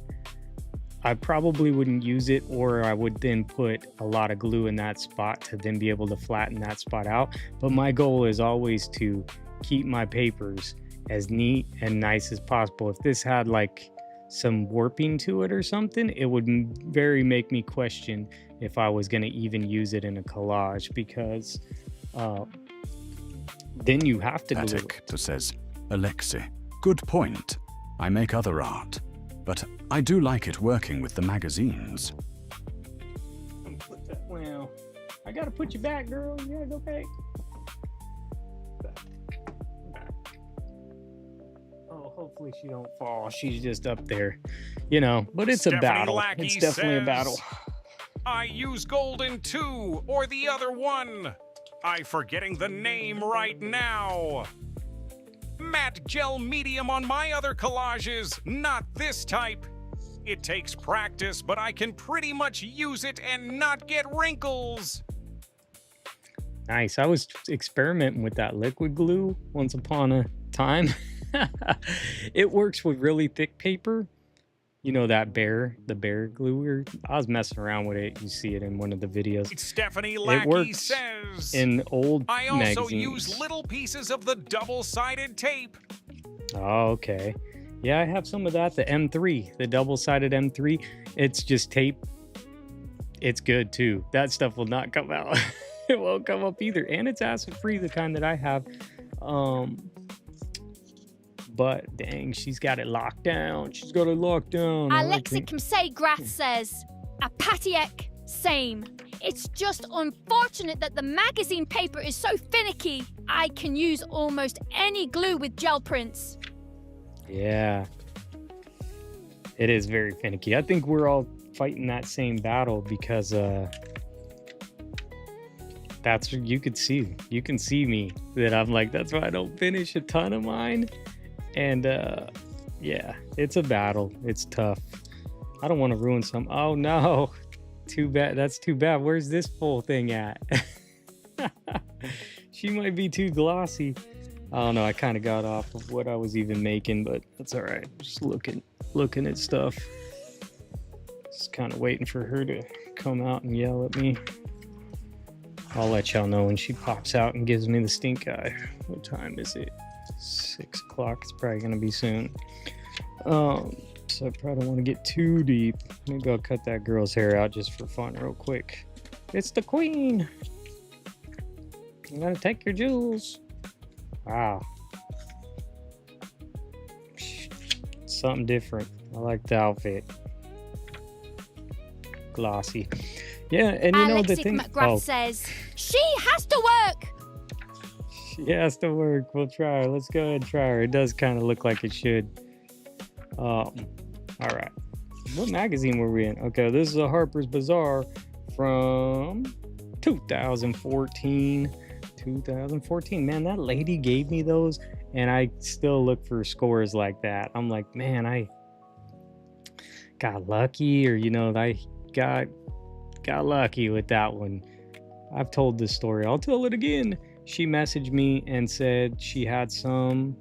I probably wouldn't use it, or I would then put a lot of glue in that spot to then be able to flatten that spot out. But my goal is always to keep my papers as neat and nice as possible. If this had like some warping to it or something, it would very make me question if I was going to even use it in a collage, because then you have to glue it. Says Alexi, good point. I make other art, but I do like it working with the magazines. Well, I gotta put you back, girl. You gotta go back. Oh, hopefully she don't fall. She's just up there, you know. But it's a battle. Lackey it's definitely a battle. I use golden too, or the other one. I'm forgetting the name right now. Matte gel medium on my other collages, not this type. It takes practice, but I can pretty much use it and not get wrinkles. Nice. I was experimenting with that liquid glue once upon a time. It works with really thick paper. You know that the bear glue? I was messing around with it. You see it in one of the videos. Stephanie Lackey says, in old I also magazines. use little pieces of the double-sided tape. Oh, okay. Yeah, I have some of that. The M3, the double-sided M3. It's just tape. It's good too. That stuff will not come out. It won't come up either. And it's acid-free, the kind that I have. But dang, she's got it locked down. She's got it locked down. Alexic Msay Grath says, Apatiek, same. It's just unfortunate that the magazine paper is so finicky. I can use almost any glue with gel prints. Yeah. It is very finicky. I think we're all fighting that same battle because that's what you could see. You can see me that I'm like, that's why I don't finish a ton of mine. And yeah, it's a battle. It's tough. I don't want to ruin some. Oh no, too bad. That's too bad. Where's this full thing at? She might be too glossy. I don't know. I kind of got off of what I was even making, but that's all right. Just looking at stuff. Just kind of waiting for her to come out and yell at me. I'll let y'all know when she pops out and gives me the stink eye. What time is it? 6 o'clock. It's probably gonna be soon. So I probably don't want to get too deep. Maybe I'll cut that girl's hair out just for fun real quick. It's the queen. I'm gonna take your jewels. Wow. Something different. I like the outfit. Glossy. Yeah, and you know the thing. McGrath says, she has to work. She has to work. We'll try her. Let's go ahead and try her. It does kind of look like it should. All right. What magazine were we in? Okay, this is a Harper's Bazaar from 2014. 2014. Man, that lady gave me those, and I still look for scores like that. I'm like, man, I got lucky, or you know, I got lucky with that one. I've told this story. I'll tell it again. She messaged me and said she had some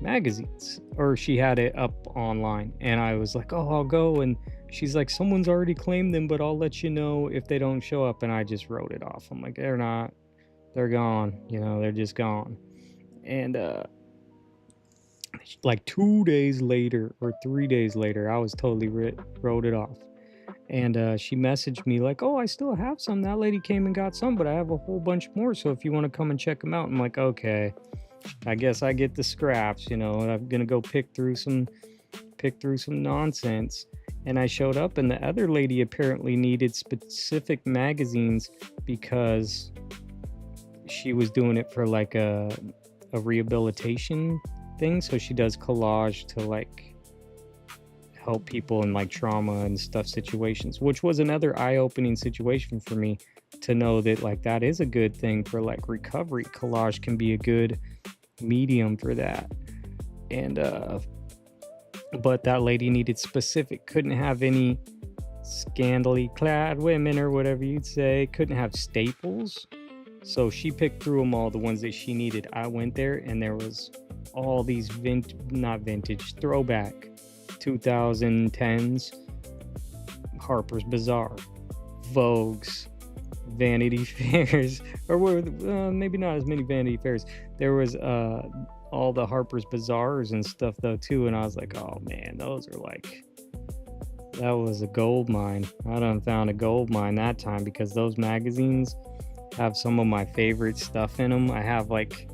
magazines, or she had it up online, and I was like, oh, I'll go. And she's like, someone's already claimed them, but I'll let you know if they don't show up. And I just wrote it off. I'm like, they're not, they're gone, you know, they're just gone. And like 2 days later or 3 days later, I was totally wrote it off. And she messaged me like, oh, I still have some. That lady came and got some, but I have a whole bunch more. So if you want to come and check them out. I'm like, okay, I guess I get the scraps, you know, and I'm going to go pick through some nonsense. And I showed up, and the other lady apparently needed specific magazines because she was doing it for like a rehabilitation thing. So she does collage to like help people in like trauma and stuff situations, which was another eye-opening situation for me to know that like that is a good thing for like recovery. Collage can be a good medium for that. And but that lady needed specific, couldn't have any scantily clad women or whatever you'd say, couldn't have staples. So she picked through them all, the ones that she needed. I went there and there was all these not vintage, throwback 2010s, Harper's Bazaar, Vogue's, Vanity Fairs, or maybe not as many Vanity Fairs. There was all the Harper's Bazaars and stuff though too, and I was like, oh man, those are like, that was a gold mine. I done found a gold mine that time, because those magazines have some of my favorite stuff in them. I have like,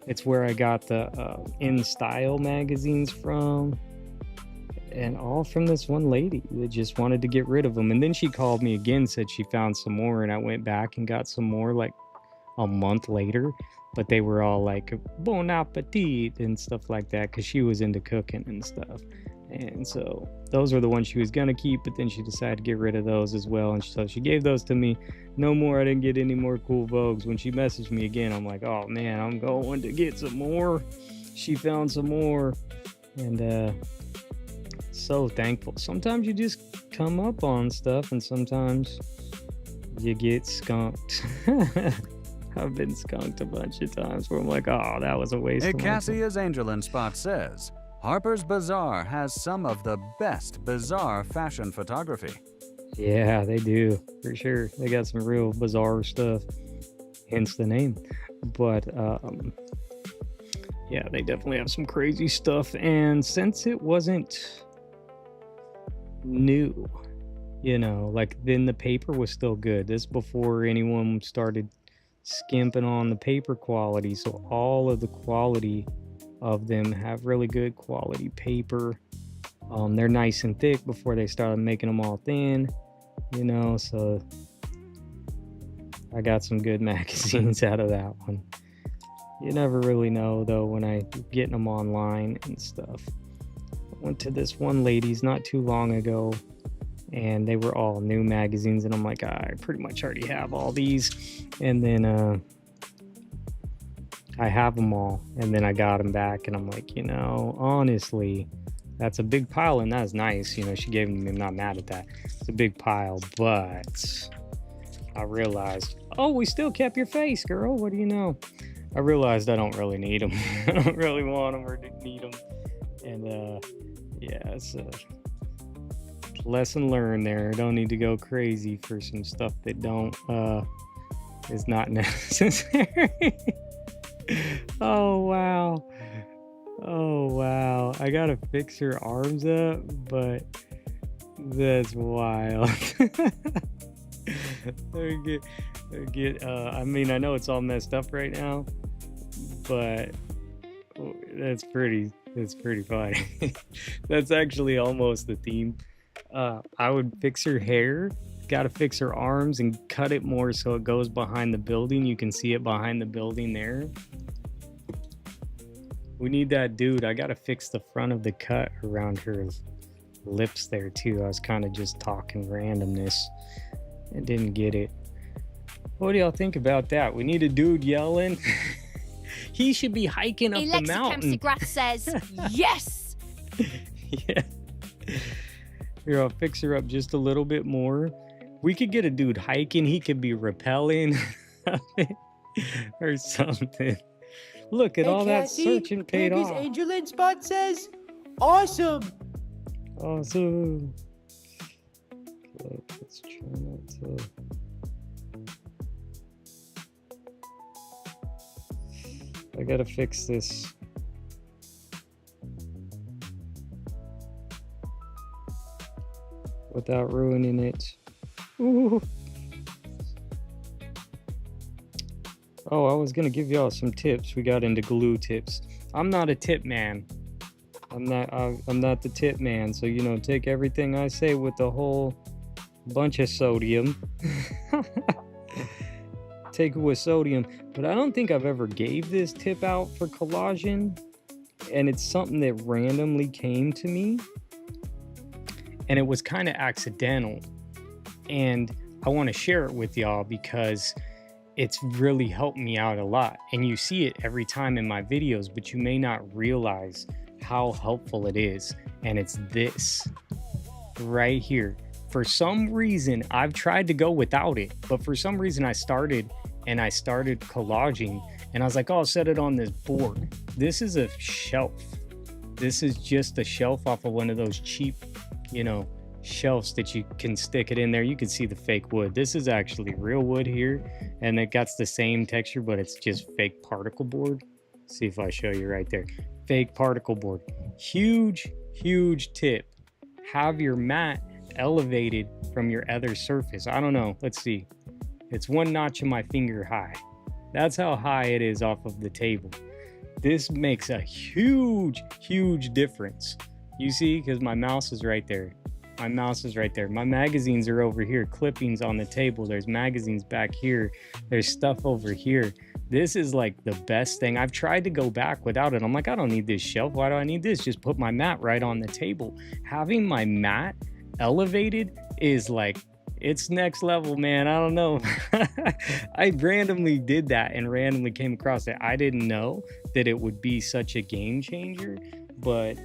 it's where I got the In Style magazines from, and all from this one lady that just wanted to get rid of them. And then she called me again, said she found some more, and I went back and got some more like a month later, but they were all like bon appetit and stuff like that, because she was into cooking and stuff. And so those were the ones she was gonna keep, but then she decided to get rid of those as well, and so she gave those to me. No more. I didn't get any more cool Vogues. When she messaged me again, I'm like, oh man, I'm going to get some more. She found some more, and so thankful. Sometimes you just come up on stuff, and sometimes you get skunked. I've been skunked a bunch of times where I'm like, oh, that was a waste of my time. Cassia's Angel in Spot says, Harper's Bazaar has some of the best bizarre fashion photography. Yeah, they do, for sure. They got some real bizarre stuff, hence the name. But yeah, they definitely have some crazy stuff. And since it wasn't new, you know, like, then the paper was still good. This before anyone started skimping on the paper quality. So all of the quality of them have really good quality paper. They're nice and thick before they started making them all thin, you know, so I got some good magazines out of that one. You never really know though when I get them online and stuff. I went to this one lady's not too long ago, and they were all new magazines, and I'm like, I pretty much already have all these. And then I have them all, and then I got them back, and I'm like, you know, honestly, that's a big pile, and that's nice. You know, she gave them to me. I'm not mad at that. It's a big pile, but I realized, oh, we still kept your face, girl. What do you know? I realized I don't really need them. I don't really want them or need them. And yeah, it's a lesson learned there. I don't need to go crazy for some stuff that is not necessary. Oh wow. Oh wow. I gotta fix her arms up, but that's wild. I mean, I know it's all messed up right now, but that's pretty funny. That's actually almost the theme. I would fix her hair, gotta fix her arms and cut it more so it goes behind the building. You can see it behind the building there. We need that dude. I gotta fix the front of the cut around her lips there too. I was kind of just talking randomness and didn't get it. What do y'all think about that? We need a dude yelling. He should be hiking up the mountain. Grass says yes. Yeah. Here, I'll fix her up just a little bit more. We could get a dude hiking. He could be rappelling or something. Look at all that searching paid off. Angel in Spot says, awesome. Awesome. Okay, let's try not to. I gotta fix this. Without ruining it. Ooh. Oh, I was gonna give y'all some tips. We got into glue tips. I'm not a tip man. I'm not the tip man. So, you know, take everything I say with a whole bunch of sodium. Take it with sodium. But I don't think I've ever gave this tip out for collaging. And it's something that randomly came to me. And it was kind of accidental. And I want to share it with y'all because it's really helped me out a lot. And you see it every time in my videos, but you may not realize how helpful it is. And it's this right here. For some reason, I've tried to go without it, but for some reason I started and I started collaging, and I was like, oh, I'll set it on this board. This is a shelf. This is just a shelf off of one of those cheap, you know, shelves that you can stick it in there. You can see the fake wood. This is actually real wood here, and it got the same texture, but it's just fake particle board. See if I show you right there. Fake particle board. Huge tip. Have your mat elevated from your other surface. I don't know. Let's see. It's 1 notch of my finger high. That's how high it is off of the table. This makes a huge difference. You see, because my mouse is right there. My mouse is right there. My magazines are over here. Clippings on the table. There's magazines back here. There's stuff over here. This is like the best thing. I've tried to go back without it. I'm like, I don't need this shelf. Why do I need this? Just put my mat right on the table. Having my mat elevated is like, it's next level, man. I don't know. I randomly did that and randomly came across it. I didn't know that it would be such a game changer, but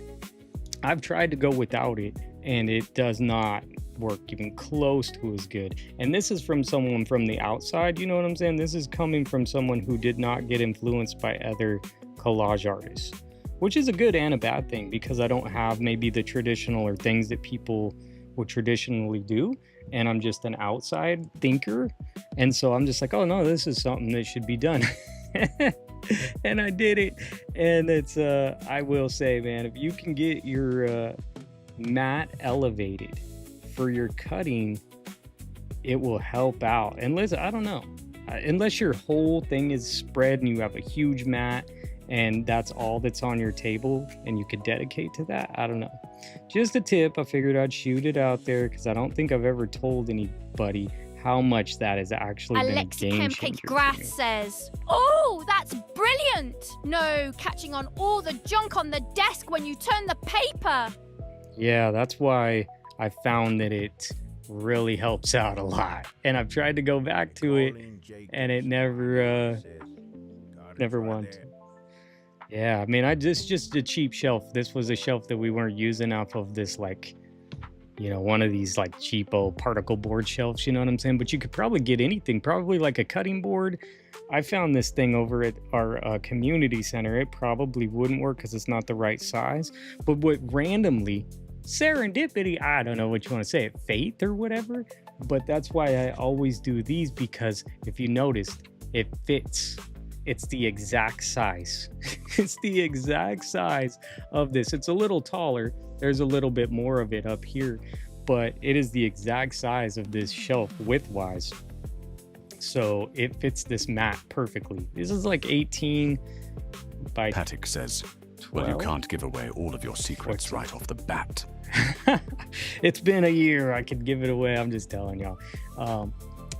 I've tried to go without it, and it does not work even close to as good. And this is from someone from the outside, you know what I'm saying? This is coming from someone who did not get influenced by other collage artists, which is a good and a bad thing, because I don't have maybe the traditional or things that people would traditionally do, and I'm just an outside thinker, and so I'm just like, oh no, this is something that should be done. And I did it, and it's I will say, man, if you can get your mat elevated for your cutting, it will help out. Unless, I don't know, unless your whole thing is spread and you have a huge mat and that's all that's on your table and you could dedicate to that, I don't know. Just a tip. I figured I'd shoot it out there because I don't think I've ever told anybody how much that has actually been a game changer. Grass says, oh, that's brilliant. No catching on all the junk on the desk when you turn the paper. Yeah, that's why I found that it really helps out a lot. And I've tried to go back to it, and it never once. Yeah, I mean, just a cheap shelf. This was a shelf that we weren't using off of this, like, you know, one of these like cheapo particle board shelves, you know what I'm saying? But you could probably get anything, probably like a cutting board. I found this thing over at our community center. It probably wouldn't work because it's not the right size. But what randomly, serendipity, I don't know what you want to say, it, fate or whatever. But that's why I always do these, because if you noticed, it fits. It's the exact size. It's the exact size of this. It's a little taller. There's a little bit more of it up here, but it is the exact size of this shelf width-wise. So it fits this mat perfectly. This is like 18 by Patrick says, 12? Well, you can't give away all of your secrets right off the bat. It's been a year. I could give it away. I'm just telling y'all.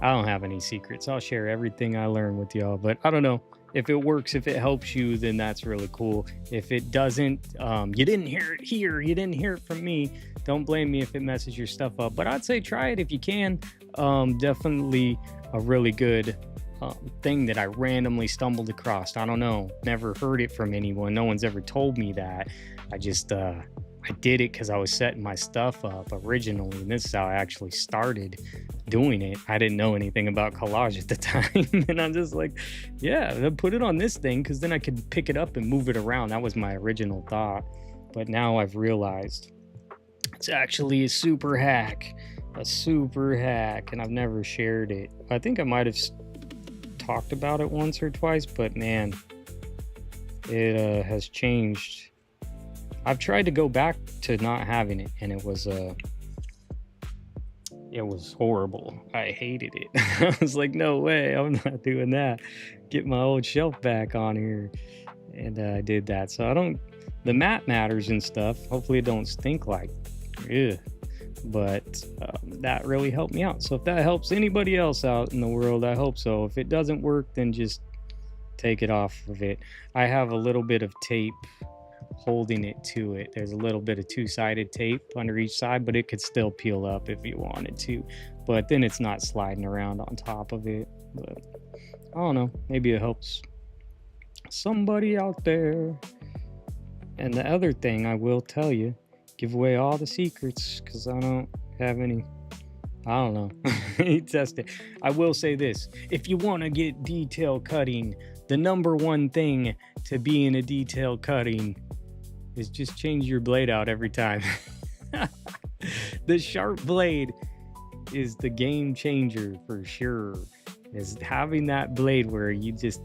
I don't have any secrets. I'll share everything I learn with y'all, but I don't know. If it works, if it helps you, then that's really cool. If it doesn't, you didn't hear it here. You didn't hear it from me. Don't blame me if it messes your stuff up. But I'd say try it if you can. Definitely a really good thing that I randomly stumbled across. I don't know. Never heard it from anyone. No one's ever told me that. I just, I did it because I was setting my stuff up originally. And this is how I actually started doing it. I didn't know anything about collage at the time. And I'm just like, yeah, put it on this thing because then I could pick it up and move it around. That was my original thought. But now I've realized it's actually a super hack. And I've never shared it. I think I might have talked about it once or twice, but man, it has changed. I've tried to go back to not having it, and it was horrible. I hated it. I was like, no way, I'm not doing that. Get my old shelf back on here. And I did that. So the mat matters and stuff. Hopefully it don't stink like, ugh. But that really helped me out. So if that helps anybody else out in the world, I hope so. If it doesn't work, then just take it off of it. I have a little bit of tape holding it to it. There's a little bit of two-sided tape under each side, but it could still peel up if you wanted to. But then it's not sliding around on top of it. But I don't know. Maybe it helps somebody out there. And the other thing I will tell you, give away all the secrets, because I don't have any. I don't know. He tested. I will say this. If you want to get detail cutting, the number one thing to be in a detail cutting is just change your blade out every time. The sharp blade is the game changer for sure. Is having that blade where you just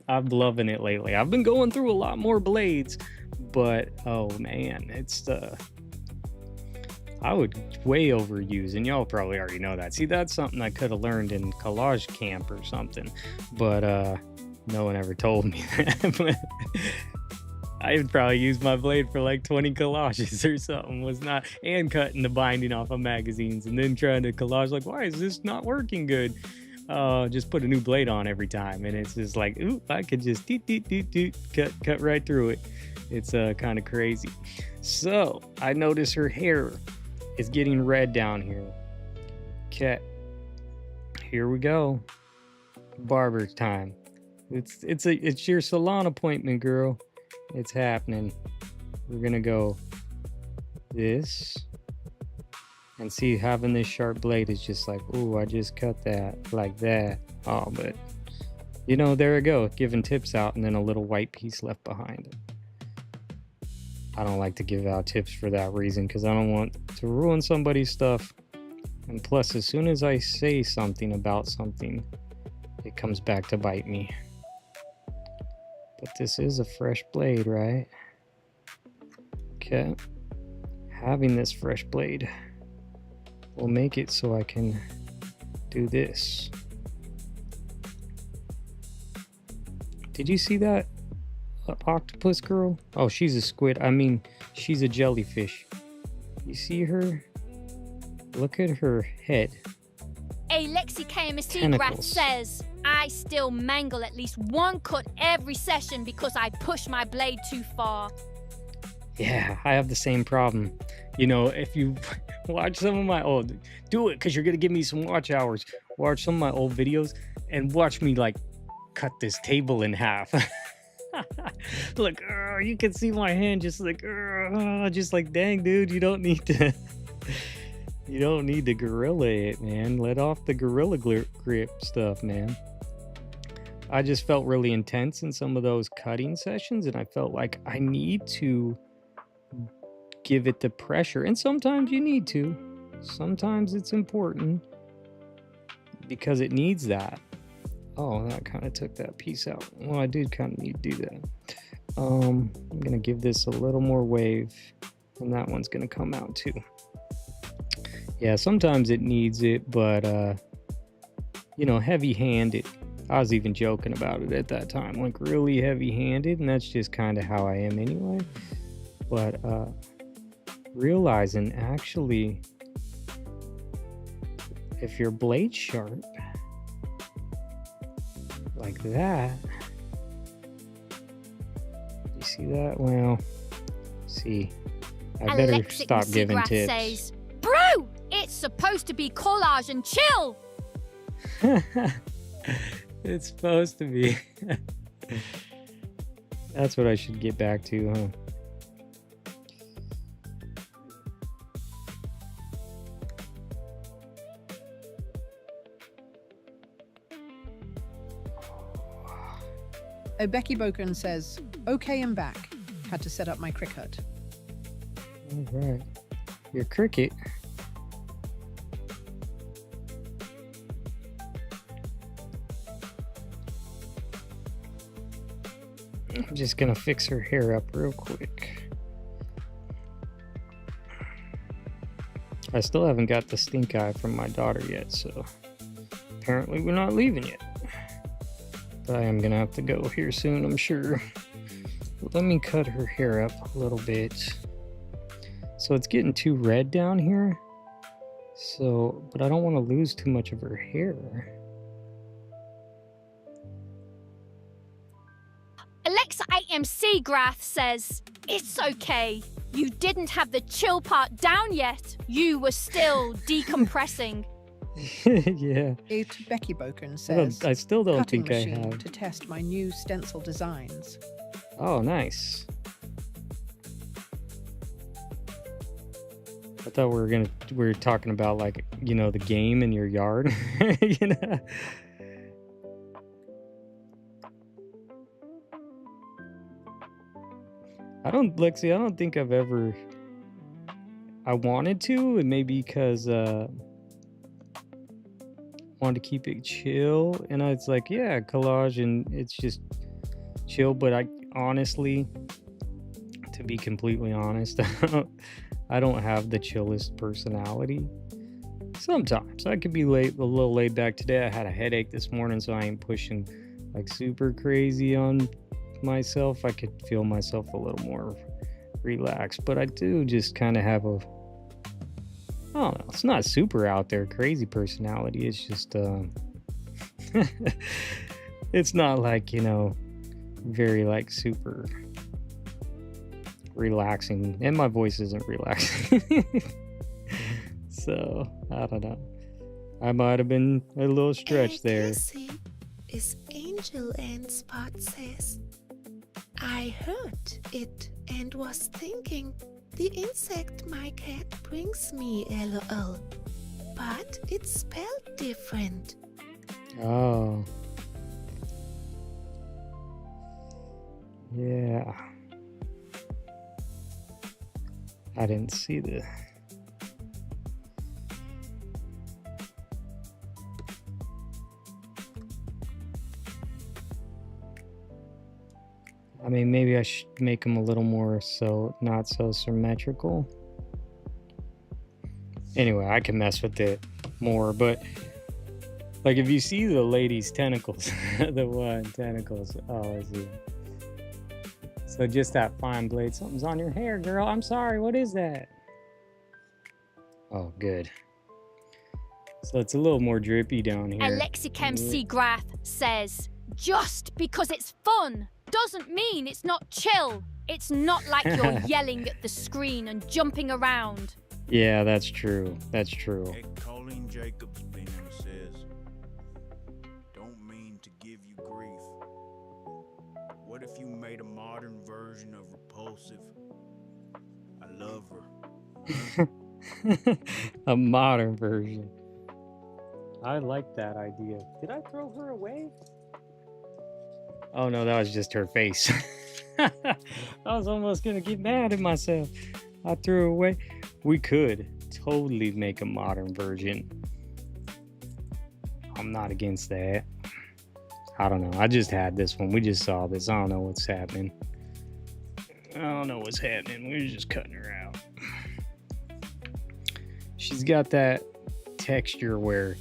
I'm loving it lately. I've been going through a lot more blades, but oh man, it's I would way overuse, and y'all probably already know that. See, that's something I could have learned in Collage camp or something, but no one ever told me that. But I would probably use my blade for like 20 collages or something. Was not, and cutting the binding off of magazines, and then trying to collage like, why is this not working good? Just put a new blade on every time, and it's just like, ooh, I could just cut right through it. It's kind of crazy. So I notice her hair is getting red down here. Okay, here we go. Barber time. It's your salon appointment, girl. It's happening. We're gonna go this, and see, having this sharp blade is just like, ooh, I just cut that like that. Oh, but you know, there we go, giving tips out, and then a little white piece left behind. I don't like to give out tips for that reason, because I don't want to ruin somebody's stuff. And plus, as soon as I say something about something, it comes back to bite me. But this is a fresh blade, right? Okay. Having this fresh blade will make it so I can do this. Did you see that octopus girl? Oh, she's a squid. I mean, she's a jellyfish. You see her? Look at her head. A Lexi KMSC graph says, I still mangle at least one cut every session because I push my blade too far. Yeah, I have the same problem. You know, if you watch some of my old, do it because you're gonna give me some watch hours. Watch some of my old videos and watch me like cut this table in half. Look, you can see my hand just like, dang, dude, you don't need to. You don't need to gorilla it, man. Let off the gorilla grip stuff, man. I just felt really intense in some of those cutting sessions, and I felt like I need to give it the pressure. And sometimes you need to. Sometimes it's important because it needs that. Oh, that kind of took that piece out. Well, I did kind of need to do that. I'm going to give this a little more wave, and that one's going to come out too. Yeah, sometimes it needs it, but, you know, heavy-handed. I was even joking about it at that time, like really heavy-handed, and that's just kind of how I am anyway. But realizing, actually, if your blade's sharp, like that, you see that? Well, see, I better Alexic stop giving tips. Says, bro, it's supposed to be collage and chill. It's supposed to be. That's what I should get back to, huh? Becky Boken says, okay, I'm back. Had to set up my Cricut. All right. Your Cricut. I'm just gonna fix her hair up real quick. I still haven't got the stink eye from my daughter yet, so apparently we're not leaving yet. But I am gonna have to go here soon, I'm sure. Let me cut her hair up a little bit. So it's getting too red down here. So, but I don't want to lose too much of her hair. Alexa AMC Grath says, it's okay. You didn't have the chill part down yet. You were still decompressing. Yeah. Becky Boken says, I still don't cutting think I machine have. to test my new stencil designs. Oh, nice. thought we were talking about, like, you know, the game in your yard. You know? I don't think I've ever. I wanted to, and maybe because wanted to keep it chill, and I was like, yeah, collage, and it's just chill. But I honestly, to be completely honest, I don't have the chillest personality. Sometimes I could be a little laid back. Today I had a headache this morning, so I ain't pushing like super crazy on myself. I could feel myself a little more relaxed, but I do just kind of have a, I don't know, it's not super out there crazy personality. It's just it's not like, you know, very like super relaxing, and my voice isn't relaxing. So I don't know, I might have been a little stretched there. Is Angel and Spot says, I heard it and was thinking the insect my cat brings me, lol, but it's spelled different. Oh, yeah, I didn't see the. I mean, maybe I should make them a little more so not so symmetrical. Anyway, I can mess with it more, but like if you see the lady's tentacles, the one tentacles, oh, I see. So just that fine blade, something's on your hair, girl. I'm sorry, what is that? Oh, good. So it's a little more drippy down here. Alexichem Seagrath says, just because it's fun doesn't mean it's not chill. It's not like you're yelling at the screen and jumping around. Yeah, that's true. That's true. Hey, Colleen Jacobs PM says, don't mean to give you grief. What if you made a modern version of Repulsive? I love her. A modern version. I like that idea. Did I throw her away? Oh no, that was just her face. I was almost gonna get mad at myself. I threw her away. We could totally make a modern version. I'm not against that. I don't know. I just had this one. We just saw this. I don't know what's happening. I don't know what's happening. We were just cutting her out. She's got that texture where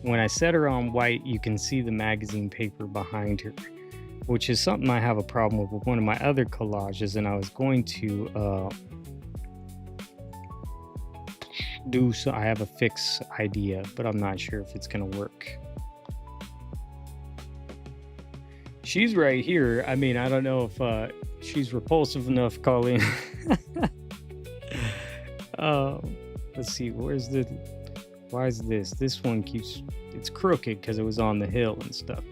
when I set her on white, you can see the magazine paper behind her, which is something I have a problem with one of my other collages, and I was going to do so. I have a fix idea, but I'm not sure if it's gonna work. She's right here. I mean, I don't know if she's repulsive enough, Colleen. Let's see, why is this one keeps, it's crooked because it was on the hill and stuff.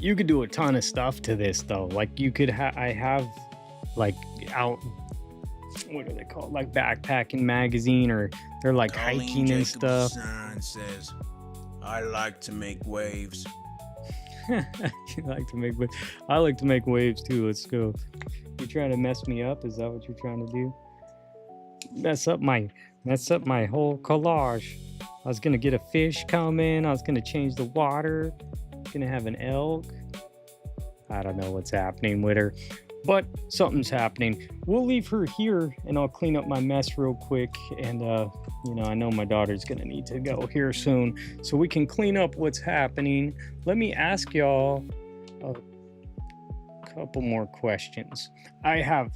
You could do a ton of stuff to this though. Like you could I have like out, what are they called? Like backpacking magazine, or they're like Colleen hiking Jacobs' and stuff. Sign says, I like to make waves. You like to make waves. I like to make waves too. Let's go. You trying to mess me up? Is that what you're trying to do? Mess up my whole collage. I was gonna get a fish coming. I was gonna change the water. Gonna have an elk. I don't know what's happening with her, but something's happening. We'll leave her here and I'll clean up my mess real quick, and you know, I know my daughter's gonna need to go here soon, so we can clean up what's happening. Let me ask y'all a couple more questions. I have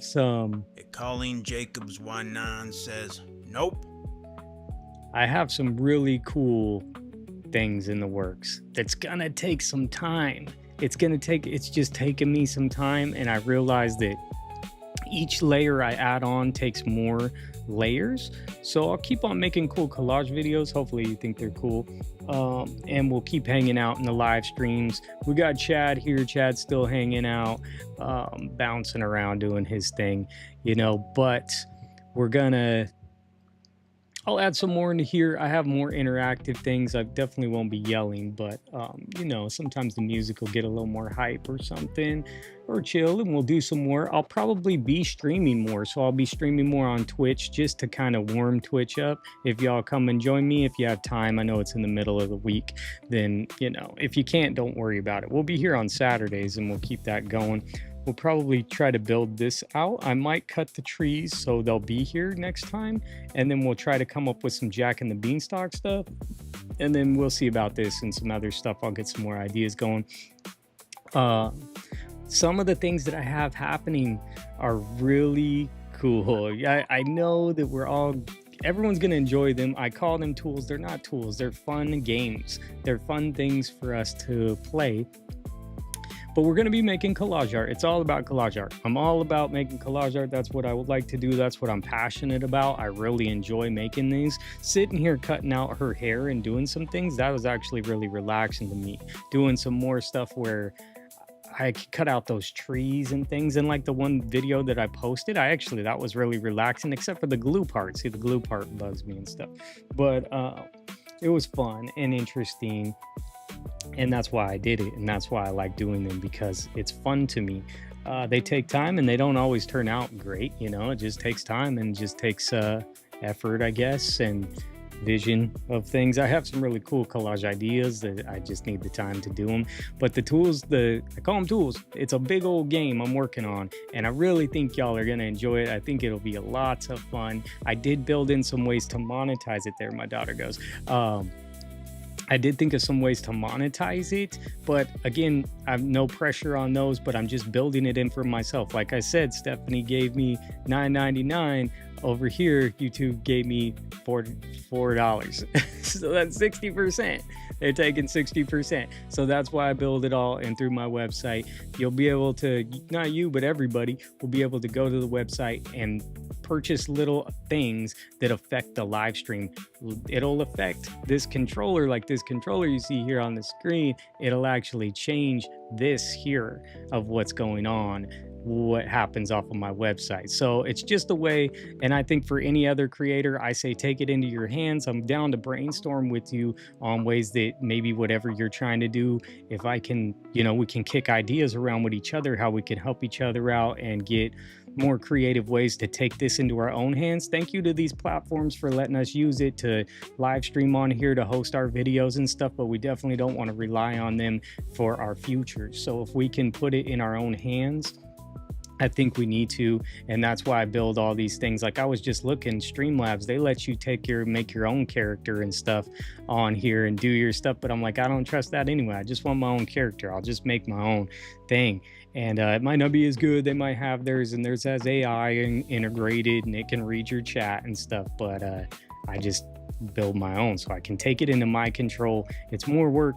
some Colleen Jacobs 19 says, nope. I have some really cool things in the works. That's gonna take some time. It's just taken me some time, and I realized that each layer I add on takes more layers. So I'll keep on making cool collage videos. Hopefully you think they're cool. And we'll keep hanging out in the live streams. We got Chad here. Chad's still hanging out, bouncing around doing his thing, you know, but I'll add some more into here. I have more interactive things. I definitely won't be yelling, but you know, sometimes the music will get a little more hype or something, or chill, and we'll do some more. I'll probably be streaming more, so I'll be streaming more on Twitch just to kind of warm Twitch up. If y'all come and join me, if you have time, I know it's in the middle of the week, then, you know, if you can't, don't worry about it. We'll be here on Saturdays and we'll keep that going. We'll probably try to build this out. I might cut the trees so they'll be here next time, and then we'll try to come up with some Jack and the Beanstalk stuff, and then we'll see about this and some other stuff. I'll get some more ideas going. Some of the things that I have happening are really cool. I know that everyone's gonna enjoy them. I call them tools. They're not tools. They're fun games. They're fun things for us to play. But we're going to be making collage art. It's all about collage art. I'm all about making collage art. That's what I would like to do. That's what I'm passionate about. I really enjoy making these. Sitting here cutting out her hair and doing some things, that was actually really relaxing to me. Doing some more stuff where I could cut out those trees and things. And like the one video that I posted, that was really relaxing, except for the glue part. See, the glue part bugs me and stuff. But it was fun and interesting. And that's why I did it, and that's why I like doing them, because it's fun to me. They take time, and they don't always turn out great, you know. It just takes time and just takes effort, I guess, and vision of things. I have some really cool collage ideas that I just need the time to do them. But the tools, I call them tools. It's a big old game I'm working on, and I really think y'all are gonna enjoy it. I think it'll be a lot of fun. I did build in some ways to monetize it there. My daughter goes. I did think of some ways to monetize it, but again, I have no pressure on those, but I'm just building it in for myself. Like I said, Stephanie gave me $9.99. Over here, YouTube gave me $4. So that's 60%. They're taking 60%. So that's why I build it all in through my website. You'll be able to, not you, but everybody will be able to go to the website and purchase little things that affect the live stream. It'll affect this controller, like this controller you see here on the screen. It'll actually change this here of what's going on, what happens off of my website. So it's just a way, and I think for any other creator, I say take it into your hands. I'm down to brainstorm with you on ways that maybe whatever you're trying to do, if I can, you know, we can kick ideas around with each other, how we can help each other out and get more creative ways to take this into our own hands. Thank you to these platforms for letting us use it to live stream on here, to host our videos and stuff, but we definitely don't want to rely on them for our future. So if we can put it in our own hands, I think we need to, and that's why I build all these things. Like I was just looking, Streamlabs, they let you make your own character and stuff on here and do your stuff, but I'm like, I don't trust that anyway. I just want my own character. I'll just make my own thing. And it might not be as good. They might have theirs, and theirs has AI integrated, and it can read your chat and stuff, but I just build my own so I can take it into my control. It's more work,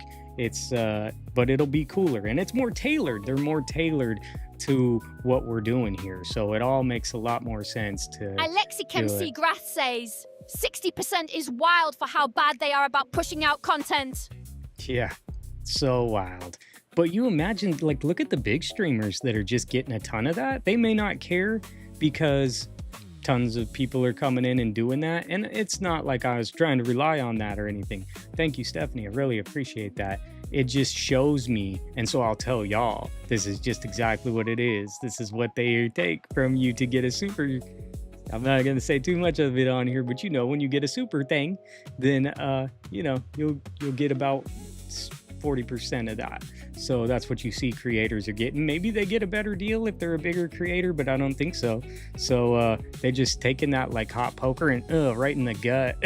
but it'll be cooler, and it's more tailored. They're more tailored to what we're doing here, so it all makes a lot more sense to Alexi MC Grath says 60% is wild for how bad they are about pushing out content. Yeah, so wild. But you imagine, like, look at the big streamers that are just getting a ton of that. They may not care because tons of people are coming in and doing that, and it's not like I was trying to rely on that or anything. Thank you, Stephanie. I really appreciate that. It just shows me, and so I'll tell y'all, this is just exactly what it is. This is what they take from you to get a super. I'm not going to say too much of it on here, but you know, when you get a super thing, then you know, you'll get about 40% of that. So that's what you see creators are getting. Maybe they get a better deal if they're a bigger creator, but I don't think so. So they just taking that like hot poker and right in the gut.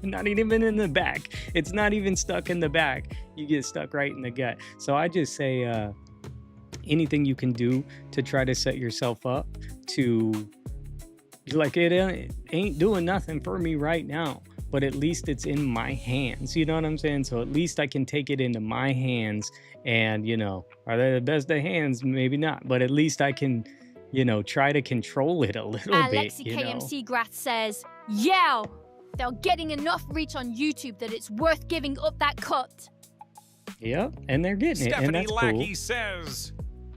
Not even in the back. It's not even stuck in the back. You get stuck right in the gut. So I just say anything you can do to try to set yourself up to, like, it ain't doing nothing for me right now, but at least it's in my hands. You know what I'm saying? So at least I can take it into my hands, and, you know, are they the best of hands? Maybe not, but at least I can try to control it a little bit. Alexi KMC Grath says, yeah, they're getting enough reach on YouTube that it's worth giving up that cut. Yep, and they're getting it, and Stephanie that's Lackey cool. says,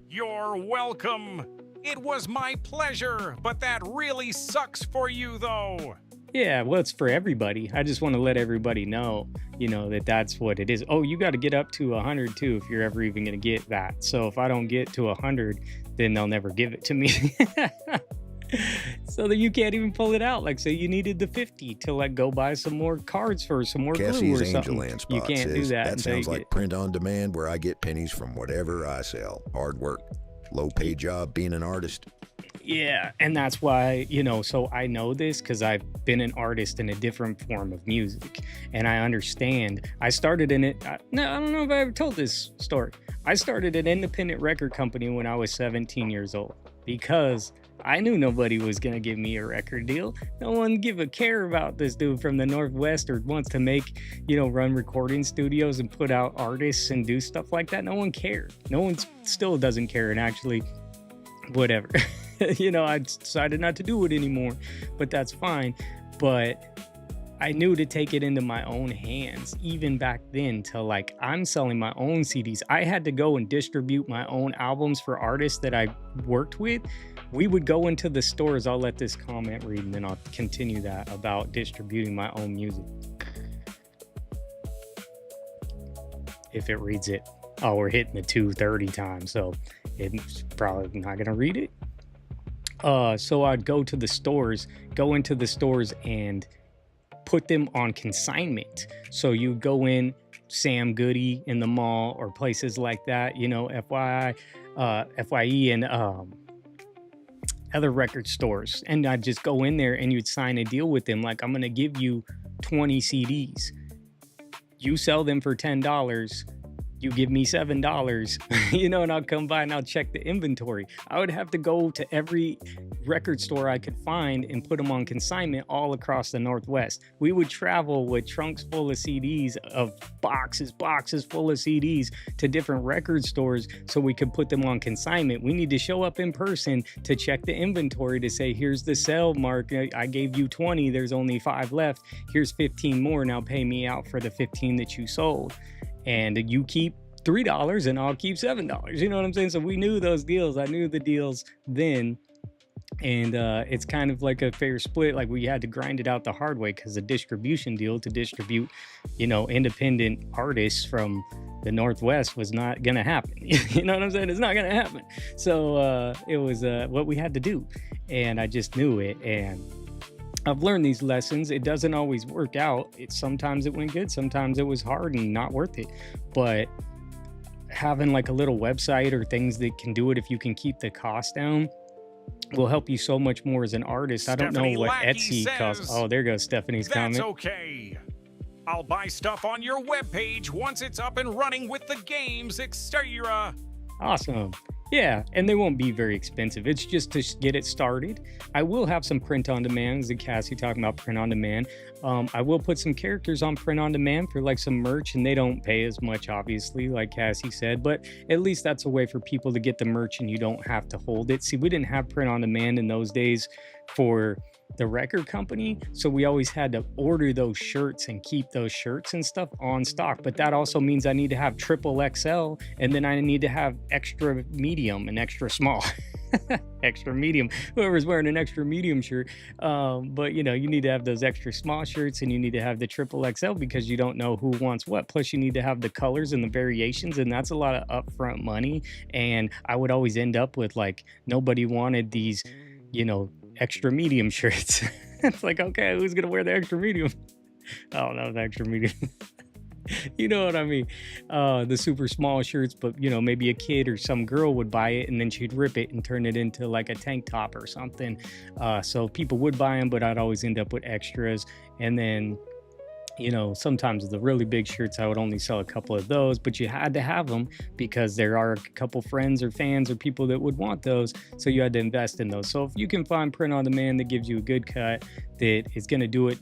you're welcome. It was my pleasure, but that really sucks for you, though. Yeah, well, it's for everybody. I just want to let everybody know, that that's what it is. Oh, you got to get up to 100 too if you're ever even going to get that. So if I don't get to 100, then they'll never give it to me. So that you can't even pull it out. Like, say you needed the 50 to go buy some more cards for some more glue or Cassie's something. Angel Spot You can't says, do that. That sounds like print on demand where I get pennies from whatever I sell. Hard work, low pay job being an artist. Yeah, and that's why, so I know this because I've been an artist in a different form of music, and I understand. I started in it. No, I don't know if I ever told this story. I started an independent record company when I was 17 years old because I knew nobody was going to give me a record deal. No one give a care about this dude from the Northwest or wants to make, run recording studios and put out artists and do stuff like that. No one cared. No one still doesn't care. And actually, whatever. I decided not to do it anymore, but that's fine. But I knew to take it into my own hands, even back then, to I'm selling my own CDs. I had to go and distribute my own albums for artists that I worked with. We would go into the stores. I'll let this comment read and then I'll continue that about distributing my own music. If it reads it. Oh, we're hitting the 2:30 time, so it's probably not going to read it. So I'd go into the stores and put them on consignment. So you go in Sam Goody in the mall or places like that, FYE and other record stores. And I'd just go in there and you'd sign a deal with them. Like, I'm going to give you 20 CDs. You sell them for $10. You give me $7, and I'll come by and I'll check the inventory. I would have to go to every record store I could find and put them on consignment all across the Northwest. We would travel with trunks full of CDs, of boxes full of CDs to different record stores so we could put them on consignment. We need to show up in person to check the inventory to say, here's the sale mark. I gave you 20. There's only 5 left. Here's 15 more. Now pay me out for the 15 that you sold. And you keep $3 and I'll keep $7. You know what I'm saying? So we knew those deals. I knew the deals then. And it's kind of like a fair split. Like, we had to grind it out the hard way because the distribution deal to distribute, independent artists from the Northwest was not going to happen. You know what I'm saying? It's not going to happen. So it was what we had to do. And I just knew it. And I've learned these lessons. It doesn't always work out. Sometimes it went good. Sometimes it was hard and not worth it. But having a little website or things that can do it if you can keep the cost down will help you so much more as an artist. I don't know what Etsy costs. Oh, there goes Stephanie's comment. That's okay. I'll buy stuff on your webpage once it's up and running with the games, etc. Awesome. Yeah, and they won't be very expensive. It's just to get it started. I will have some print on demand. As Cassie talking about print on demand. I will put some characters on print on demand for some merch, and they don't pay as much, obviously, like Cassie said. But at least that's a way for people to get the merch, and you don't have to hold it. See, we didn't have print on demand in those days for the record company, so we always had to order those shirts and keep those shirts and stuff on stock. But that also means I need to have triple XL, and then I need to have extra medium and extra small. Extra medium, whoever's wearing an extra medium shirt. But you need to have those extra small shirts, and you need to have the triple XL because you don't know who wants what. Plus you need to have the colors and the variations, and that's a lot of upfront money. And I would always end up with nobody wanted these extra medium shirts. It's okay, who's gonna wear the extra medium? I don't know, the extra medium. You know what I mean? The super small shirts, but maybe a kid or some girl would buy it and then she'd rip it and turn it into a tank top or something. So people would buy them, but I'd always end up with extras. And then sometimes the really big shirts, I would only sell a couple of those, but you had to have them because there are a couple friends or fans or people that would want those. So you had to invest in those. So if you can find print on demand that gives you a good cut, that is going to do it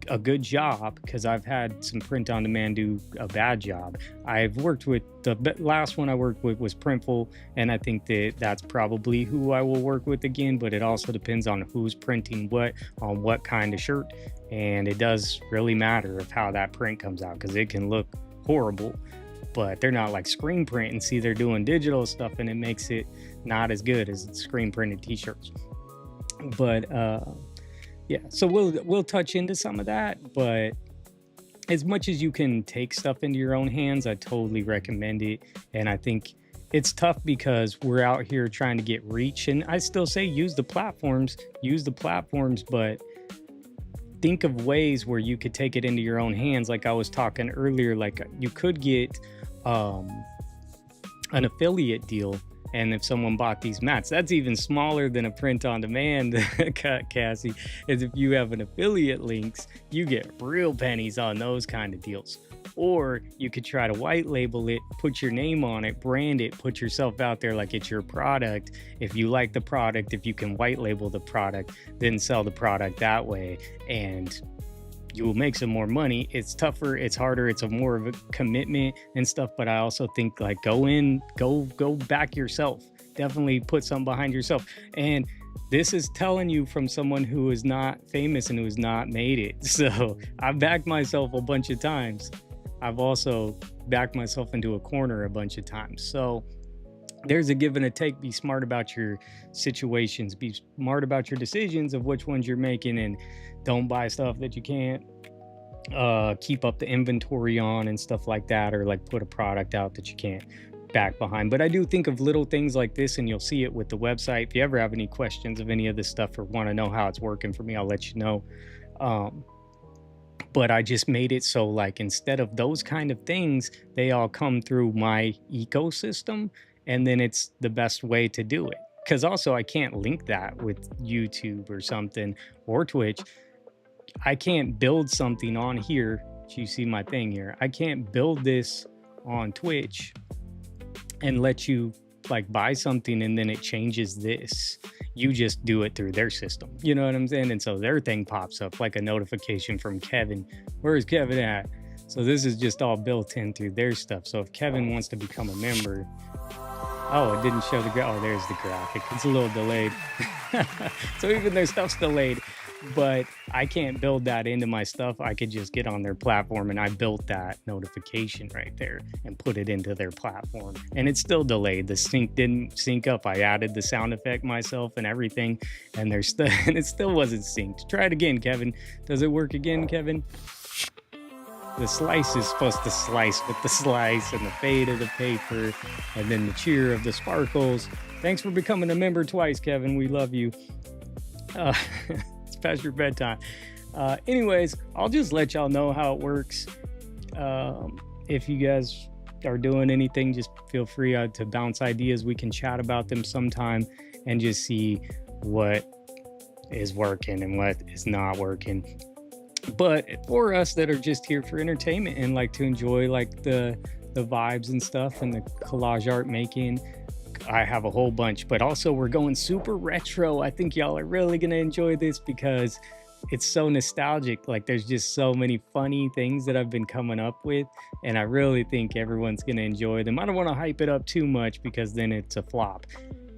a good job, because I've had some print on demand do a bad job. I've worked with, the last one I worked with was Printful, and I think that that's probably who I will work with again, but it also depends on who's printing what on what kind of shirt, and it does really matter of how that print comes out, because it can look horrible, but they're not like screen print, and see, they're doing digital stuff, and it makes it not as good as screen printed t-shirts. But yeah, so we'll touch into some of that, but as much as you can take stuff into your own hands, I totally recommend it. And I think it's tough because we're out here trying to get reach, and I still say use the platforms, but think of ways where you could take it into your own hands. Like I was talking earlier, like you could get an affiliate deal. And if someone bought these mats, that's even smaller than a print on demand, Cassie, is if you have an affiliate links, you get real pennies on those kind of deals. Or you could try to white label it, put your name on it, brand it, put yourself out there like it's your product. If you like the product, if you can white label the product, then sell the product that way, and you will make some more money. It's tougher, it's harder, it's a more of a commitment and stuff, but I also think like go back yourself. Definitely put something behind yourself. And this is telling you from someone who is not famous and who has not made it. So I've backed myself a bunch of times. I've also backed myself into a corner a bunch of times. So there's a give and a take. Be smart about your situations. Be smart about your decisions of which ones you're making, and don't buy stuff that you can't keep up the inventory on and stuff like that, or like put a product out that you can't back behind. But I do think of little things like this, and you'll see it with the website. If you ever have any questions of any of this stuff or want to know how it's working for me, I'll let you know. But I just made it so like instead of those kind of things, they all come through my ecosystem. And then it's the best way to do it. Because also I can't link that with YouTube or something, or Twitch. I can't build something on here. You see my thing here. I can't build this on Twitch and let you like buy something and then it changes this. You just do it through their system. You know what I'm saying? And so their thing pops up like a notification from Kevin. Where's Kevin at? So this is just all built in through their stuff. So if Kevin wants to become a member, oh, it didn't show the oh, there's the graphic. It's a little delayed. So even their stuff's delayed, but I can't build that into my stuff. I could just get on their platform, and I built that notification right there and put it into their platform. And it's still delayed. The sync didn't sync up. I added the sound effect myself and everything, and and it still wasn't synced. Try it again, Kevin. Does it work again, Kevin? The slice is supposed to slice with the slice, and the fade of the paper, and then the cheer of the sparkles. Thanks for becoming a member twice, Kevin. We love you. It's past your bedtime. Anyways, I'll just let y'all know how it works. If you guys are doing anything, just feel free to bounce ideas. We can chat about them sometime and just see what is working and what is not working. But for us that are just here for entertainment and like to enjoy like the vibes and stuff and the collage art making, I have a whole bunch. But also we're going super retro. I think y'all are really gonna enjoy this because it's so nostalgic. Like there's just so many funny things that I've been coming up with, and I really think everyone's gonna enjoy them. I don't want to hype it up too much because then it's a flop,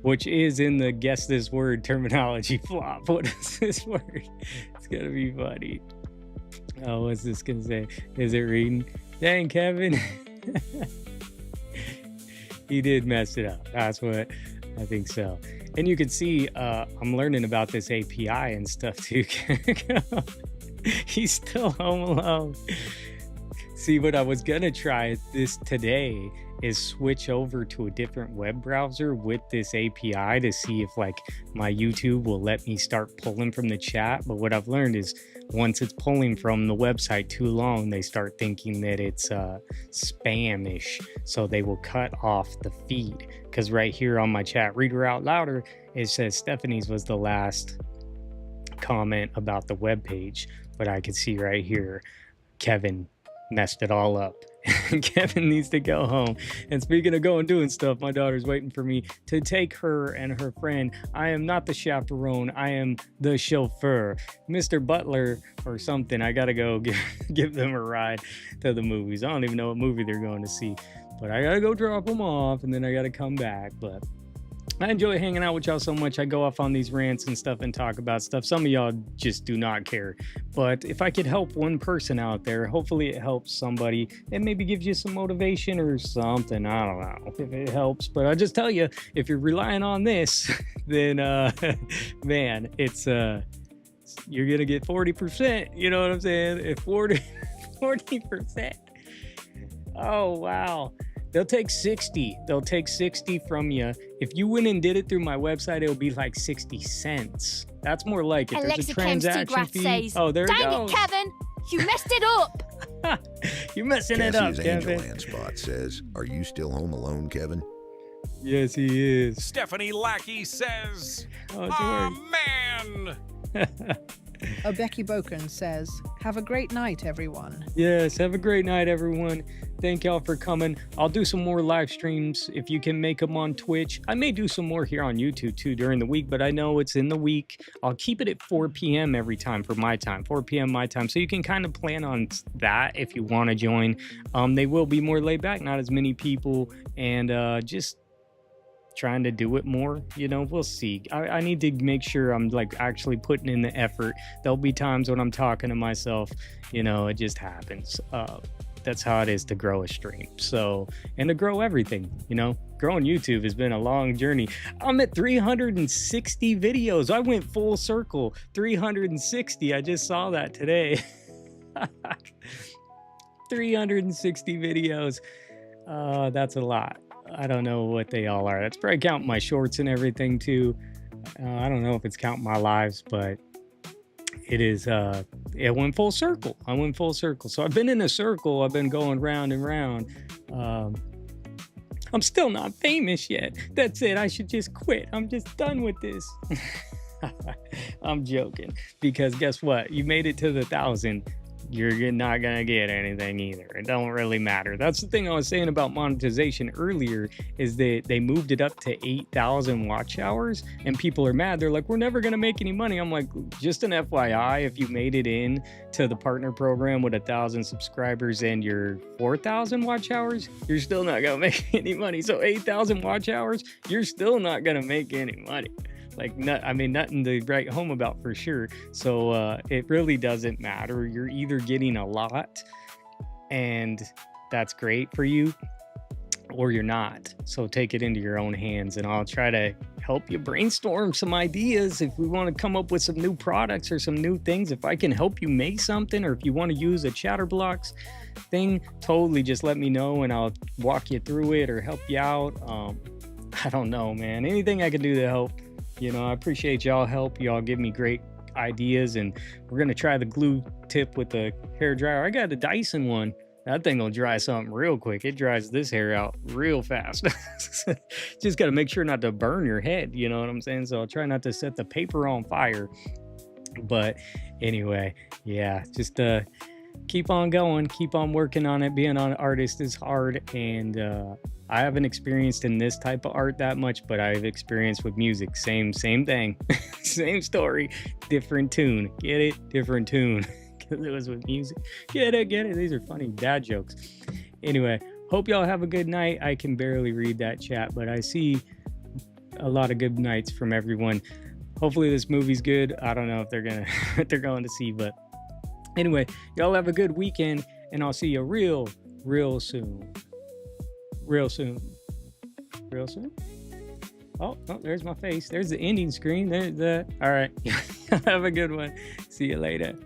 which is in the guess this word terminology, flop. What is this word? It's gonna be funny. Oh, what's this gonna say? Is it reading? Dang, Kevin. He did mess it up. That's what I think so. And you can see I'm learning about this API and stuff too. He's still home alone. See, what I was gonna try this today is switch over to a different web browser with this API to see if like my YouTube will let me start pulling from the chat. But what I've learned is once it's pulling from the website too long, they start thinking that it's spam-ish. So they will cut off the feed. Because right here on my chat, Reader Out Louder, it says Stephanie's was the last comment about the web page. But I can see right here, Kevin messed it all up. Kevin needs to go home. And speaking of going doing stuff, my daughter's waiting for me to take her and her friend. I am not the chaperone. I am the chauffeur. Mr. Butler or something. I got to go give them a ride to the movies. I don't even know what movie they're going to see. But I got to go drop them off and then I got to come back. But I enjoy hanging out with y'all so much. I go off on these rants and stuff and talk about stuff. Some of y'all just do not care. But if I could help one person out there, hopefully it helps somebody and maybe gives you some motivation or something. I don't know if it helps. But I just tell you, if you're relying on this, then, man, it's, you're going to get 40%. You know what I'm saying? If 40%. Oh, wow. They'll take 60. They'll take 60 from you. If you went and did it through my website, it'll be like 60 cents. That's more like it. There's a transaction fee. Says, oh, there dang it goes. it, Kevin. You messed it up. You're messing it up, Kevin. Angel Ant Spot says, are you still home alone, Kevin? Yes, he is. Stephanie Lackey says, oh, man. Becky Boken says, have a great night, everyone. Yes, have a great night, everyone. Thank y'all for coming. I'll do some more live streams if you can make them on Twitch. I may do some more here on YouTube too during the week, but I know it's in the week. I'll keep it at 4 p.m. every time for my time, 4 p.m. my time. So you can kind of plan on that if you want to join. They will be more laid back, not as many people, and just trying to do it more, you know, we'll see. I need to make sure I'm like actually putting in the effort. There'll be times when I'm talking to myself, you know, it just happens. That's how it is to grow a stream. So, and to grow everything, you know, growing YouTube has been a long journey. I'm at 360 videos. I went full circle, 360. I just saw that today. 360 videos. That's a lot. I don't know what they all are. That's probably counting my shorts and everything too. I don't know if it's counting my lives, but it is, it went full circle. I went full circle. So I've been in a circle. I've been going round and round. I'm still not famous yet. That's it. I should just quit. I'm just done with this. I'm joking, because guess what? You made it to the 1,000. You're not gonna get anything either. It don't really matter. That's the thing I was saying about monetization earlier, is that they moved it up to 8,000 watch hours and people are mad. They're like, we're never gonna make any money. I'm like, just an FYI, if you made it in to the partner program with 1,000 subscribers and your 4,000 watch hours, you're still not gonna make any money. So 8,000 watch hours, you're still not gonna make any money. Like, nothing to write home about for sure. So it really doesn't matter. You're either getting a lot and that's great for you, or you're not. So take it into your own hands, and I'll try to help you brainstorm some ideas if we want to come up with some new products or some new things. If I can help you make something, or if you want to use a Chatterblocks thing, totally just let me know and I'll walk you through it or help you out. I don't know, man. Anything I can do to help. You know, I appreciate y'all help. Y'all give me great ideas, and we're going to try the glue tip with the hair dryer. I got a Dyson one. That thing will dry something real quick. It dries this hair out real fast. Just got to make sure not to burn your head. You know what I'm saying? So I'll try not to set the paper on fire. But anyway, yeah, just keep on going. Keep on working on it. Being an artist is hard, and I haven't experienced in this type of art that much, but I've experienced with music. Same thing. Same story, different tune. Get it? Different tune. Because it was with music. Get it? These are funny dad jokes. Anyway, hope y'all have a good night. I can barely read that chat, but I see a lot of good nights from everyone. Hopefully this movie's good. I don't know if they're going to see, but anyway, y'all have a good weekend, and I'll see you real soon. Real soon. Oh, there's my face. There's the ending screen. There's the. All right. Have a good one. See you later.